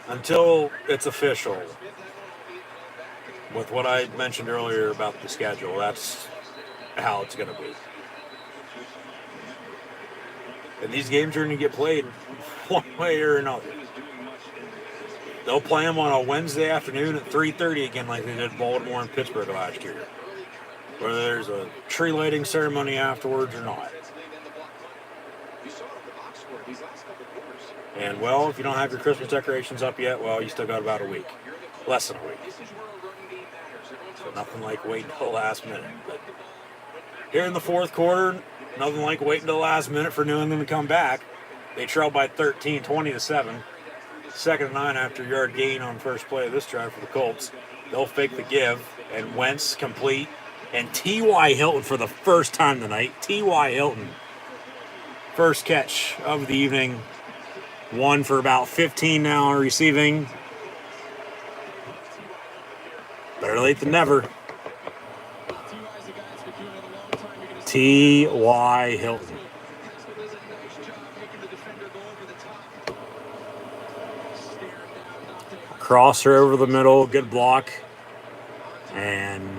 until it's official, with what I mentioned earlier about the schedule, that's how it's going to be. And these games are going to get played one way or another. They'll play them on a Wednesday afternoon at 3:30 again, like they did Baltimore and Pittsburgh last year. Whether there's a tree lighting ceremony afterwards or not. And, well, if you don't have your Christmas decorations up yet, well, you still got about a week. Less than a week. So nothing like waiting until the last minute. But here in the fourth quarter, nothing like waiting until the last minute for New England to come back. They trailed by 13, 20-7. Second and 9 after yard gain on first play of this drive for the Colts. They'll fake the give and Wentz complete. And T.Y. Hilton for the first time tonight. T.Y. Hilton, first catch of the evening. One for about 15 now receiving. Better late than never. T.Y. Hilton. Crosser over the middle, good block, and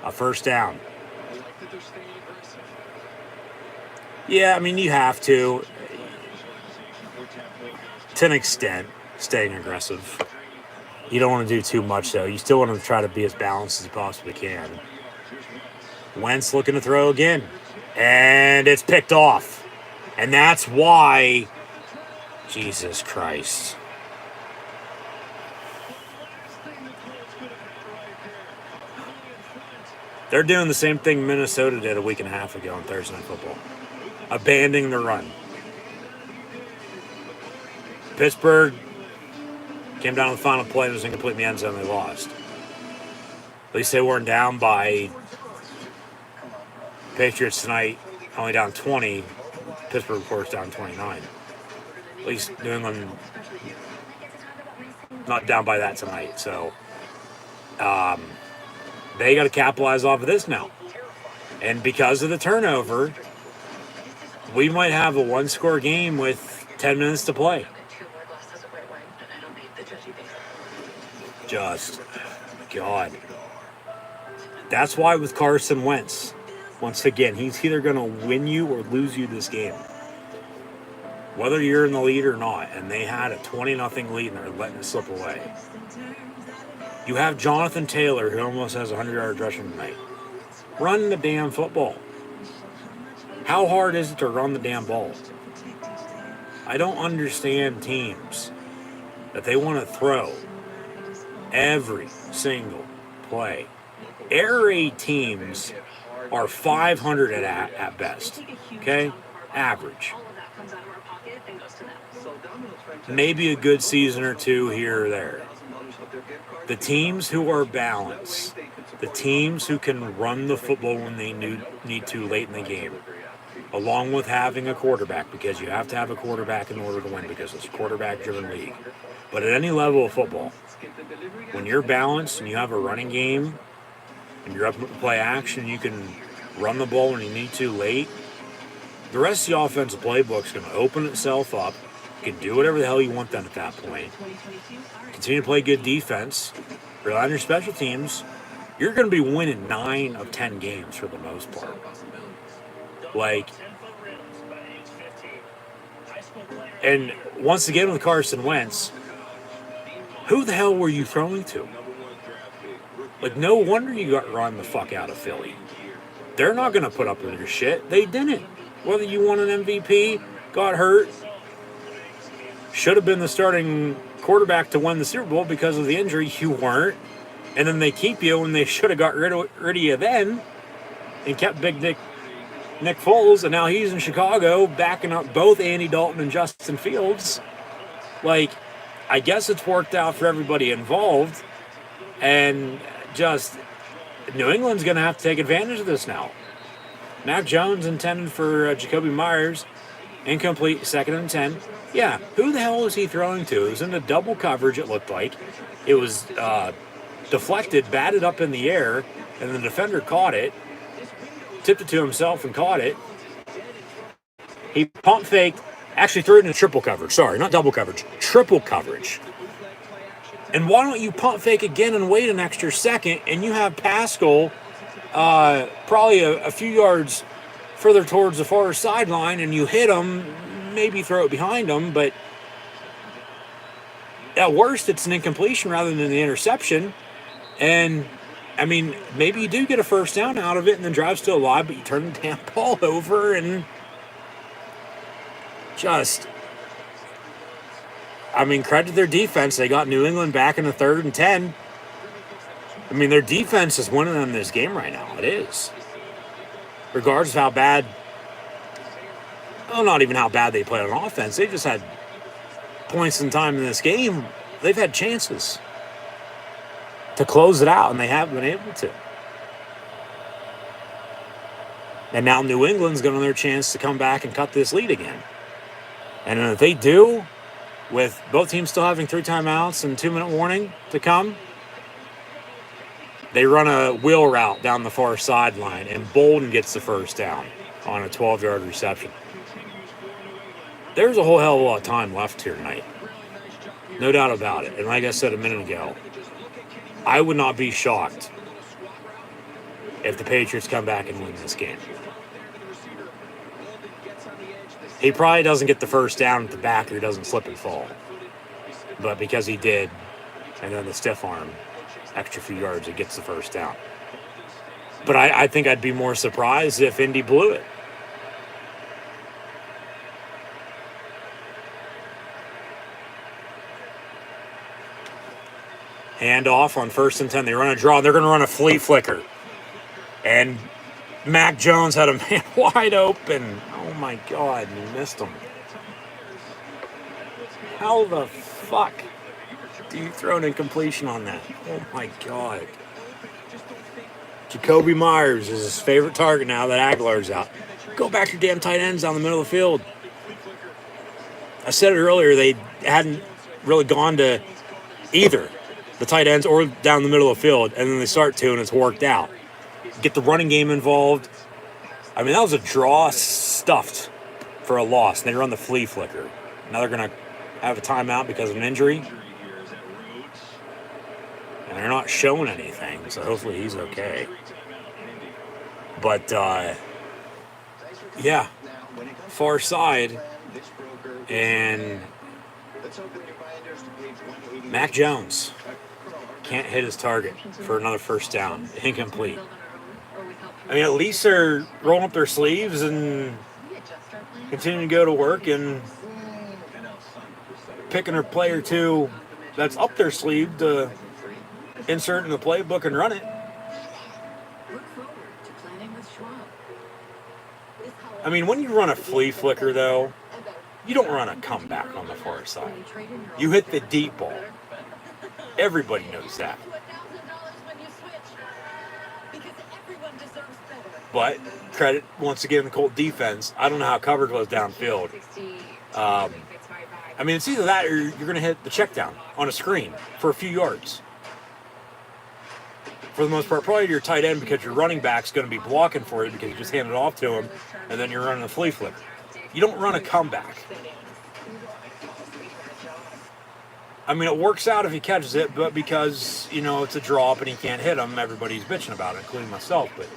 a first down. Yeah, I mean, you have to an extent, staying aggressive. You don't want to do too much, though. You still want to try to be as balanced as you possibly can. Wentz looking to throw again, and it's picked off. And that's why, Jesus Christ. They're doing the same thing Minnesota did a week and a half ago on Thursday Night Football. Abandoning the run. Pittsburgh came down to the final play and was incomplete in the end zone. They lost. At least they weren't down by Patriots tonight, only down 20. Pittsburgh, of course, down 29. At least New England not down by that tonight. So they got to capitalize off of this now. And because of the turnover, we might have a one-score game with 10 minutes to play. Just, God. That's why with Carson Wentz, once again, he's either going to win you or lose you this game. Whether you're in the lead or not, and they had a 20-0 lead and they're letting it slip away. You have Jonathan Taylor, who almost has 100-yard rushing tonight. Run the damn football. How hard is it to run the damn ball? I don't understand teams that they want to throw every single play. Air raid teams are 500 at best, okay? Average. Maybe a good season or two here or there. The teams who are balanced, the teams who can run the football when they need to late in the game, along with having a quarterback, because you have to have a quarterback in order to win, because it's a quarterback-driven league. But at any level of football, when you're balanced and you have a running game and you're up to play action, you can run the ball when you need to late, the rest of the offensive playbook is going to open itself up. You can do whatever the hell you want then at that point. Continue to play good defense. Rely on your special teams. You're going to be winning 9 of 10 games for the most part. Like, and once again with Carson Wentz, who the hell were you throwing to? Like, no wonder you got run the fuck out of Philly. They're not going to put up with your shit. They didn't. Whether you won an MVP, got hurt, should have been the starting quarterback to win the Super Bowl because of the injury, you weren't. And then they keep you when they should have got rid of you then and kept Big Nick Foles, and now he's in Chicago backing up both Andy Dalton and Justin Fields. Like, I guess it's worked out for everybody involved, and just New England's going to have to take advantage of this now. Mac Jones intended for Jacoby Myers, incomplete, 2nd and 10. Yeah, who the hell was he throwing to? It was into double coverage, it looked like. It was deflected, batted up in the air, and the defender caught it, tipped it to himself and caught it. He pump faked, actually threw it into triple coverage. Sorry, not double coverage, triple coverage. And why don't you pump fake again and wait an extra second, and you have Pascal probably a few yards further towards the far sideline, and you hit him, maybe throw it behind him, but at worst it's an incompletion rather than the interception. And I mean, maybe you do get a first down out of it and the drive's still alive, but you turn the damn ball over and just, I mean, credit their defense. They got New England back in the 3rd and 10. I mean, their defense is winning them this game right now. It is. Regardless of how bad, well, not even how bad they played on offense. They just had points in time in this game. They've had chances. to close it out, and they have been able to. And now New England's going to their chance to come back and cut this lead again. And if they do, with both teams still having 3 timeouts and 2-minute warning to come, they run a wheel route down the far sideline, and Bolden gets the first down on a 12-yard reception. There's a whole hell of a lot of time left here tonight. No doubt about it. And like I said a minute ago, I would not be shocked if the Patriots come back and win this game. He probably doesn't get the first down at the back, or he doesn't slip and fall. But because he did, and then the stiff arm, extra few yards, he gets the first down. But I think I'd be more surprised if Indy blew it. Hand off on 1st and 10. They run a draw. They're going to run a flea flicker. And Mac Jones had a man wide open. Oh, my God. And he missed him. How the fuck do you throw an incompletion on that? Oh, my God. Jacoby Myers is his favorite target now that Aguilar's out. Go back your damn tight ends down the middle of the field. I said it earlier. They hadn't really gone to either the tight ends or down the middle of the field, and then they start to, and it's worked out. Get the running game involved. I mean, that was a draw stuffed for a loss, and they run the flea flicker. Now they're going to have a timeout because of an injury. And they're not showing anything, so hopefully he's okay. But, yeah, far side, and Mac Jones can't hit his target for another first down. Incomplete. I mean, at least they're rolling up their sleeves and continuing to go to work and picking a play or two that's up their sleeve to insert in the playbook and run it. I mean, when you run a flea flicker, though, you don't run a comeback on the far side. You hit the deep ball. Everybody knows that. But credit, once again, the Colt defense. I don't know how coverage was downfield. I mean, it's either that or you're going to hit the check down on a screen for a few yards. For the most part, probably your tight end, because your running back's going to be blocking for you because you just hand it off to him, and then you're running a flea flicker. You don't run a comeback. I mean, it works out if he catches it, but because, you know, it's a drop and he can't hit him, everybody's bitching about it, including myself. But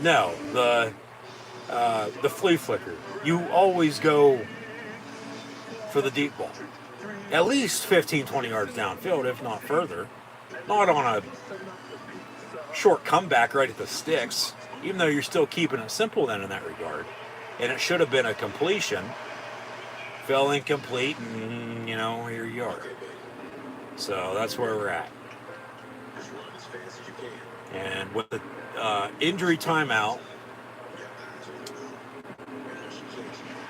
no, the flea flicker. You always go for the deep ball. At least 15, 20 yards downfield, if not further. Not on a short comeback right at the sticks, even though you're still keeping it simple then in that regard. And it should have been a completion. Fell incomplete, and, you know, here you are. So that's where we're at. And with the injury timeout,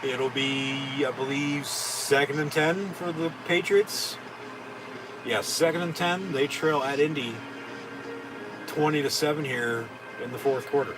it'll be, I believe, 2nd and 10 for the Patriots. Yeah, 2nd and 10. They trail at Indy 20-7 here in the 4th quarter.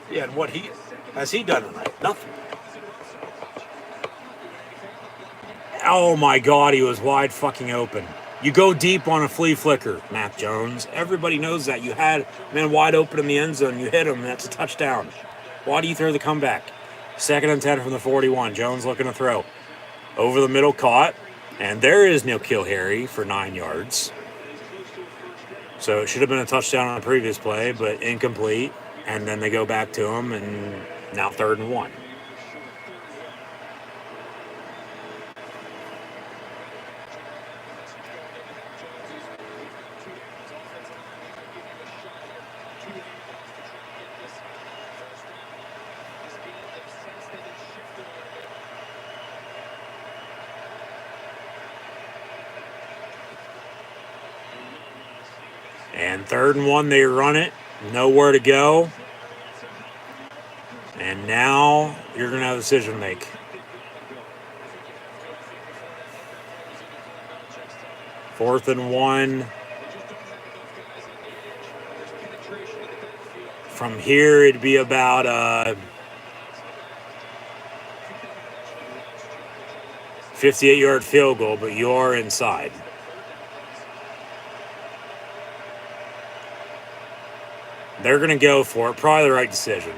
Yeah, and what has he done tonight? Nothing. Oh my God, he was wide fucking open. You go deep on a flea flicker, Mac Jones. Everybody knows that. You had a man wide open in the end zone. You hit him, and that's a touchdown. Why do you throw the comeback? 2nd and 10 from the 41. Jones looking to throw. Over the middle, caught. And there is N'Keal Harry for 9 yards. So it should have been a touchdown on the previous play, but incomplete. And then they go back to him, and now 3rd and 1. And 3rd and 1, they run it. Nowhere to go. And now you're going to have a decision to make. 4th and 1. From here, it'd be about 58-yard field goal, but you're inside. They're going to go for it. Probably the right decision.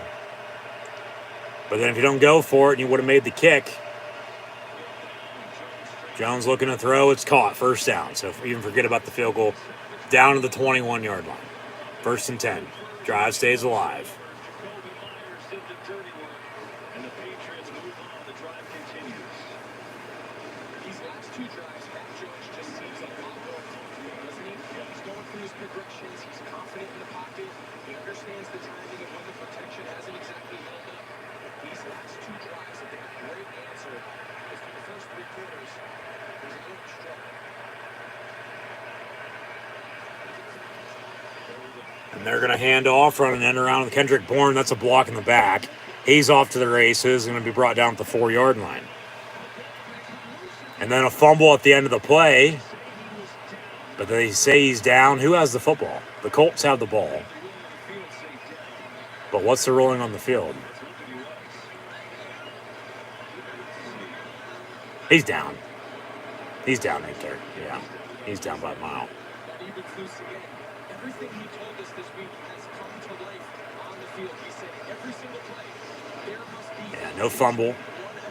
But then if you don't go for it and you would have made the kick, Jones looking to throw, it's caught. 1st down. So even forget about the field goal. Down to the 21-yard line. 1st and 10. Drive stays alive. And the Patriots move on. The drive continues. These last 2 drives, Mac Jones just seems a lot more confident, doesn't he? He's going through his progressions. He's confident in the pocket. He understands the timing and when the protection hasn't exactly held up. These last 2 drives have been a great answer. Because for the first 3 quarters, there's a little struggle. And they're going to hand off, run an end around with Kendrick Bourne. That's a block in the back. He's off to the races. Going to be brought down at the 4-yard line. And then a fumble at the end of the play. But they say he's down. Who has the football? The Colts have the ball. But what's the ruling on the field? He's down. He's down right there. Yeah. He's down by a mile. Everything he told us this week has come to life on the field. He said every single play, there must be... Yeah, no fumble.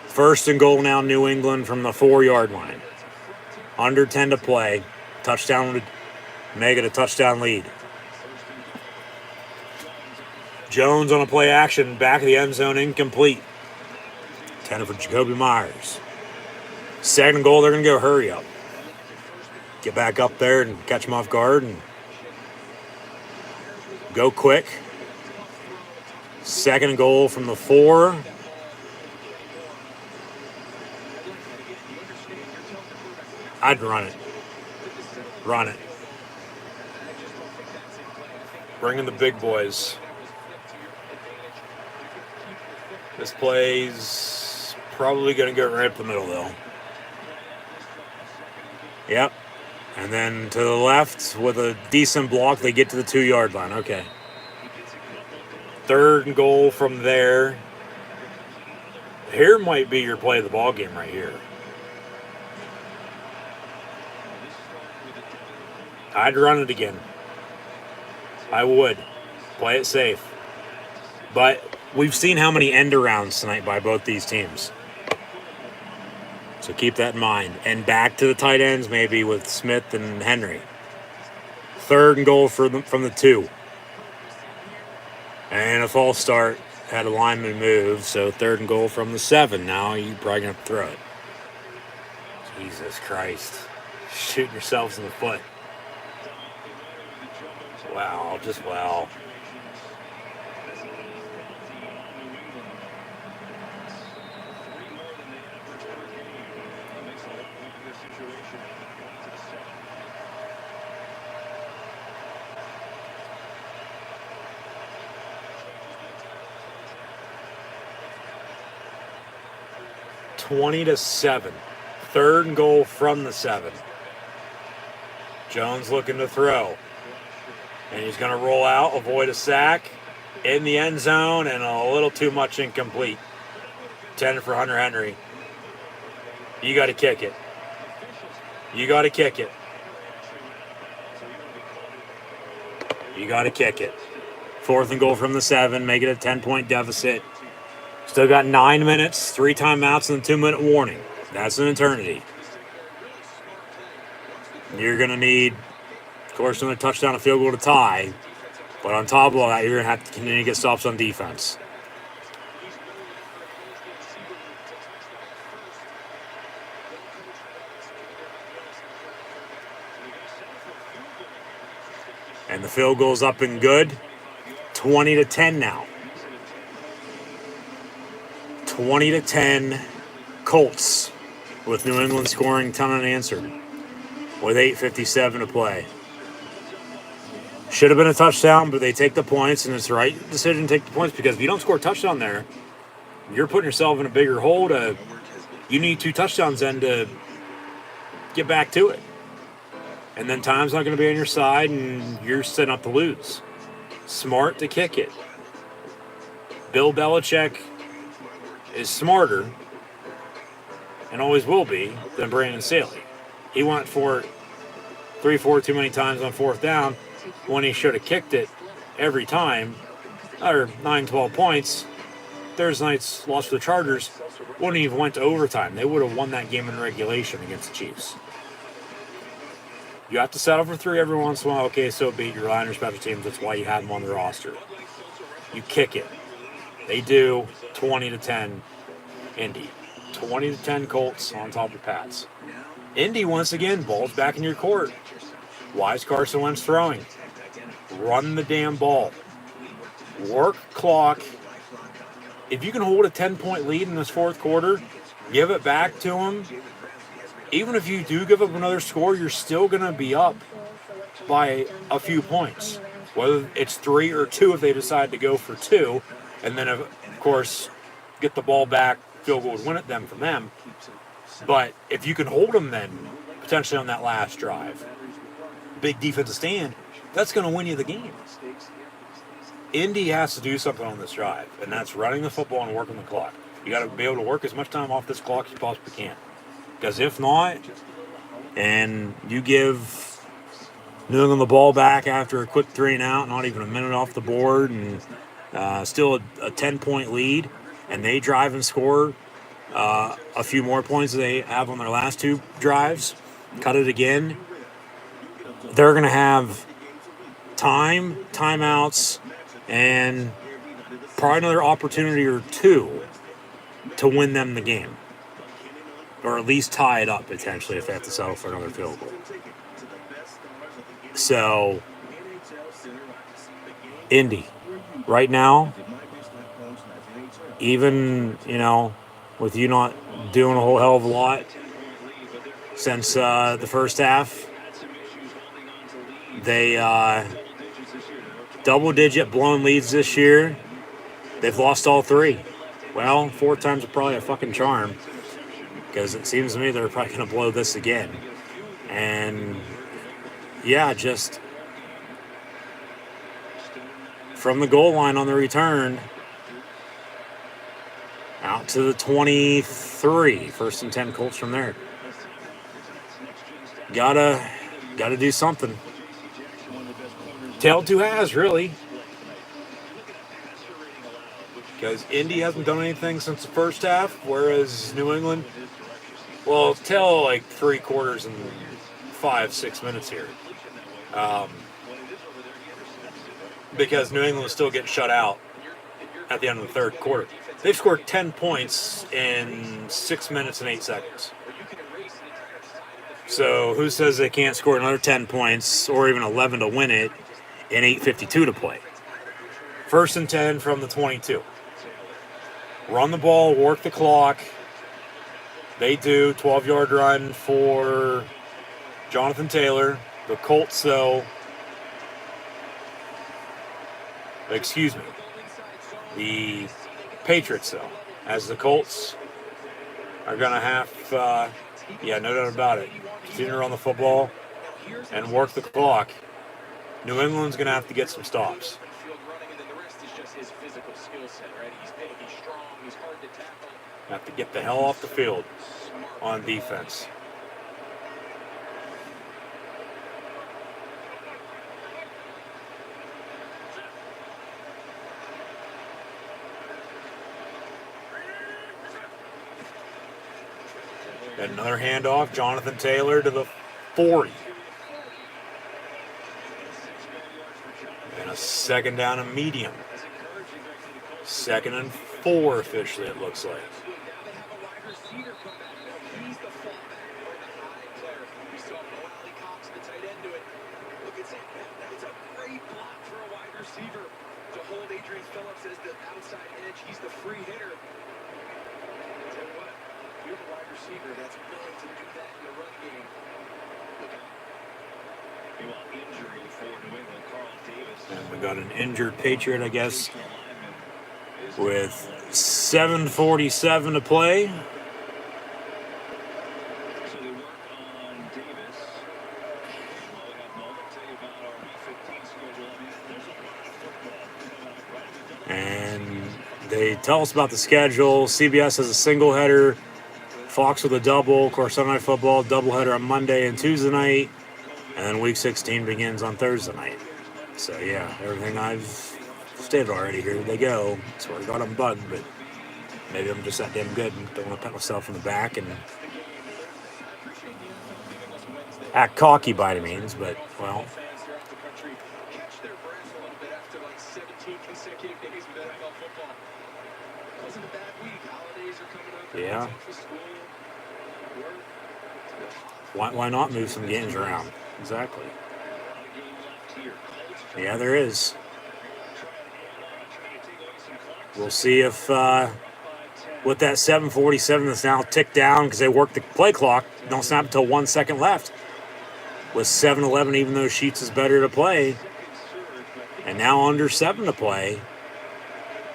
1st and goal now, New England from the 4-yard line. Under 10 to play. Touchdown would make it a touchdown lead. Jones on a play action, back of the end zone, incomplete. 10 for Jacoby Myers. 2nd and goal, they're going to go hurry up. Get back up there and catch them off guard and go quick. 2nd and goal from the 4. I'd run it. Run it. Bring in the big boys. This play's probably going to go right up the middle, though. Yep. And then to the left, with a decent block, they get to the 2-yard line. Okay. 3rd and goal from there. Here might be your play of the ball game right here. I'd run it again. I would. Play it safe. But we've seen how many end arounds tonight by both these teams. So keep that in mind. And back to the tight ends maybe with Smith and Henry. 3rd and goal from the 2. And a false start. Had a lineman move. So 3rd and goal from the 7. Now you're probably going to throw it. Jesus Christ. Shooting yourselves in the foot. Wow. Just wow. (20-7). 3rd and goal from the 7. Jones looking to throw. And he's going to roll out, avoid a sack, in the end zone, and a little too much incomplete. 10 for Hunter Henry. You got to kick it. You got to kick it. You got to kick it. 4th and goal from the 7, make it a 10-point deficit. Still got 9 minutes, 3 timeouts, and a 2-minute warning. That's an eternity. You're going to need, of course, another touchdown, a field goal to tie. But on top of all that, you're going to have to continue to get stops on defense. And the field goal's up and good. 20-10 now. 20-10 Colts, with New England scoring 10 unanswered with 8:57 to play. Should have been a touchdown, but they take the points, and it's the right decision to take the points because if you don't score a touchdown there, you're putting yourself in a bigger hole. You need 2 touchdowns then to get back to it. And then time's not going to be on your side, and you're setting up to lose. Smart to kick it. Bill Belichick is smarter, and always will be, than Brandon Staley. He went for it 3-4 too many times on 4th down when he should have kicked it every time. Or 9-12 points. Thursday night's loss for the Chargers wouldn't even went to overtime. They would have won that game in regulation against the Chiefs. You have to settle for 3 every once in a while. Okay, so be it. You're relying on your special teams. That's why you have them on the roster. You kick it. They do 20-10 Indy. 20-10 Colts on top of Pats. Indy, once again, ball's back in your court. Why is Carson Wentz throwing? Run the damn ball. Work clock. If you can hold a 10-point lead in this 4th quarter, give it back to them. Even if you do give up another score, you're still going to be up by a few points. Whether it's 3 or 2 if they decide to go for 2. And then, of course, get the ball back, field goal would win it them from them. But if you can hold them then, potentially on that last drive, big defensive stand, that's going to win you the game. Indy has to do something on this drive, and that's running the football and working the clock. You got to be able to work as much time off this clock as you possibly can. Because if not, and you give New England the ball back after a quick 3 and out, not even a minute off the board, and still a 10-point lead, and they drive and score a few more points than they have on their last 2 drives, cut it again, they're going to have timeouts, and probably another opportunity or 2 to win them the game. Or at least tie it up, potentially, if they have to settle for another field goal. So, Indy, right now, even, with you not doing a whole hell of a lot since the first half, they double-digit blown leads this year. They've lost all 3. Well, 4 times are probably a fucking charm, because it seems to me they're probably going to blow this again. And, yeah, just from the goal line on the return out to the 23. 1st and 10 Colts from there. Gotta do something. Tale 2 has, really. Because Indy hasn't done anything since the first half, whereas New England, well, tell like 3 quarters and 5-6 minutes here. Because New England was still getting shut out at the end of the 3rd quarter. They've scored 10 points in 6 minutes and 8 seconds. So who says they can't score another 10 points or even 11 to win it in 8:52 to play? 1st and 10 from the 22. Run the ball, work the clock. They do. 12-yard run for Jonathan Taylor. The Colts, though. Excuse me. The Patriots, though. As the Colts are going to have, no doubt about it, continue to run the football and work the clock. New England's going to have to get some stops. Have to get the hell off the field on defense. And another handoff, Jonathan Taylor to the 40. And a 2nd down and medium. 2nd and 4 officially, it looks like. And we got an injured Patriot, I guess, with 7:47 to play. And they tell us about the schedule. CBS has a single header, Fox with a double. Of course, Sunday Night Football, doubleheader on Monday and Tuesday night. And then Week 16 begins on Thursday night. So, yeah, everything I've stated already, here they go. Swear to God, I'm bugged, but maybe I'm just that damn good and don't want to pat myself in the back and act cocky by any means, but, well. Yeah. Why not move some games around? Exactly. Yeah, there is. We'll see if with that 7:47 that's now ticked down because they work the play clock, don't snap until 1 second left. With 7:11, even though Sheets is better to play, and now under 7 to play,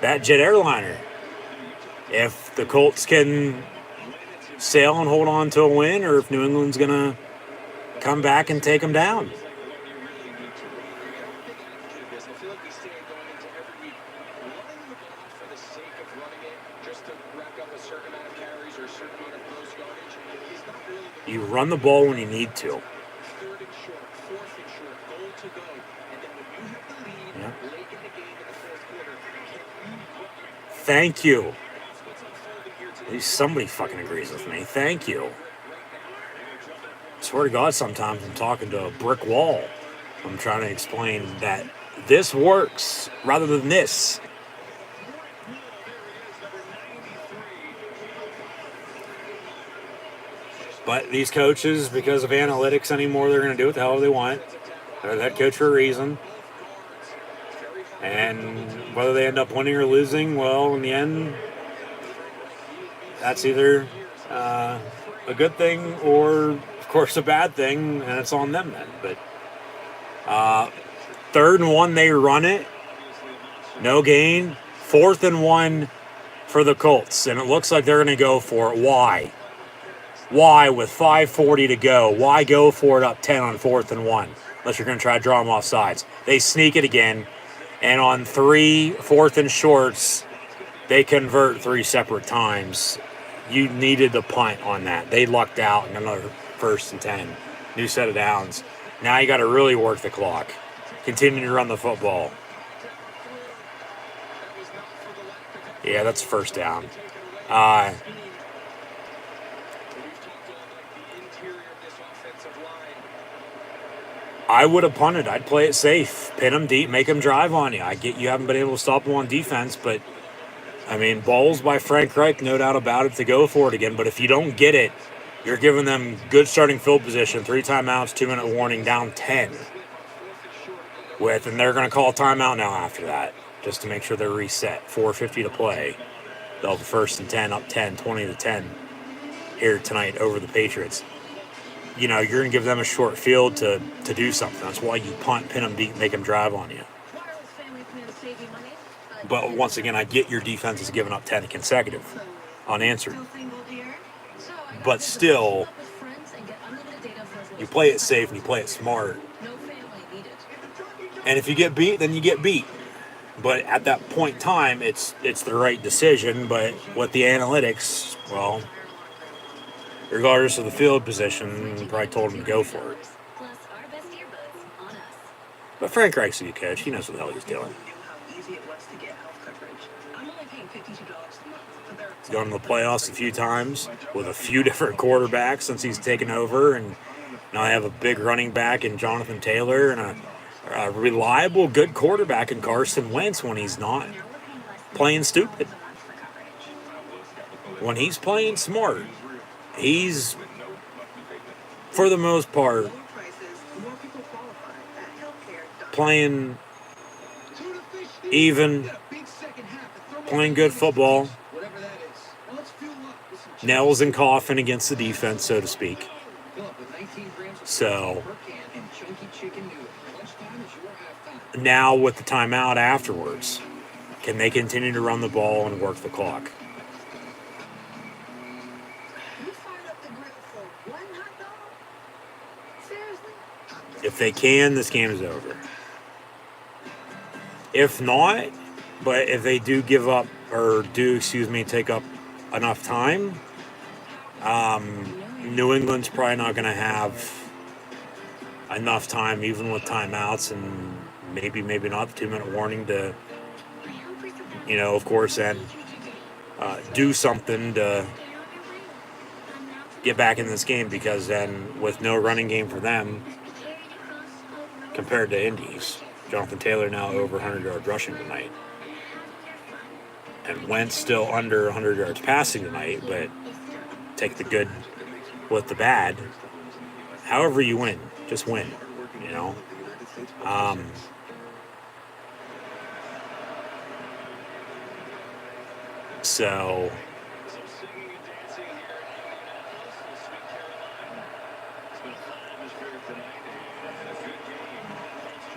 that jet airliner. If the Colts can sail and hold on to a win, or if New England's going to come back and take them down. You run the ball when you need to. Yeah. Thank you. At least somebody fucking agrees with me. Thank you. I swear to God, sometimes I'm talking to a brick wall. I'm trying to explain that this works rather than this. But these coaches, because of analytics anymore, they're going to do what the hell they want. They're the head coach for a reason. And whether they end up winning or losing, well, in the end, that's either a good thing or, of course, a bad thing, and it's on them then. But 3rd and 1, they run it. No gain. 4th and 1 for the Colts. And it looks like they're going to go for it. Why? Why, with 5:40 to go? Why go for it up 10 on 4th and 1? Unless you're going to try to draw them off sides. They sneak it again. And on 3 4th and shorts, they convert 3 separate times. You needed a punt on that. They lucked out in another 1st and 10. New set of downs. Now you got to really work the clock. Continue to run the football. Yeah, that's 1st down. I would have punted. I'd play it safe. Pin them deep, make them drive on you. I get you haven't been able to stop them on defense, but, I mean, balls by Frank Reich, no doubt about it, to go for it again. But if you don't get it, you're giving them good starting field position, 3 timeouts, 2-minute warning, down 10. And they're going to call a timeout now after that, just to make sure they're reset. 4:50 to play. They'll have a 1st and 10, up 10, 20-10 here tonight over the Patriots. You know, you're going to give them a short field to do something. That's why you punt, pin them deep, make them drive on you. But once again, I get your defense is giving up 10 consecutive, unanswered. But still, you play it safe and you play it smart. And if you get beat, then you get beat. But at that point in time, it's the right decision. But with the analytics, well, regardless of the field position, you probably told him to go for it. But Frank Reich's a good coach. He knows what the hell he's doing. He's gone to the playoffs a few times with a few different quarterbacks since he's taken over. And now I have a big running back in Jonathan Taylor and a reliable, good quarterback in Carson Wentz when he's not playing stupid. When he's playing smart, he's, for the most part, playing even, playing good football, nails and coffin against the defense, so to speak. So now with the timeout afterwards, can they continue to run the ball and work the clock? If they can, this game is over. If not, but if they do give up, or take up enough time, New England's probably not going to have enough time, even with timeouts and maybe not the 2-minute warning to, of course, then do something to get back in this game, because then with no running game for them compared to Indy's, Jonathan Taylor now over 100 yards rushing tonight, and Wentz still under 100 yards passing tonight, but take the good with the bad. However you win, just win, So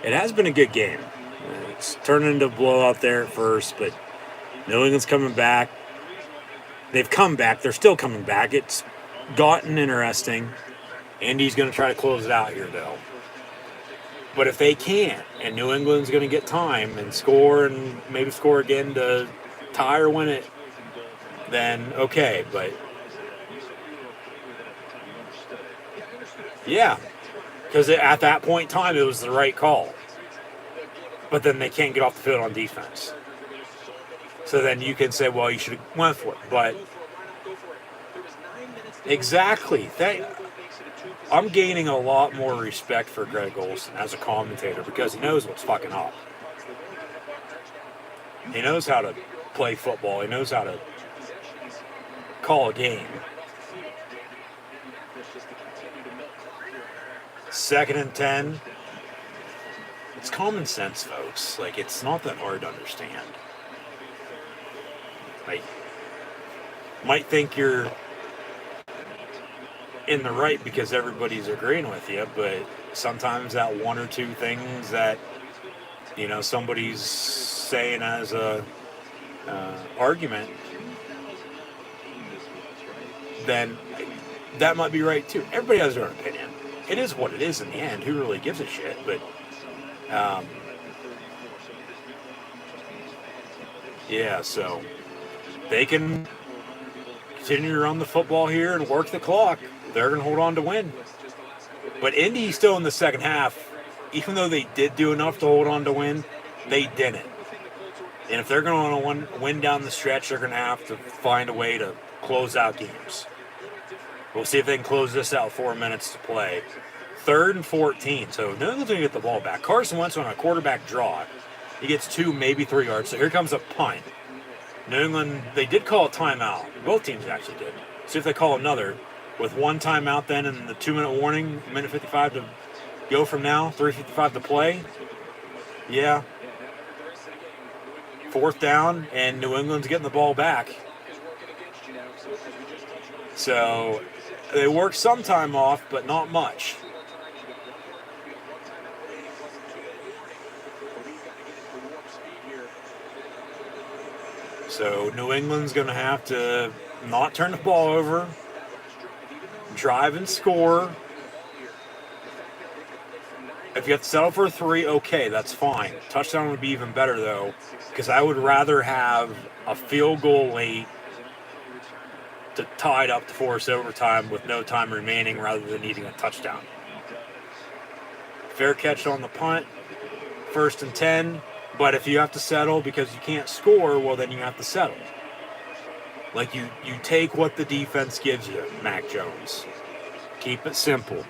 it has been a good game. It's turned into a blowout there at first, but New England's coming back. They've come back. They're still coming back. It's gotten interesting. Indy's going to try to close it out here, though. But if they can't, and New England's going to get time and score and maybe score again to tie or win it, then okay. But yeah, because at that point in time, it was the right call. But then they can't get off the field on defense. So then you can say, well, you should have went for it. But exactly. I'm gaining a lot more respect for Greg Olsen as a commentator, because he knows what's fucking up. He knows how to play football. He knows how to call a game. 2nd and 10. It's common sense, folks. It's not that hard to understand. Might think you're in the right because everybody's agreeing with you, but sometimes that one or two things that somebody's saying as a argument, then that might be right too. Everybody has their own opinion. It is what it is in the end. Who really gives a shit? But yeah, so they can continue to run the football here and work the clock. They're going to hold on to win. But Indy still in the second half, even though they did do enough to hold on to win, they didn't. And if they're going to win down the stretch, they're going to have to find a way to close out games. We'll see if they can close this out 4 minutes to play. 3rd and 14. So New England's going to get the ball back. Carson Wentz on a quarterback draw. He gets 2, maybe 3 yards. So here comes a punt. New England, they did call a timeout. Both teams actually did. See if they call another. With 1 timeout then and the 2-minute warning, 1:55 to go from now, 3:55 to play. Yeah. 4th down, and New England's getting the ball back. So they worked some time off, but not much. So New England's going to have to not turn the ball over, drive and score. If you have to settle for a 3, okay, that's fine. Touchdown would be even better, though, because I would rather have a field goal late to tie it up to force overtime with no time remaining rather than needing a touchdown. Fair catch on the punt, 1st and 10. But if you have to settle because you can't score, well, then you have to settle. You take what the defense gives you, Mac Jones. Keep it simple.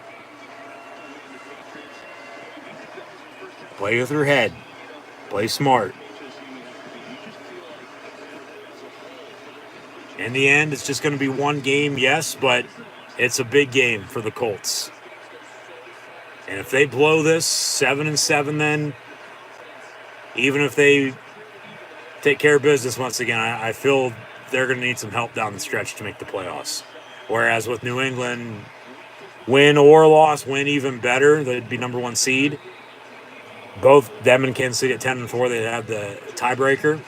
Play with your head. Play smart. In the end, it's just going to be one game, yes, but it's a big game for the Colts. And if they blow this 7-7, then even if they take care of business once again, I feel they're going to need some help down the stretch to make the playoffs. Whereas with New England, Win or loss, win even better. They'd be number 1 seed. Both them and Kansas City at 10-4, they'd have the tiebreaker.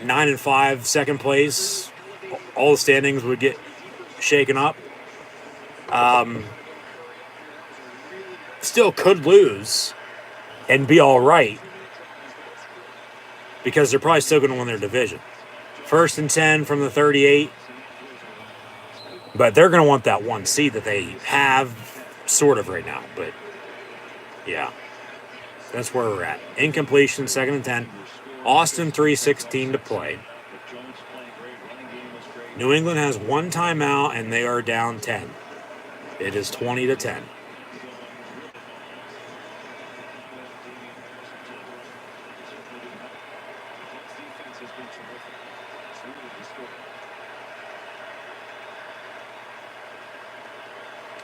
9-5, second place. All the standings would get shaken up. Still could lose and be all right because they're probably still going to win their division. 1st and 10 from the 38. But they're going to want that 1 seed that they have sort of right now. But, yeah, that's where we're at. Incompletion, 2nd and 10. Austin, 3:16 to play. New England has 1 timeout, and they are down 10. It is 20-10.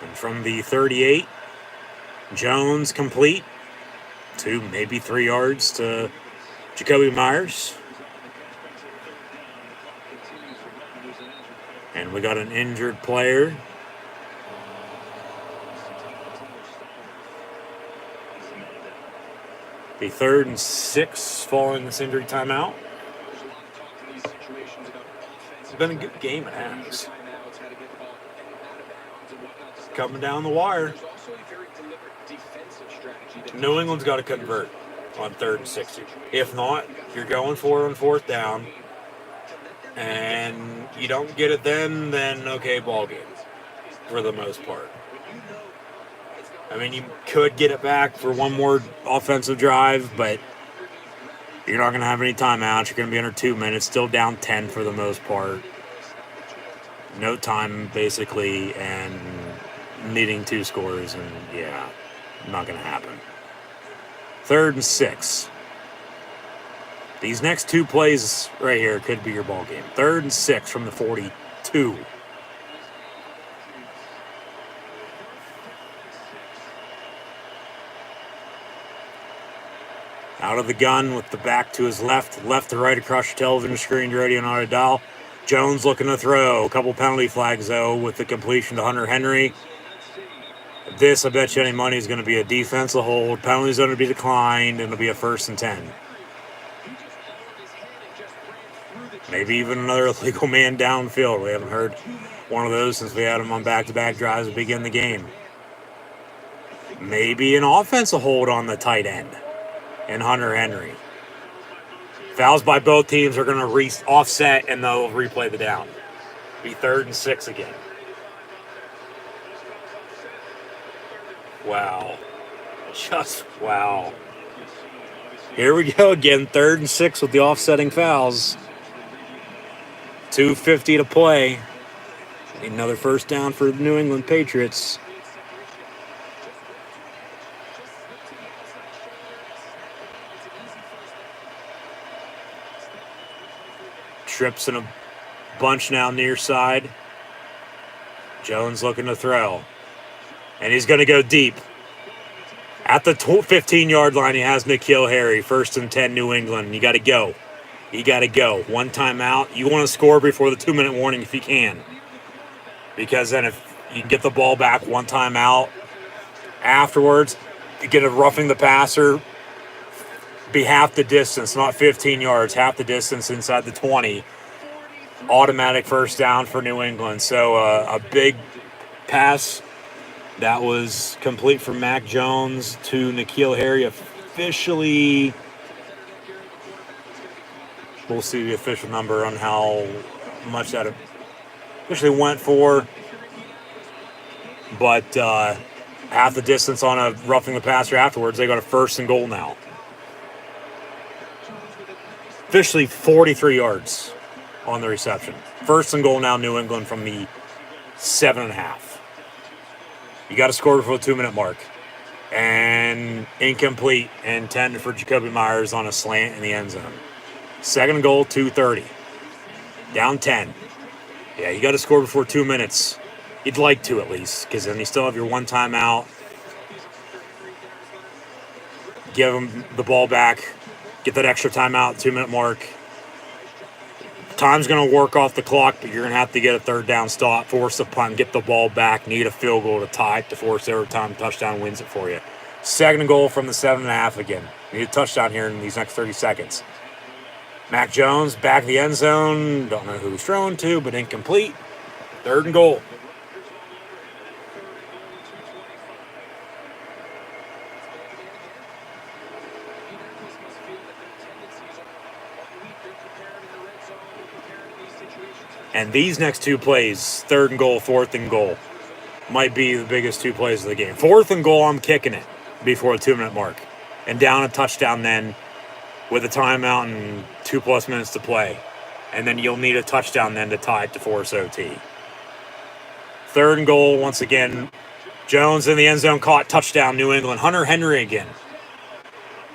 And from the 38, Jones complete. 2, maybe 3 yards to Jacoby Myers. And we got an injured player. The 3rd and 6 following this injury timeout. It's been a good game, it has. Coming down the wire. New England's got to convert on 3rd and 6. If not, you're going for it on 4th down. And you don't get it then okay, ball game. For the most part. I mean, you could get it back for 1 more offensive drive, but you're not going to have any timeouts. You're going to be under 2 minutes. Still down 10 for the most part. No time, basically, and needing 2 scores, and yeah, not going to happen. 3rd and 6. These next 2 plays right here could be your ball game. 3rd and 6 from the 42. Out of the gun with the back to his left to right across your television screen. You're ready on auto dial. Jones looking to throw. A couple penalty flags, though, with the completion to Hunter Henry. This, I bet you any money, is going to be a defensive hold. Penalties going to be declined, and it'll be a 1st and 10. Maybe even another illegal man downfield. We haven't heard one of those since we had him on back-to-back drives to begin the game. Maybe an offensive hold on the tight end and Hunter Henry. Fouls by both teams are going to offset, and they'll replay the down. Be 3rd and 6 again. Wow. Just wow. Here we go again. 3rd and 6 with the offsetting fouls. 2:50 to play. Another 1st down for the New England Patriots. Trips in a bunch now near side. Jones looking to throw. And he's going to go deep. At the 15-yard line, he has N'Keal Harry. 1st and 10, New England. You got to go. You got to go. 1 timeout. You want to score before the 2-minute warning if you can. Because then if you can get the ball back 1 timeout afterwards, you get a roughing the passer, be half the distance, not 15 yards, half the distance inside the 20. Automatic 1st down for New England. So a big pass that was complete from Mac Jones to N'Keal Harry. Officially, we'll see the official number on how much that officially went for. But half the distance on a roughing the passer afterwards, they got a 1st and goal now. Officially 43 yards on the reception. 1st and goal now, New England from the 7.5. You got to score before the 2-minute mark. And incomplete, intended for Jacoby Myers on a slant in the end zone. 2nd and goal, 2:30. Down 10. Yeah, you got to score before 2 minutes. You'd like to, at least, because then you still have your 1 timeout. Give them the ball back. Get that extra timeout, 2-minute mark. Time's going to work off the clock, but you're going to have to get a third down stop, force a punt, get the ball back, need a field goal to tie it to force overtime. Touchdown wins it for you. Second and goal from the 7.5 again. Need a touchdown here in these next 30 seconds. Mac Jones back of the end zone. Don't know who he's throwing to, but incomplete. Third and goal. And these next two plays, third and goal, fourth and goal, might be the biggest two plays of the game. Fourth and goal, I'm kicking it before the 2-minute mark. And down a touchdown then with a timeout and 2+ minutes to play. And then you'll need a touchdown then to tie it to force OT. Third and goal, once again, Jones in the end zone, caught, touchdown, New England. Hunter Henry again.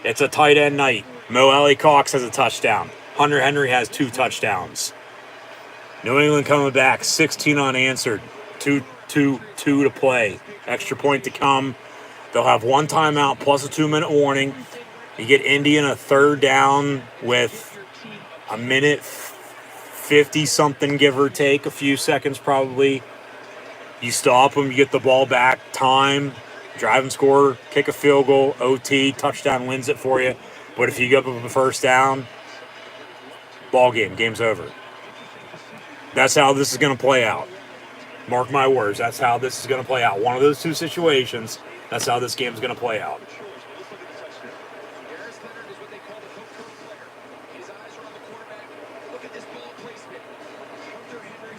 It's a tight end night. Mo Alley Cox has a touchdown. Hunter Henry has 2 touchdowns. New England coming back, 16 unanswered, 2 to play. Extra point to come. They'll have 1 timeout plus a 2-minute warning. You get Indy in a third down with a minute 50-something, give or take, a few seconds probably. You stop them, you get the ball back, time, drive and score, kick a field goal, OT, touchdown wins it for you. But if you give up a first down, ball game, game's over. That's how this is going to play out. Mark my words, that's how this is going to play out. One of those two situations, that's how this game is going to play out.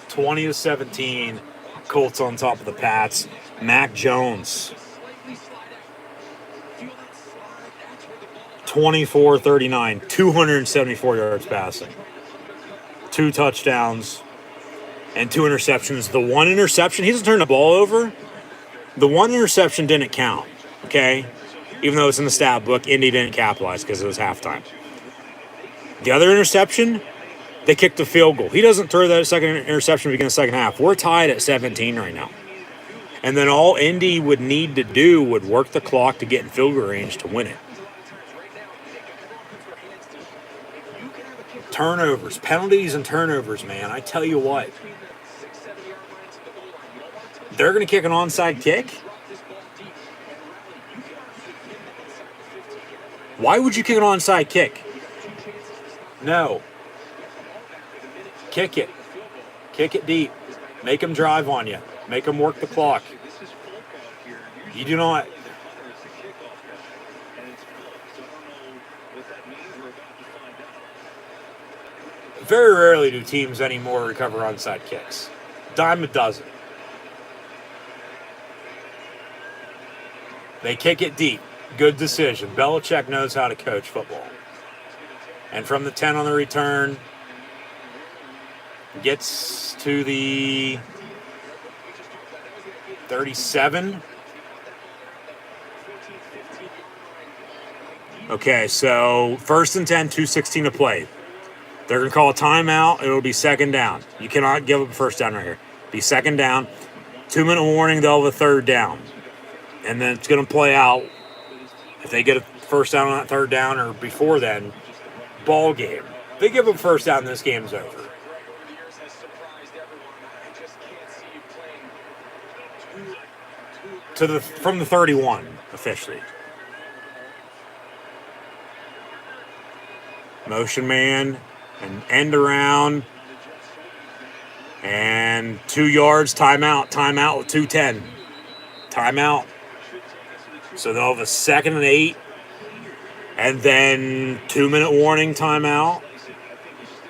20-17, Colts on top of the Pats. Mac Jones, 24-39, 274 yards passing. 2 touchdowns and 2 interceptions. The 1 interception, he doesn't turn the ball over. The 1 interception didn't count, okay? Even though it's in the stat book, Indy didn't capitalize because it was halftime. The other interception, they kicked the field goal. He doesn't throw that second interception to begin the second half. We're tied at 17 right now. And then all Indy would need to do would work the clock to get in field goal range to win it. Turnovers, penalties and turnovers, man. I tell you what. They're going to kick an onside kick? Why would you kick an onside kick? No. Kick it. Kick it deep. Make them drive on you. Make them work the clock. You do not... Very rarely do teams anymore recover onside kicks. Dime a dozen. They kick it deep. Good decision. Belichick knows how to coach football. And from the 10 on the return, gets to the 37. Okay, so 1st and 10, 2:16 to play. They're going to call a timeout. It'll be second down. You cannot give up a first down right here. Be second down. 2-minute warning, they'll have a third down. And then it's going to play out. If they get a first down on that third down or before then, ball game. If they give up a first down, this game's over. From the 31, officially. Motion man. An end around, and 2 yards, timeout with 2:10. Timeout. So they'll have a 2nd and 8, and then 2-minute warning, timeout,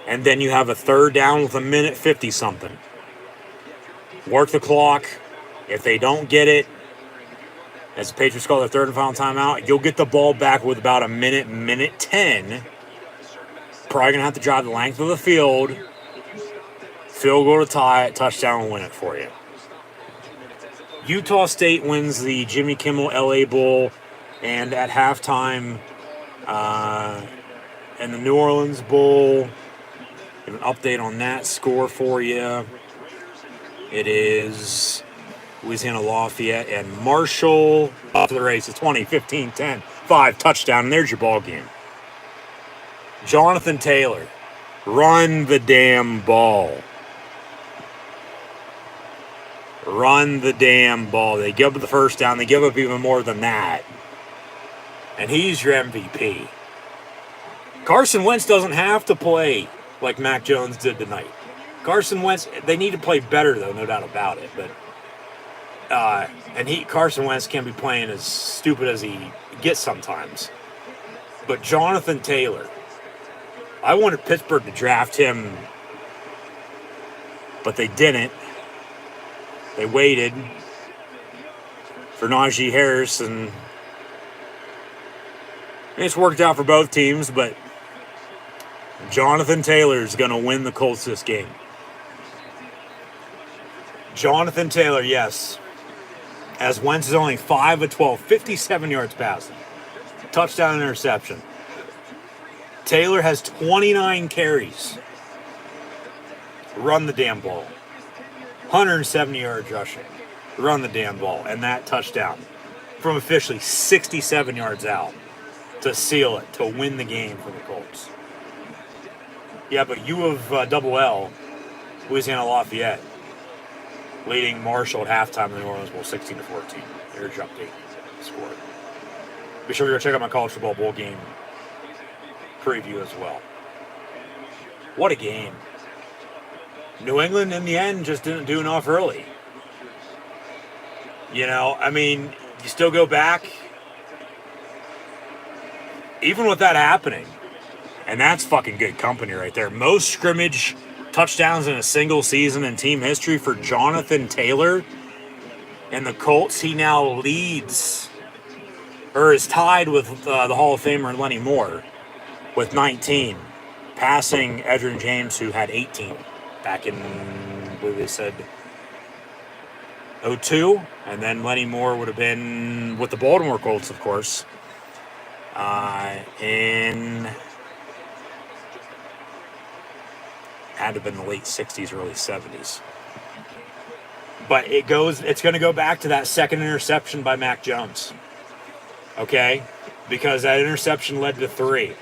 and then you have a third down with a minute 50-something. Work the clock. If they don't get it, as the Patriots call their third and final timeout, you'll get the ball back with about a minute 10. Probably going to have to drive the length of the field. Field goal to tie it. Touchdown will win it for you. Utah State wins the Jimmy Kimmel LA Bowl. And at halftime, in the New Orleans Bowl, give an update on that score for you. It is Louisiana Lafayette and Marshall off to the races. 20, 15, 10, 5, touchdown. And there's your ball game. Jonathan Taylor, Run the damn ball. Run the damn ball. They give up the first down. They give up even more than that. And he's your MVP. Carson Wentz doesn't have to play like Mac Jones did tonight. Carson Wentz, they need to play better, though, no doubt about it. But Carson Wentz can't be playing as stupid as he gets sometimes. But Jonathan Taylor, I wanted Pittsburgh to draft him, but they didn't. They waited for Najee Harris, and it's worked out for both teams, but Jonathan Taylor is going to win the Colts this game. Jonathan Taylor, yes. As Wentz is only 5 of 12, 57 yards passing. Touchdown, interception. Taylor has 29 carries. Run the damn ball. 170 yards rushing. Run the damn ball. And that touchdown from officially 67 yards out to seal it, to win the game for the Colts. Yeah, but U of double L, Louisiana Lafayette, leading Marshall at halftime in the New Orleans Bowl, 16-14. There's your update score. Be sure to go check out my college football bowl game preview as well. What a game. New England, in the end, just didn't do enough early. You know, I mean, you still go back, even with that happening, and that's fucking good company right there. Most scrimmage touchdowns in a single season in team history for Jonathan Taylor and the Colts. He now leads, or is tied with the Hall of Famer Lenny Moore with 19, passing Edgerrin James, who had 18 back in, I believe they said, 02, and then Lenny Moore would have been with the Baltimore Colts, of course, had to have been the late 60s, early 70s. But it's going to go back to that second interception by Mac Jones. Okay? Because that interception led to 3.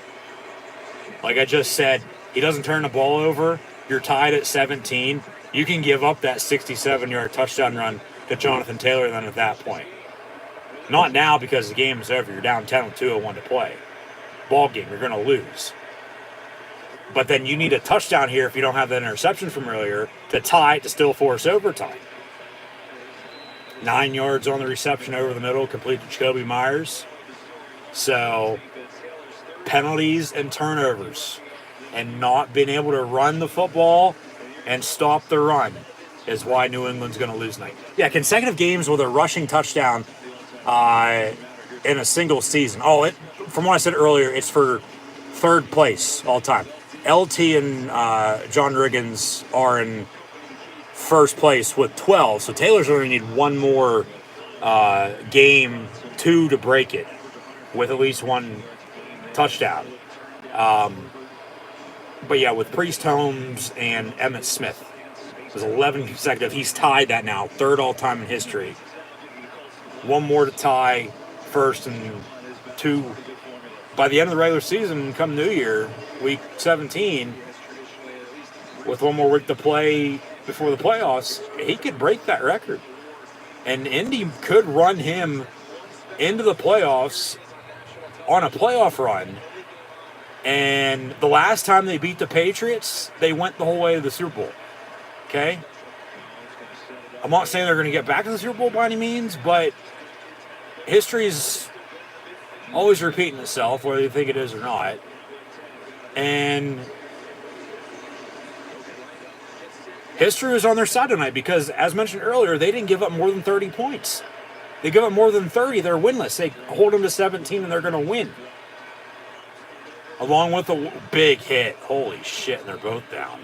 Like I just said, he doesn't turn the ball over. You're tied at 17. You can give up that 67-yard touchdown run to Jonathan Taylor then at that point. Not now, because the game is over. You're down 10 with 2:01 to play. Ball game. You're going to lose. But then you need a touchdown here if you don't have that interception from earlier to tie, to still force overtime. 9 yards on the reception over the middle, complete to Jacoby Myers. So, penalties and turnovers and not being able to run the football and stop the run is why New England's going to lose tonight. Yeah, consecutive games with a rushing touchdown in a single season. From what I said earlier, it's for third place all time. LT and John Riggins are in first place with 12, so Taylor's going to need one more game, 2 to break it with at least one touchdown. But yeah, with Priest Holmes and Emmitt Smith, it was 11 consecutive. He's tied that now, third all-time in history. One more to tie first, and 2 by the end of the regular season, come New Year, week 17, with one more week to play before the playoffs, he could break that record. And Indy could run him into the playoffs on a playoff run. And the last time they beat the Patriots, they went the whole way to the Super Bowl. Okay? I'm not saying they're going to get back to the Super Bowl by any means, but history's always repeating itself, whether you think it is or not. And history was on their side tonight because, as mentioned earlier, they didn't give up more than 30 points. They give up more than 30, they're winless. They hold them to 17, and they're going to win. Along with a big hit. Holy shit, and they're both down.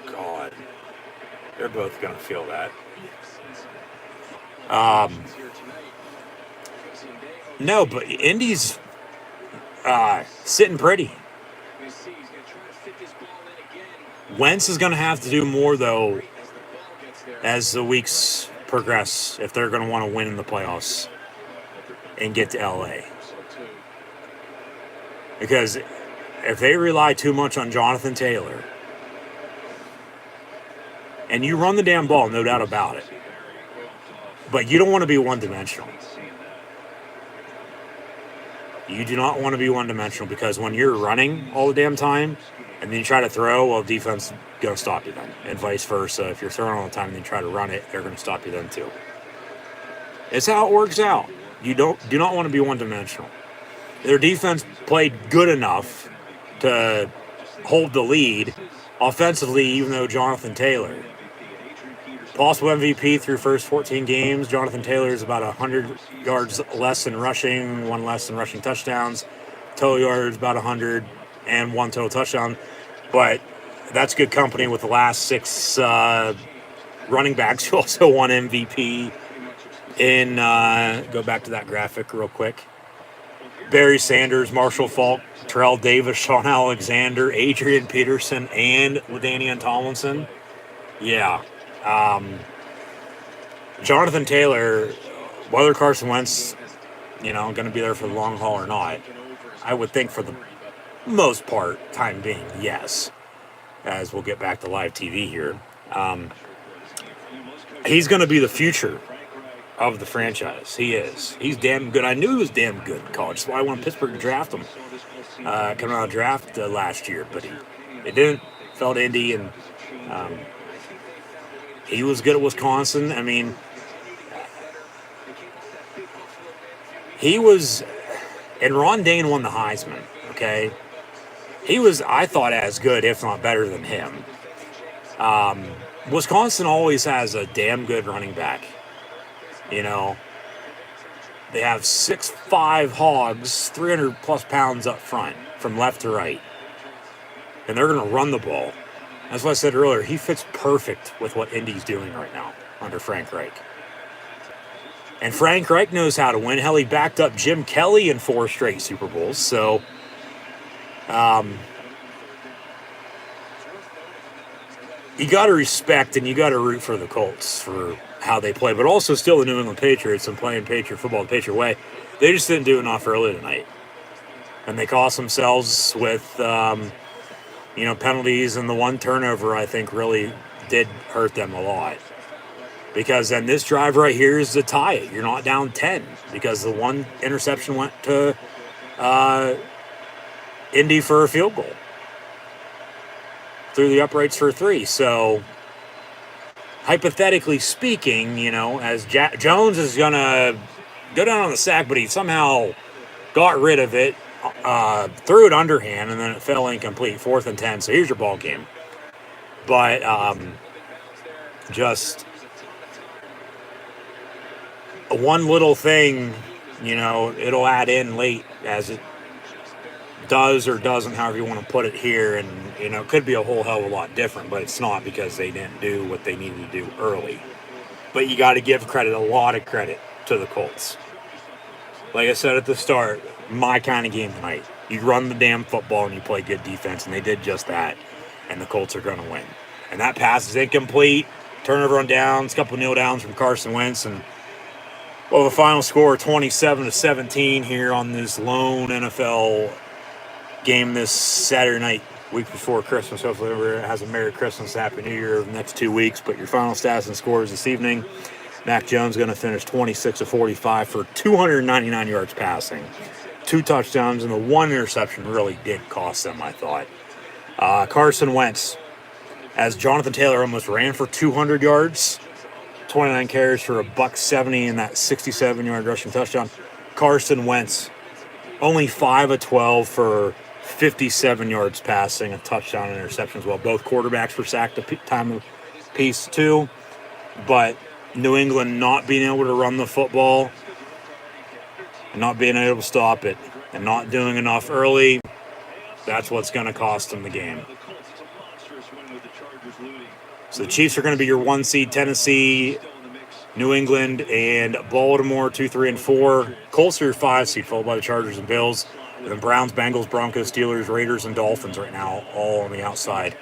God. They're both going to feel that. No, but Indy's sitting pretty. Wentz is going to have to do more, though, as the weeks progress, if they're going to want to win in the playoffs and get to LA. Because if they rely too much on Jonathan Taylor, and you run the damn ball, no doubt about it, but you don't want to be one-dimensional. You do not want to be one-dimensional, because when you're running all the damn time and then you try to throw, well, defense is going to stop you then, and vice versa. If you're throwing all the time and then you try to run it, they're going to stop you then too. It's how it works out. You do not want to be one-dimensional. Their defense played good enough to hold the lead offensively, even though Jonathan Taylor, possible MVP through first 14 games. Jonathan Taylor is about 100 yards less in rushing, one less in rushing touchdowns. Total yards about 100 and one total touchdown. But that's good company with the last 6 running backs who also won MVP. In go back to that graphic real quick. Barry Sanders, Marshall Faulk, Terrell Davis, Sean Alexander, Adrian Peterson, and LaDainian Tomlinson. Yeah. Jonathan Taylor, whether Carson Wentz, going to be there for the long haul or not, I would think for the most part, time being, yes. As we'll get back to live TV here. He's going to be the future of the franchise. He is. He's damn good. I knew he was damn good in college. That's why I wanted Pittsburgh to draft him. Coming out of the draft last year, but he didn't. Fell to Indy, and he was good at Wisconsin. I mean, he was, and Ron Dane won the Heisman, okay? He was, I thought, as good, if not better than him. Wisconsin always has a damn good running back. They have 6'5" hogs, 300-plus pounds up front, from left to right. And they're going to run the ball. That's what I said earlier. He fits perfect with what Indy's doing right now under Frank Reich. And Frank Reich knows how to win. Hell, he backed up Jim Kelly in 4 straight Super Bowls. So, you got to respect and you got to root for the Colts for how they play, but also still the New England Patriots and playing Patriot football the Patriot way. They just didn't do enough early tonight. And they cost themselves with, penalties, and the one turnover, I think, really did hurt them a lot. Because then this drive right here is to tie it. You're not down 10 because the one interception went to Indy for a field goal. Through the uprights for 3. So, hypothetically speaking, as Jones is going to go down on the sack, but he somehow got rid of it, threw it underhand, and then it fell incomplete. 4th and 10. So here's your ball game. But just one little thing, it'll add in late as it does or doesn't, however you want to put it here, and it could be a whole hell of a lot different, but it's not because they didn't do what they needed to do early. But you got to give a lot of credit to the Colts. Like I said at the start, my kind of game tonight. You run the damn football and you play good defense, and they did just that, and the Colts are going to win. And that pass is incomplete, turnover on downs, a couple kneel downs from Carson Wentz, and the final score 27-17 here on this lone NFL game this Saturday night, week before Christmas. Hopefully everyone has a Merry Christmas, Happy New Year over the next 2 weeks. But your final stats and scores this evening: Mac Jones going to finish 26-45 for 299 yards passing, 2 touchdowns, and the 1 interception really did cost them, I thought. Carson Wentz, as Jonathan Taylor almost ran for 200 yards, 29 carries for $170 and that 67-yard rushing touchdown. Carson Wentz, only 5 of 12 for 57 yards passing, a touchdown and interception as well. Both quarterbacks were sacked a time of piece too, but New England not being able to run the football and not being able to stop it and not doing enough early, that's what's going to cost them the game. So the Chiefs are going to be your 1 seed, Tennessee, New England, and Baltimore, 2, 3, and 4. Colts are your 5 seed, followed by the Chargers and Bills. And then Browns, Bengals, Broncos, Steelers, Raiders, and Dolphins right now, all on the outside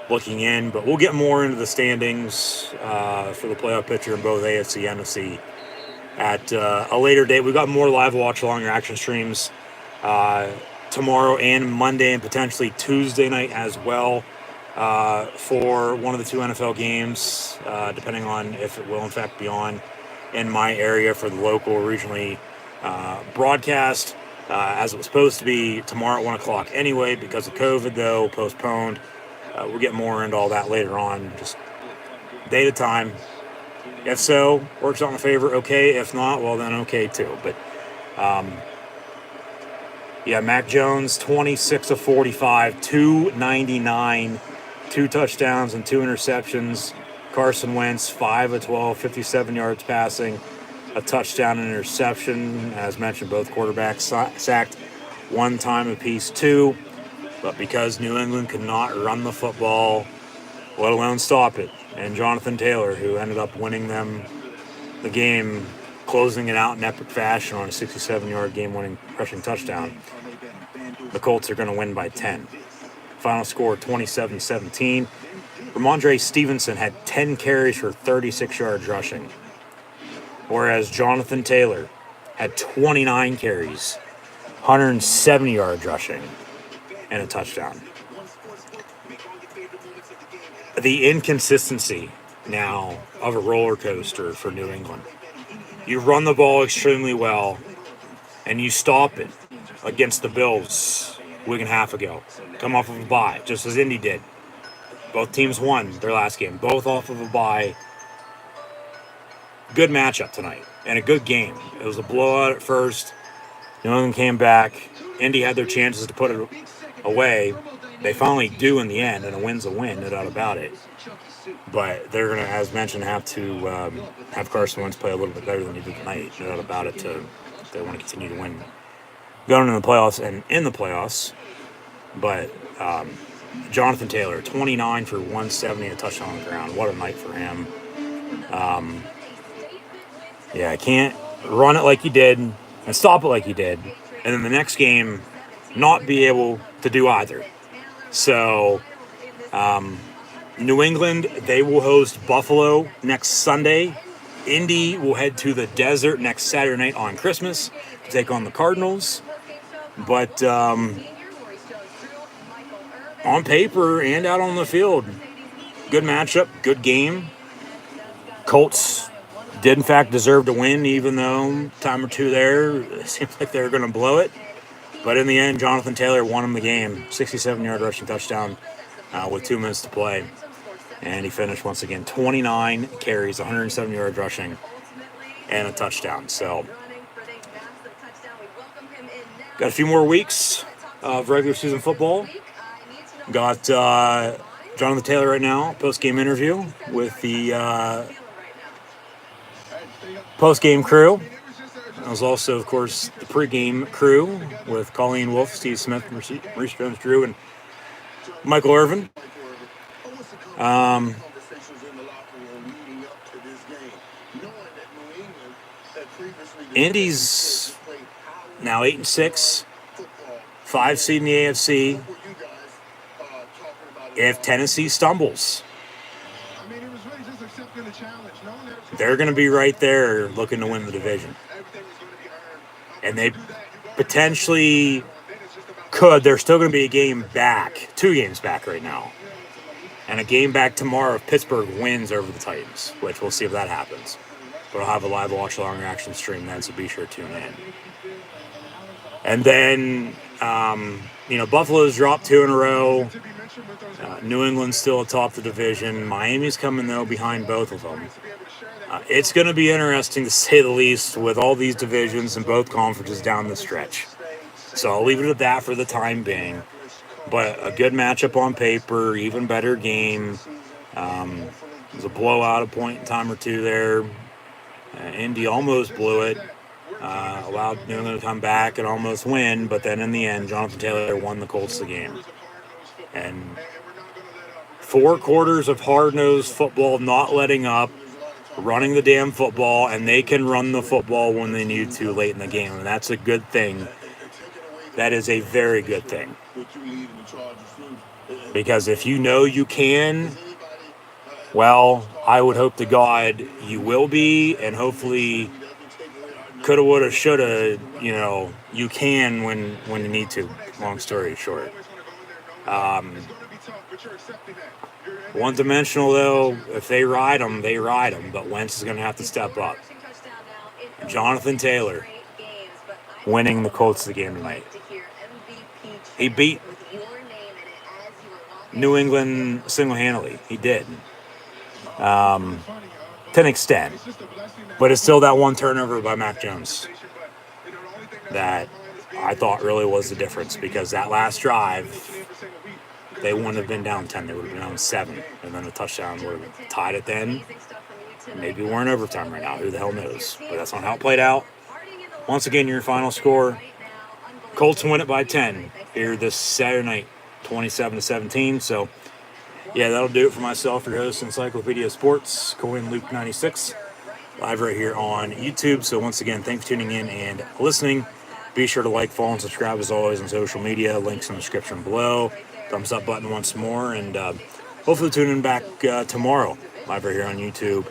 looking in. But we'll get more into the standings for the playoff picture in both AFC and NFC at a later date. We've got more live watch along your action streams tomorrow and Monday and potentially Tuesday night as well for one of the two NFL games, depending on if it will in fact be on in my area for the local regionally broadcast, as it was supposed to be tomorrow at 1 o'clock anyway. Because of COVID, though, postponed. We'll get more into all that later on, just day at a time. If so, works out in favor, okay. If not, well, then okay too. But yeah, Mac Jones, 26 of 45, 299, 2 touchdowns and 2 interceptions. Carson Wentz, 5 of 12, 57 yards passing, a touchdown and interception. As mentioned, both quarterbacks sacked 1 time apiece, 2. But because New England could not run the football, let alone stop it, and Jonathan Taylor, who ended up winning them the game, closing it out in epic fashion on a 67-yard game-winning rushing touchdown, the Colts are going to win by 10. Final score 27-17. Ramondre Stevenson had 10 carries for 36 yards rushing, whereas Jonathan Taylor had 29 carries, 170 yards rushing, and a touchdown. The inconsistency now of a roller coaster for New England. You run the ball extremely well, and you stop it against the Bills a week and a half ago. Come off of a bye, just as Indy did. Both teams won their last game, both off of a bye. Good matchup tonight, and a good game. It was a blowout at first. New England came back. Indy had their chances to put it away. They finally do in the end, and a win's a win, no doubt about it. But they're going to, as mentioned, have to have Carson Wentz play a little bit better than he did tonight, no doubt about it, if they want to continue to win going into the playoffs and in the playoffs. But Jonathan Taylor, 29 for 170, a touchdown on the ground. What a night for him. Yeah, I can't run it like he did and stop it like he did, and then the next game not be able to do either. So, New England, they will host Buffalo next Sunday. Indy will head to the desert next Saturday night on Christmas to take on the Cardinals. But on paper and out on the field, good matchup, good game. Colts did, in fact, deserve to win, even though time or two there, it seems like they were going to blow it. But in the end, Jonathan Taylor won him the game. 67-yard rushing touchdown with 2 minutes to play. And he finished once again 29 carries, 170 yards rushing, and a touchdown. So, got a few more weeks of regular season football. Got Jonathan Taylor right now, post-game interview with the post-game crew. There was also, of course, the pre-game crew with Colleen Wolfe, Steve Smith, Maurice Jones-Drew, and Michael Irvin. Indy's now 8-6, 5 seed in the AFC. If Tennessee stumbles, they're going to be right there looking to win the division. And they potentially could. They're still going to be a game back, 2 games back right now. And a game back tomorrow if Pittsburgh wins over the Titans, which we'll see if that happens. But I'll have a live watch-along reaction stream then, so be sure to tune in. And then, Buffalo's dropped 2 in a row. New England's still atop the division. Miami's coming, though, behind both of them. It's going to be interesting, to say the least, with all these divisions and both conferences down the stretch. So I'll leave it at that for the time being. But a good matchup on paper, even better game. It was a blowout, a point in time or two there. Indy almost blew it. Allowed New England to come back and almost win. But then in the end, Jonathan Taylor won the Colts the game. And 4 quarters of hard-nosed football, not letting up, running the damn football, and they can run the football when they need to late in the game. And that's a good thing. That is a very good thing. Because if you know you can, well, I would hope to God you will be, and hopefully coulda, woulda, shoulda. You know, you can when you need to. Long story short. One-dimensional, though, if they ride them, they ride them. But Wentz is going to have to step up. Jonathan Taylor winning the Colts the game tonight. He beat New England single-handedly. He did. To an extent. But it's still that one turnover by Mac Jones that I thought really was the difference, because that last drive, they wouldn't have been down 10. They would have been down 7. And then a touchdown would have tied it then. Maybe we're in overtime right now. Who the hell knows? But that's not how it played out. Once again, your final score. Colts win it by 10 here this Saturday night, 27-17. So, yeah, that'll do it for myself, your host, Encyclopedia Sports, Coin Luke 96, live right here on YouTube. So once again, thanks for tuning in and listening. Be sure to like, follow, and subscribe as always on social media. Links in the description below. Thumbs up button once more. And hopefully tune in back tomorrow, live right here on YouTube,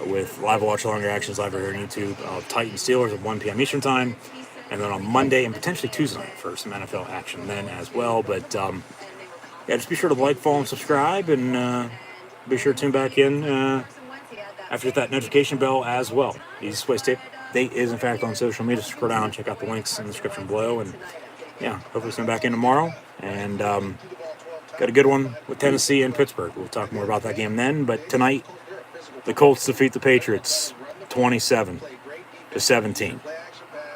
with live watch along reactions live right here on YouTube of Titans Steelers at 1 p.m. Eastern Time. And then on Monday and potentially Tuesday night for some NFL action then as well. But, yeah, just be sure to like, follow, and subscribe. And be sure to tune back in after that notification bell as well. The easiest way to stay update is, in fact, on social media. Scroll down, check out the links in the description below. And, yeah, hopefully tune back in tomorrow. And got a good one with Tennessee and Pittsburgh. We'll talk more about that game then. But tonight, the Colts defeat the Patriots 27-17.